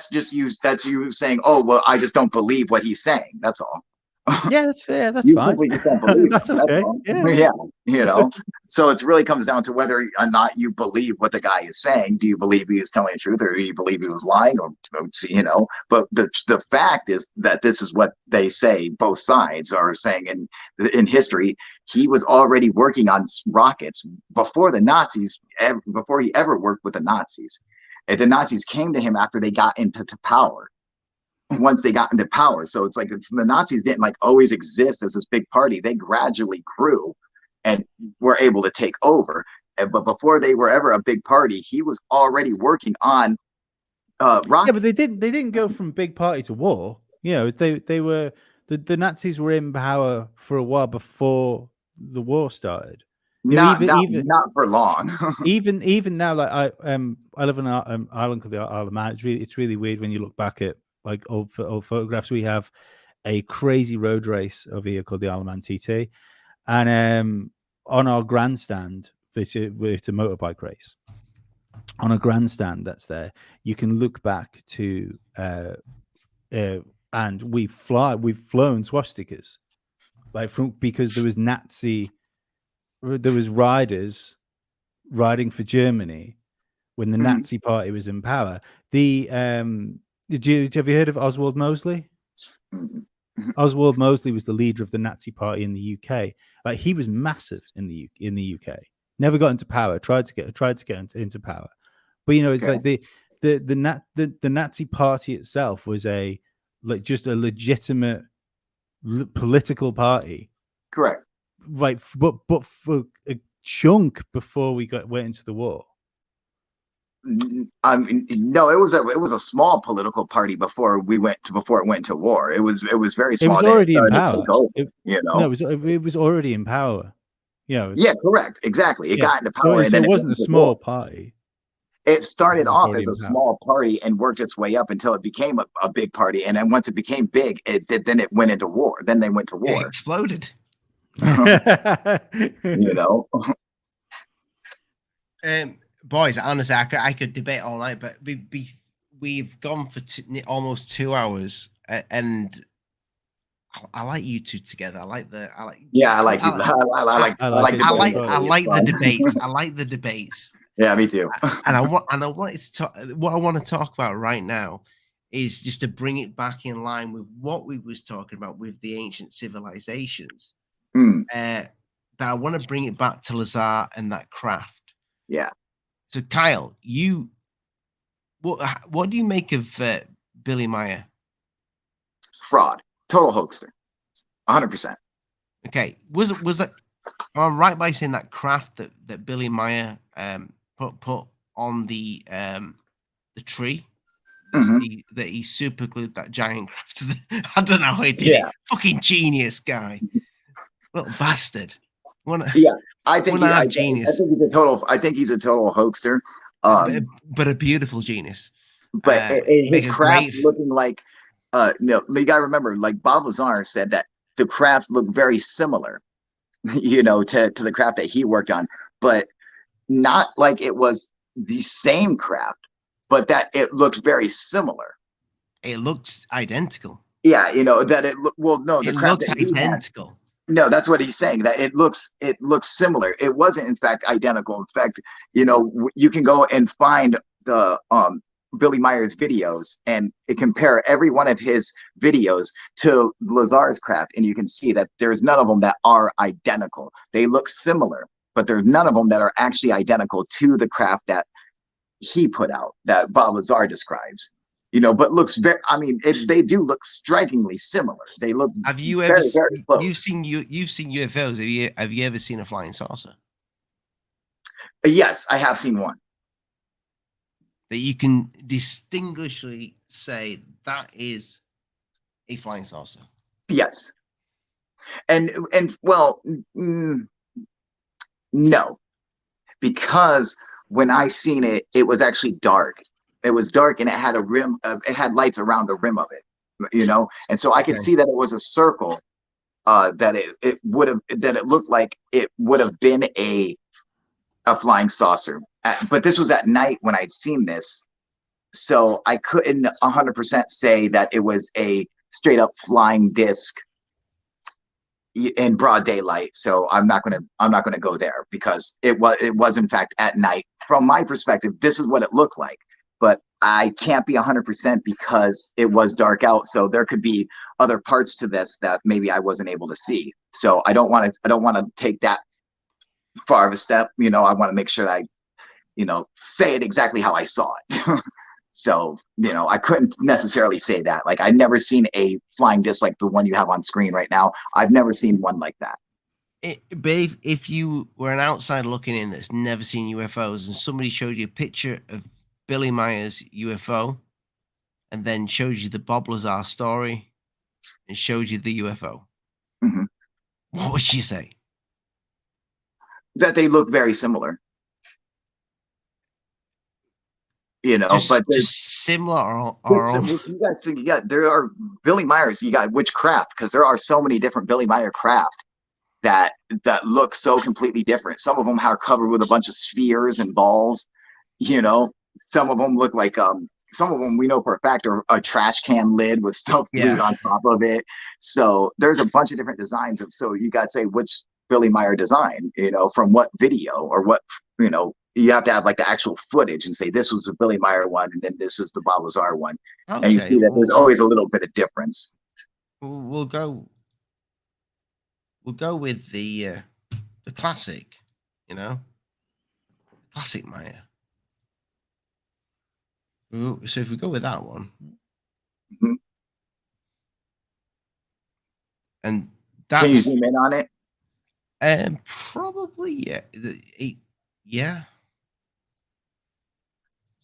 just you saying, oh well, I just don't believe what he's saying. That's all. That's you fine. Simply just don't believe that's okay. Yeah, you know. So it really comes down to whether or not you believe what the guy is saying. Do you believe he is telling the truth, or do you believe he was lying, or you know? But the fact is that this is what they say. Both sides are saying in history. He was already working on rockets before the Nazis, before he ever worked with the Nazis. And the Nazis came to him after they got into power. Once they got into power. So it's like the Nazis didn't like always exist as this big party. They gradually grew and were able to take over. But before they were ever a big party, he was already working on rockets. Yeah, but they didn't go from big party to war. You know, they were the Nazis were in power for a while before the war started. Not for long. even now, like I live in an island called the Isle of Man. It's really weird when you look back at like old photographs. We have a crazy road race over here called the Isle of Man TT, and on our grandstand, it's a motorbike race. On a grandstand that's there, you can look back to and we've flown swastikas, like because there was riders riding for Germany when the Nazi party was in power. Have you heard of Oswald Mosley? Oswald Mosley was the leader of the Nazi party in the UK. Like he was massive in the UK. Never got into power. Tried to get into power, but you know, it's like the Nazi party itself was just a legitimate political party. Correct. Right, but for a chunk before we went into the war. I mean, no, it was a small political party before it went to war. It was very small. It was already in power. You know, no, it was already in power. Yeah, correct, exactly. It got into power, so it wasn't a small party. It started off as a small party and worked its way up until it became a big party. And then once it became big, then it went into war. Then they went to war. It exploded. You know. Boys, honestly, I could debate all night, but we've gone for almost 2 hours, and I like you two together. I like the debates. I like the debates. Yeah, me too. What I want to talk about right now is just to bring it back in line with what we was talking about with the ancient civilizations. But I want to bring it back to Lazar and that craft. Yeah. So Kyle, what do you make of Billy Meier? Fraud, total hoaxer, 100%. Okay, was that? Am I right by saying that craft that Billy Meier put on the tree. Mhm. That he super glued that giant craft to the, I don't know how he did Yeah. it. Fucking genius guy. Little bastard. Yeah, I think genius. I think he's a total hoaxer. But a beautiful genius. But his craft looking like, no, you gotta remember, like Bob Lazar said that the craft looked very similar, you know, to the craft that he worked on, but not like it was the same craft, but that it looked very similar. It looks identical. Yeah, you know that it. Well, no, the it craft looks that he identical. had, no, that's what he's saying. That it looks similar. It wasn't, in fact, identical. In fact, you know, you can go and find the Billy Meier's videos and compare every one of his videos to Lazar's craft, and you can see that there's none of them that are identical. They look similar, but there's none of them that are actually identical to the craft that he put out, that Bob Lazar describes. You know, but looks very. I mean, they do look strikingly similar. They look. Have you very, ever? very close. You've seen UFOs. Have you ever seen a flying saucer? Yes, I have seen one. That you can distinguishingly say that is a flying saucer. Yes, and well, no, because when I seen it, it was actually dark. It was dark and it had a rim. It had lights around the rim of it, you know, and so I could see that it was a circle. That it would have, that it looked like it would have been a flying saucer. But this was at night when I'd seen this, so I couldn't 100% say that it was a straight up flying disc in broad daylight. So I'm not gonna go there, because it was in fact at night. From my perspective, this is what it looked like, but I can't be 100% because it was dark out. So there could be other parts to this that maybe I wasn't able to see. So I don't want to take that far of a step. You know, I want to make sure that I, you know, say it exactly how I saw it. So, you know, I couldn't necessarily say that. Like, I've never seen a flying disc like the one you have on screen right now. I've never seen one like that. But if you were an outsider looking in that's never seen UFOs, and somebody showed you a picture of Billy Meier's UFO and then shows you the Bob Lazar story and shows you the UFO, what would you say? That they look very similar. You know, but just similar, you guys think, yeah, there are Billy Meyers. You got which craft? Because there are so many different Billy Meyer craft that look so completely different. Some of them are covered with a bunch of spheres and balls. You know, some of them look like some of them we know for a fact are a trash can lid with stuff glued on top of it. So there's a bunch of different designs of. So you got to say which Billy Meyer design. You know, from what video or what, you know. You have to have like the actual footage and say this was the Billy Meyer one and then this is the Bob Lazar one. Okay, and you see that there's always a little bit of difference. We'll go with the classic, you know, classic Meyer. So if we go with that one, and that's, can you zoom in on it? Probably, yeah.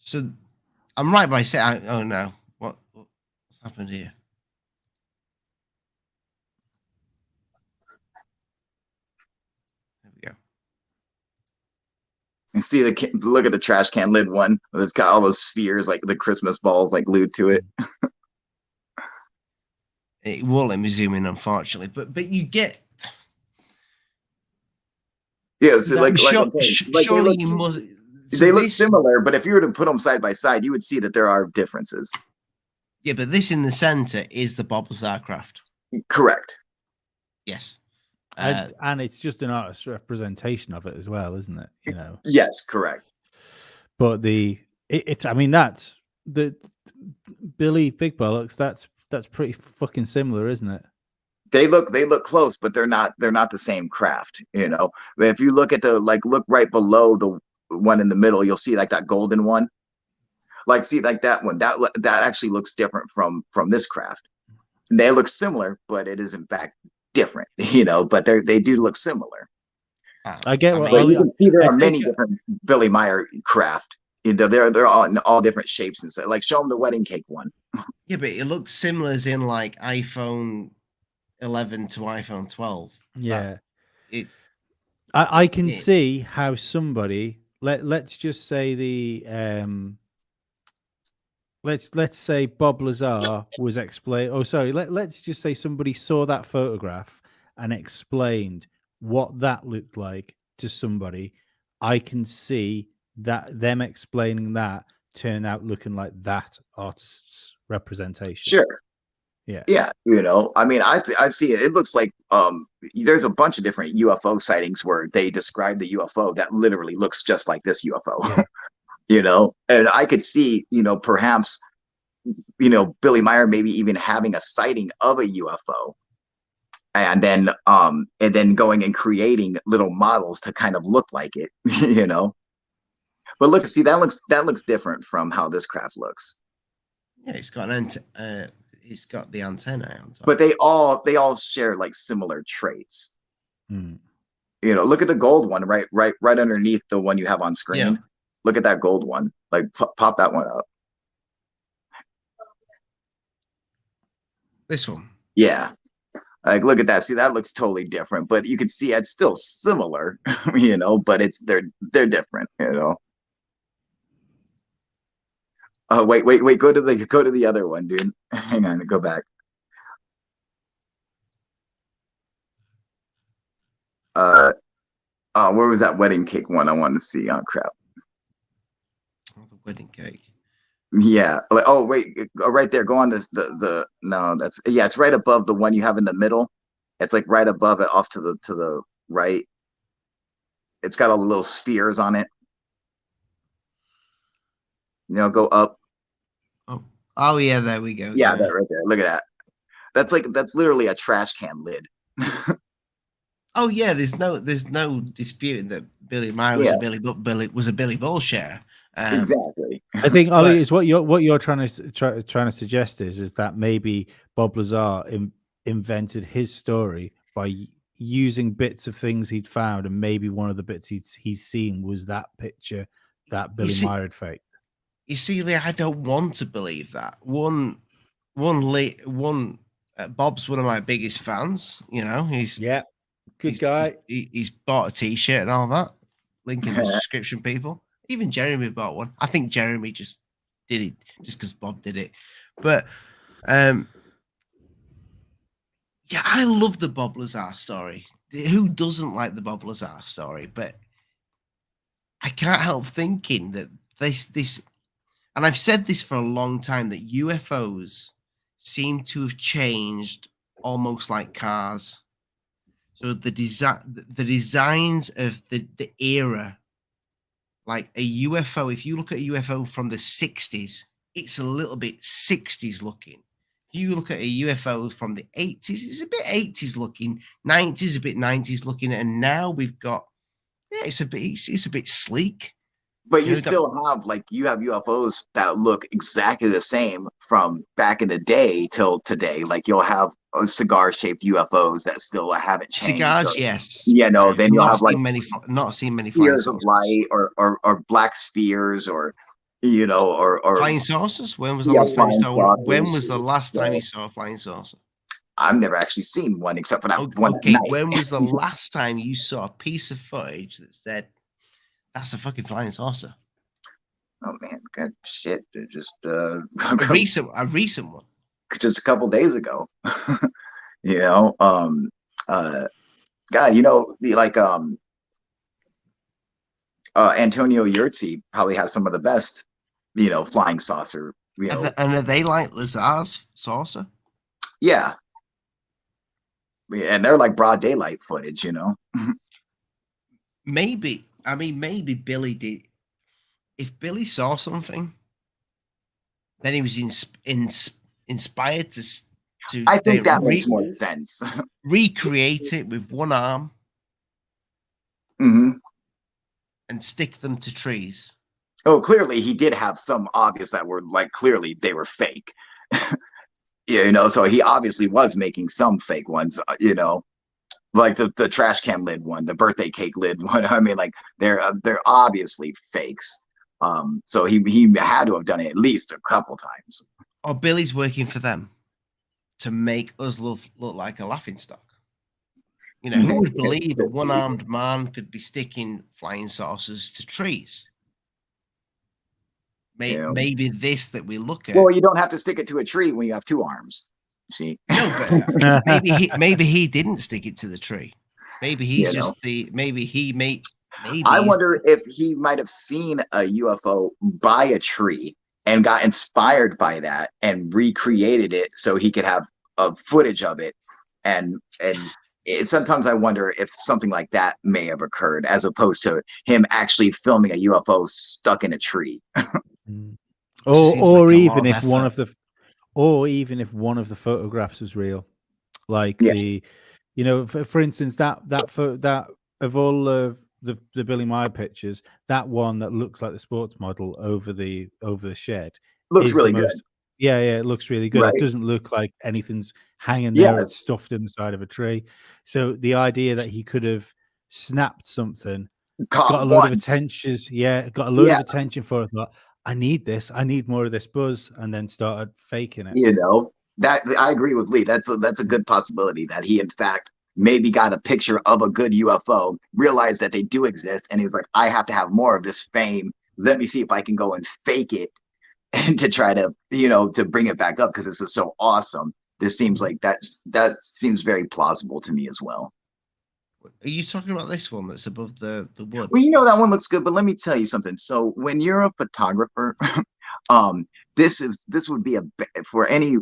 So I'm right by saying, oh no, what's happened here? There we go. And see look at the trash can lid one. It's got all those spheres, like the Christmas balls, like glued to it. It won't let me zoom in, unfortunately, but you get. Yeah, so surely you must. So they look similar, but if you were to put them side by side, you would see that there are differences. Yeah, but this in the center is the Bob Lazar craft. Correct. Yes. And it's just an artist's representation of it as well, isn't it? You know. Yes, correct. But it's I mean, that's the Billy Big Bollocks. That's pretty fucking similar, isn't it? They look close, but they're not the same craft. You know, if you look at look right below the one in the middle, you'll see like that golden one. Like, see, like that one, that actually looks different from this craft. And they look similar, but it is in fact different. You know, but they do look similar. I get what you can see. There are many different Billy Meyer craft. You know, they're all in all different shapes and stuff. Like, show them the wedding cake one. Yeah, but it looks similar as in like iPhone 11 to iPhone 12. Yeah. It. I can see how somebody let's just say let's say Bob Lazar was explain. Oh, sorry. Let's just say somebody saw that photograph and explained what that looked like to somebody. I can see that them explaining that turn out looking like that artist's representation. Sure. Yeah. Yeah. You know, I mean, I've seen it. It looks like there's a bunch of different UFO sightings where they describe the UFO that literally looks just like this UFO. Yeah. You know, and I could see, you know, perhaps, you know, Billy Meier maybe even having a sighting of a UFO, and then going and creating little models to kind of look like it, you know. But look, see, that looks different from how this craft looks. Yeah, it's got the antenna on top. But they all share like similar traits. Mm. You know, look at the gold one right underneath the one you have on screen. Yeah. Look at that gold one. Like, pop that one up. This one. Yeah. Like, look at that. See, that looks totally different, but you can see it's still similar, you know, but they're different, you know. Oh, wait. Go to the other one, dude. Hang on, go back. Where was that wedding cake one I wanted to see? Oh, crap. Oh, the wedding cake. Yeah. Like, oh, wait, right there. Go on this. No, it's right above the one you have in the middle. It's like right above it, off to the right. It's got all the little spheres on it. You know, go up. Oh yeah, there we go. Yeah, that right there. Look at that. That's literally a trash can lid. Oh yeah, there's no disputing that Billy Meier was a Billy bullshitter. Exactly. I think Ollie is what you're trying to suggest is that maybe Bob Lazar invented his story by using bits of things he'd found, and maybe one of the bits he's seen was that picture that Billy Meier had faked. You see, Lee, I don't want to believe that. Bob's one of my biggest fans. You know, he's good guy. He's bought a T-shirt and all that. Link in the description, people. Even Jeremy bought one. I think Jeremy just did it just because Bob did it. But yeah, I love the Bob Lazar story. Who doesn't like the Bob Lazar story? But I can't help thinking that this, and I've said this for a long time, that UFOs seem to have changed almost like cars. So the designs of the era, like a UFO, if you look at a UFO from the 60s, it's a little bit 60s looking. If you look at a UFO from the 80s, it's a bit 80s looking, 90s a bit 90s looking, and now we've got, it's a bit sleek. But you still have, like, you have UFOs that look exactly the same from back in the day till today. Like, you'll have cigar-shaped UFOs that still haven't changed. Cigars, yes. You know, then you'll have, like, not seen many spheres of light or black spheres, or, you know, or flying saucers. When was the last time you saw? When was the last time you saw a flying saucer? I've never actually seen one except for that one. Okay, when was the last time you saw a piece of footage that said that's a fucking flying saucer? Oh man, God, shit! Just a recent one. Just a couple days ago. You know, God, you know, like Antonio Yurtzi probably has some of the best, you know, flying saucer. You know, and are they like Lazar's saucer? Yeah. And they're like broad daylight footage, you know. Maybe Billy did. If Billy saw something, then he was inspired to. I think that makes more sense. Recreate it with one arm, and stick them to trees. Oh, clearly he did have some obvious that were like clearly they were fake. You know, so he obviously was making some fake ones, you know, like the trash can lid one, the birthday cake lid one. I mean, like they're obviously fakes. So he had to have done it at least a couple times. Or Billy's working for them to make us look like a laughingstock. You know, who would believe a one-armed man could be sticking flying saucers to trees? Maybe this that we look at. Well, you don't have to stick it to a tree when you have two arms. See? No, but maybe he didn't stick it to the tree. Maybe he's just I wonder if he might have seen a UFO by a tree and got inspired by that and recreated it so he could have a footage of it. And sometimes I wonder if something like that may have occurred as opposed to him actually filming a UFO stuck in a tree. or even if one of the photographs was real, like the, you know, for instance, that of all the Billy Meier pictures, that one that looks like the sports model over the shed looks really good. Yeah, it looks really good. Right. It doesn't look like anything's hanging there. It's stuffed in the side of a tree. So the idea that he could have snapped something, got a load of attention. Got a load of attention for it. Thought, I need this. I need more of this buzz, and then started faking it. You know, that I agree with Lee. That's a good possibility that he, in fact, maybe got a picture of a good UFO, realized that they do exist, and he was like, I have to have more of this fame. Let me see if I can go and fake it, and to try to, you know, to bring it back up because this is so awesome. This seems like that seems very plausible to me as well. Are you talking about this one that's above the wood? Well, you know, that one looks good, but let me tell you something. So when you're a photographer, this would be for any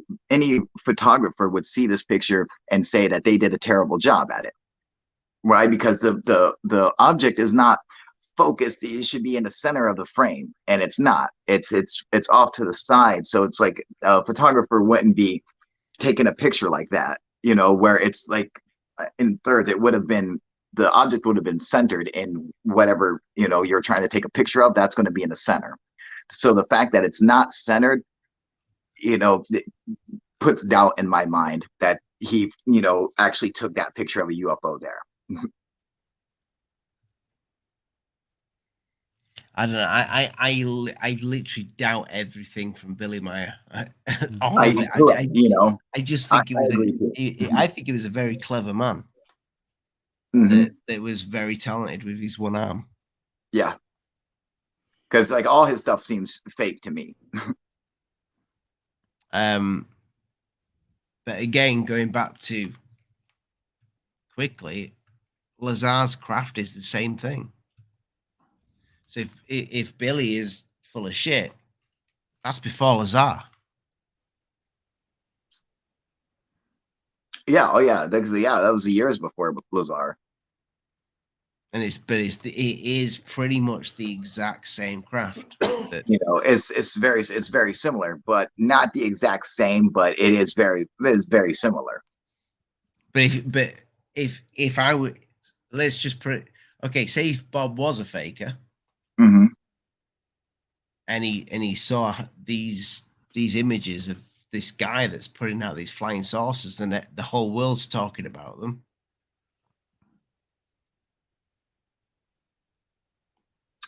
photographer would see this picture and say that they did a terrible job at it, right? Because the object is not focused. It should be in the center of the frame, and it's not. It's off to the side. So it's like a photographer wouldn't be taking a picture like that, you know, where it's like in thirds. It would have been, the object would have been centered in whatever, you know, you're trying to take a picture of. That's going to be in the center. So the fact that it's not centered, you know, it puts doubt in my mind that he, you know, actually took that picture of a UFO there. I don't know. I literally doubt everything from Billy Meier. I just think I think he was a very clever man. That was very talented with his one arm. Yeah, because like all his stuff seems fake to me. But again, going back to quickly, Lazar's craft is the same thing. So if Billy is full of shit, that's before Lazar. Yeah. Oh yeah. That was years before Lazar. And it is pretty much the exact same craft. You know, it's very similar, but not the exact same. But it is very similar. But if I would, let's just put it. Okay, say if Bob was a faker. And he saw these images of this guy that's putting out these flying saucers, and the whole world's talking about them.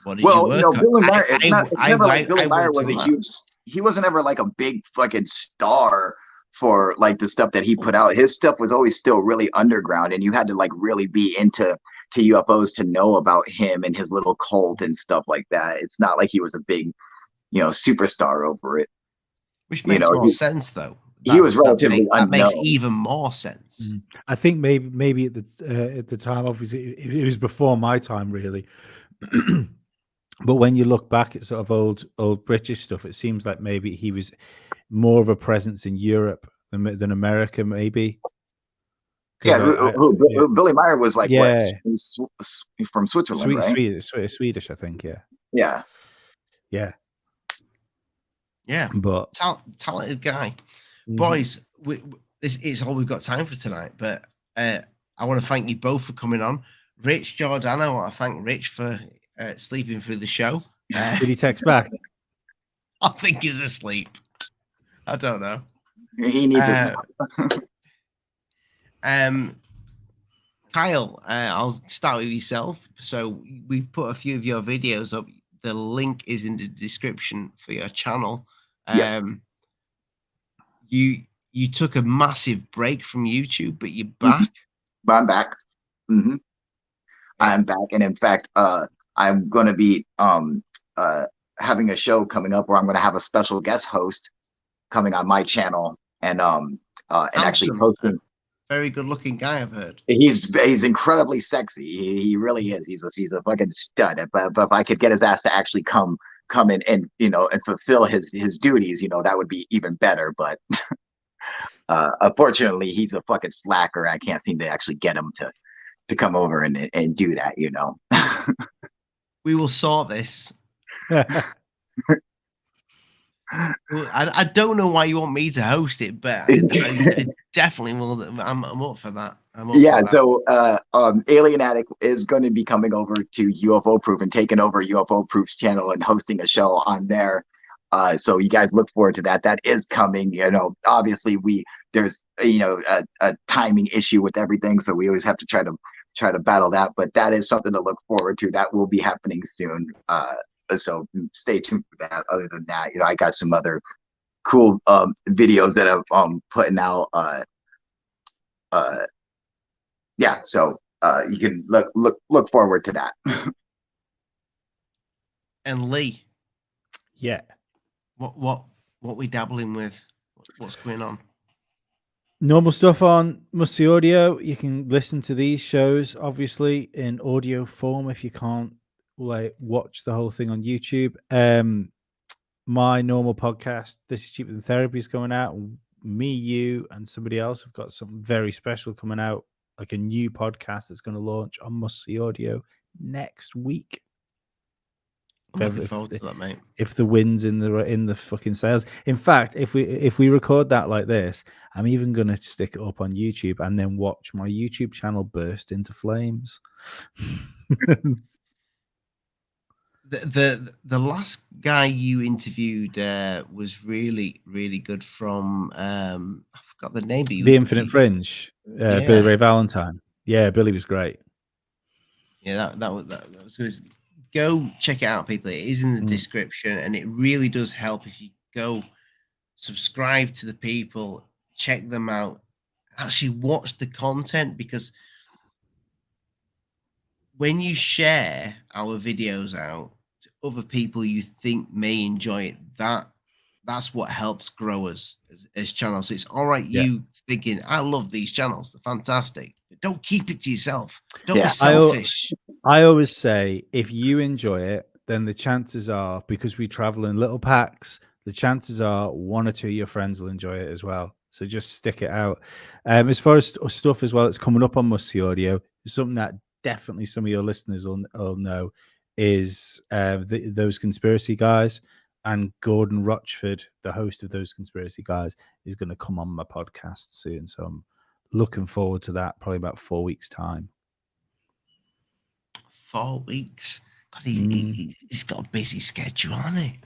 What did you work on? Billy Meier, it's never like Billy Meier was a huge. He wasn't ever like a big fucking star for like the stuff that he put out. His stuff was always still really underground, and you had to like really be into UFOs to know about him and his little cult and stuff like that. It's not like he was a big, you know, superstar over it. Which makes more sense, though. He was relatively unknown. That makes even more sense. I think maybe at the time, obviously, it was before my time, really. But when you look back at sort of old British stuff, it seems like maybe he was more of a presence in Europe than America, maybe. Yeah, Billy Meier was like what, from Switzerland, right? Swedish, I think. Yeah. But talented guy. Boys, this is all we've got time for tonight. But I want to thank you both for coming on. Rich, Jordan, I want to thank Rich for sleeping through the show. Did he text back? I think he's asleep. I don't know. He needs his Kyle, I'll start with yourself. So we've put a few of your videos up. the link is in the description for your channel. Yeah. You took a massive break from YouTube, but you're back. But I'm back. Mm-hmm. I'm back, and in fact, I'm going to be having a show coming up where I'm going to have a special guest host coming on my channel, and actually hosting. Very good-looking guy, I've heard. He's incredibly sexy. He really is. He's a fucking stud. But if I could get his ass to actually come in and and fulfill his duties, that would be even better. But unfortunately, he's a fucking slacker. I can't seem to actually get him to come over and do that. We will sort this. Well, I don't know why you want me to host it, but I definitely will. I'm up for that. So Alien Addict is going to be coming over to UFO Proof and taking over UFO Proof's channel and hosting a show on there. So you guys look forward to that. That is coming. Obviously there's a timing issue with everything, so we always have to try to battle that. But that is something to look forward to. That will be happening soon. So stay tuned for that. Other than that, I got some other cool videos that I'm putting out. So you can look forward to that. And Lee, yeah, what we dabbling with? What's going on? Normal stuff on Must See Audio. You can listen to these shows obviously in audio form if you can't watch the whole thing on YouTube. My normal podcast, This is Cheaper Than Therapy, is going out. Me, you, and somebody else have got something very special coming out, like a new podcast that's going to launch on Must See Audio next week. I'm looking forward to that, mate. If the wind's in the fucking sails. In fact, if we record that like this, I'm even going to stick it up on YouTube and then watch my YouTube channel burst into flames. The last guy you interviewed was really, really good from I forgot the name. The Infinite Fringe, Billy Ray Valentine. Yeah, Billy was great. Yeah, that was good. Go check it out, people. It is in the description, and it really does help if you go subscribe to the people, check them out, actually watch the content, because when you share our videos out to other people you think may enjoy it, that's what helps grow us as channels. So it's all right, you thinking, I love these channels, they're fantastic, but don't keep it to yourself. Don't be selfish. I always say, if you enjoy it, then the chances are, because we travel in little packs, the chances are one or two of your friends will enjoy it as well. So just stick it out. As far as stuff as well that's coming up on Must See Audio, something that definitely some of your listeners will know is those conspiracy guys. And Gordon Rochford, the host of those conspiracy guys, is going to come on my podcast soon. So I'm looking forward to that, probably about 4 weeks' time. 4 weeks? God, he's got a busy schedule, hasn't he?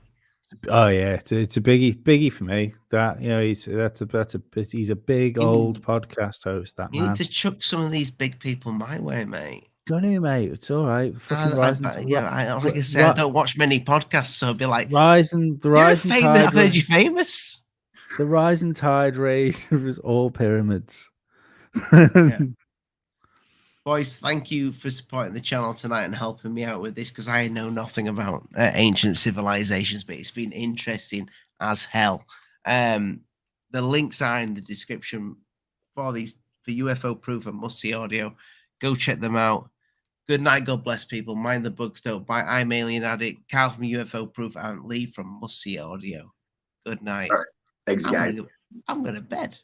Oh yeah, it's a biggie for me. That he's a big old podcast host. That you man. Need to chuck some of these big people my way, mate. Gonna, mate. It's all right. Fucking like I said, I don't watch many podcasts, so I'll be like, I've heard you're famous. The rising tide raises all pyramids. Boys, thank you for supporting the channel tonight and helping me out with this, because I know nothing about ancient civilizations, but it's been interesting as hell. The links are in the description for UFO Proof and Must See Audio. Go check them out. Good night, God bless people. Mind the bugs, don't bite. I'm Alien Addict, Carl from UFO Proof, and Lee from Must See Audio. Good night. All right. Thanks, guys. I'm going to bed.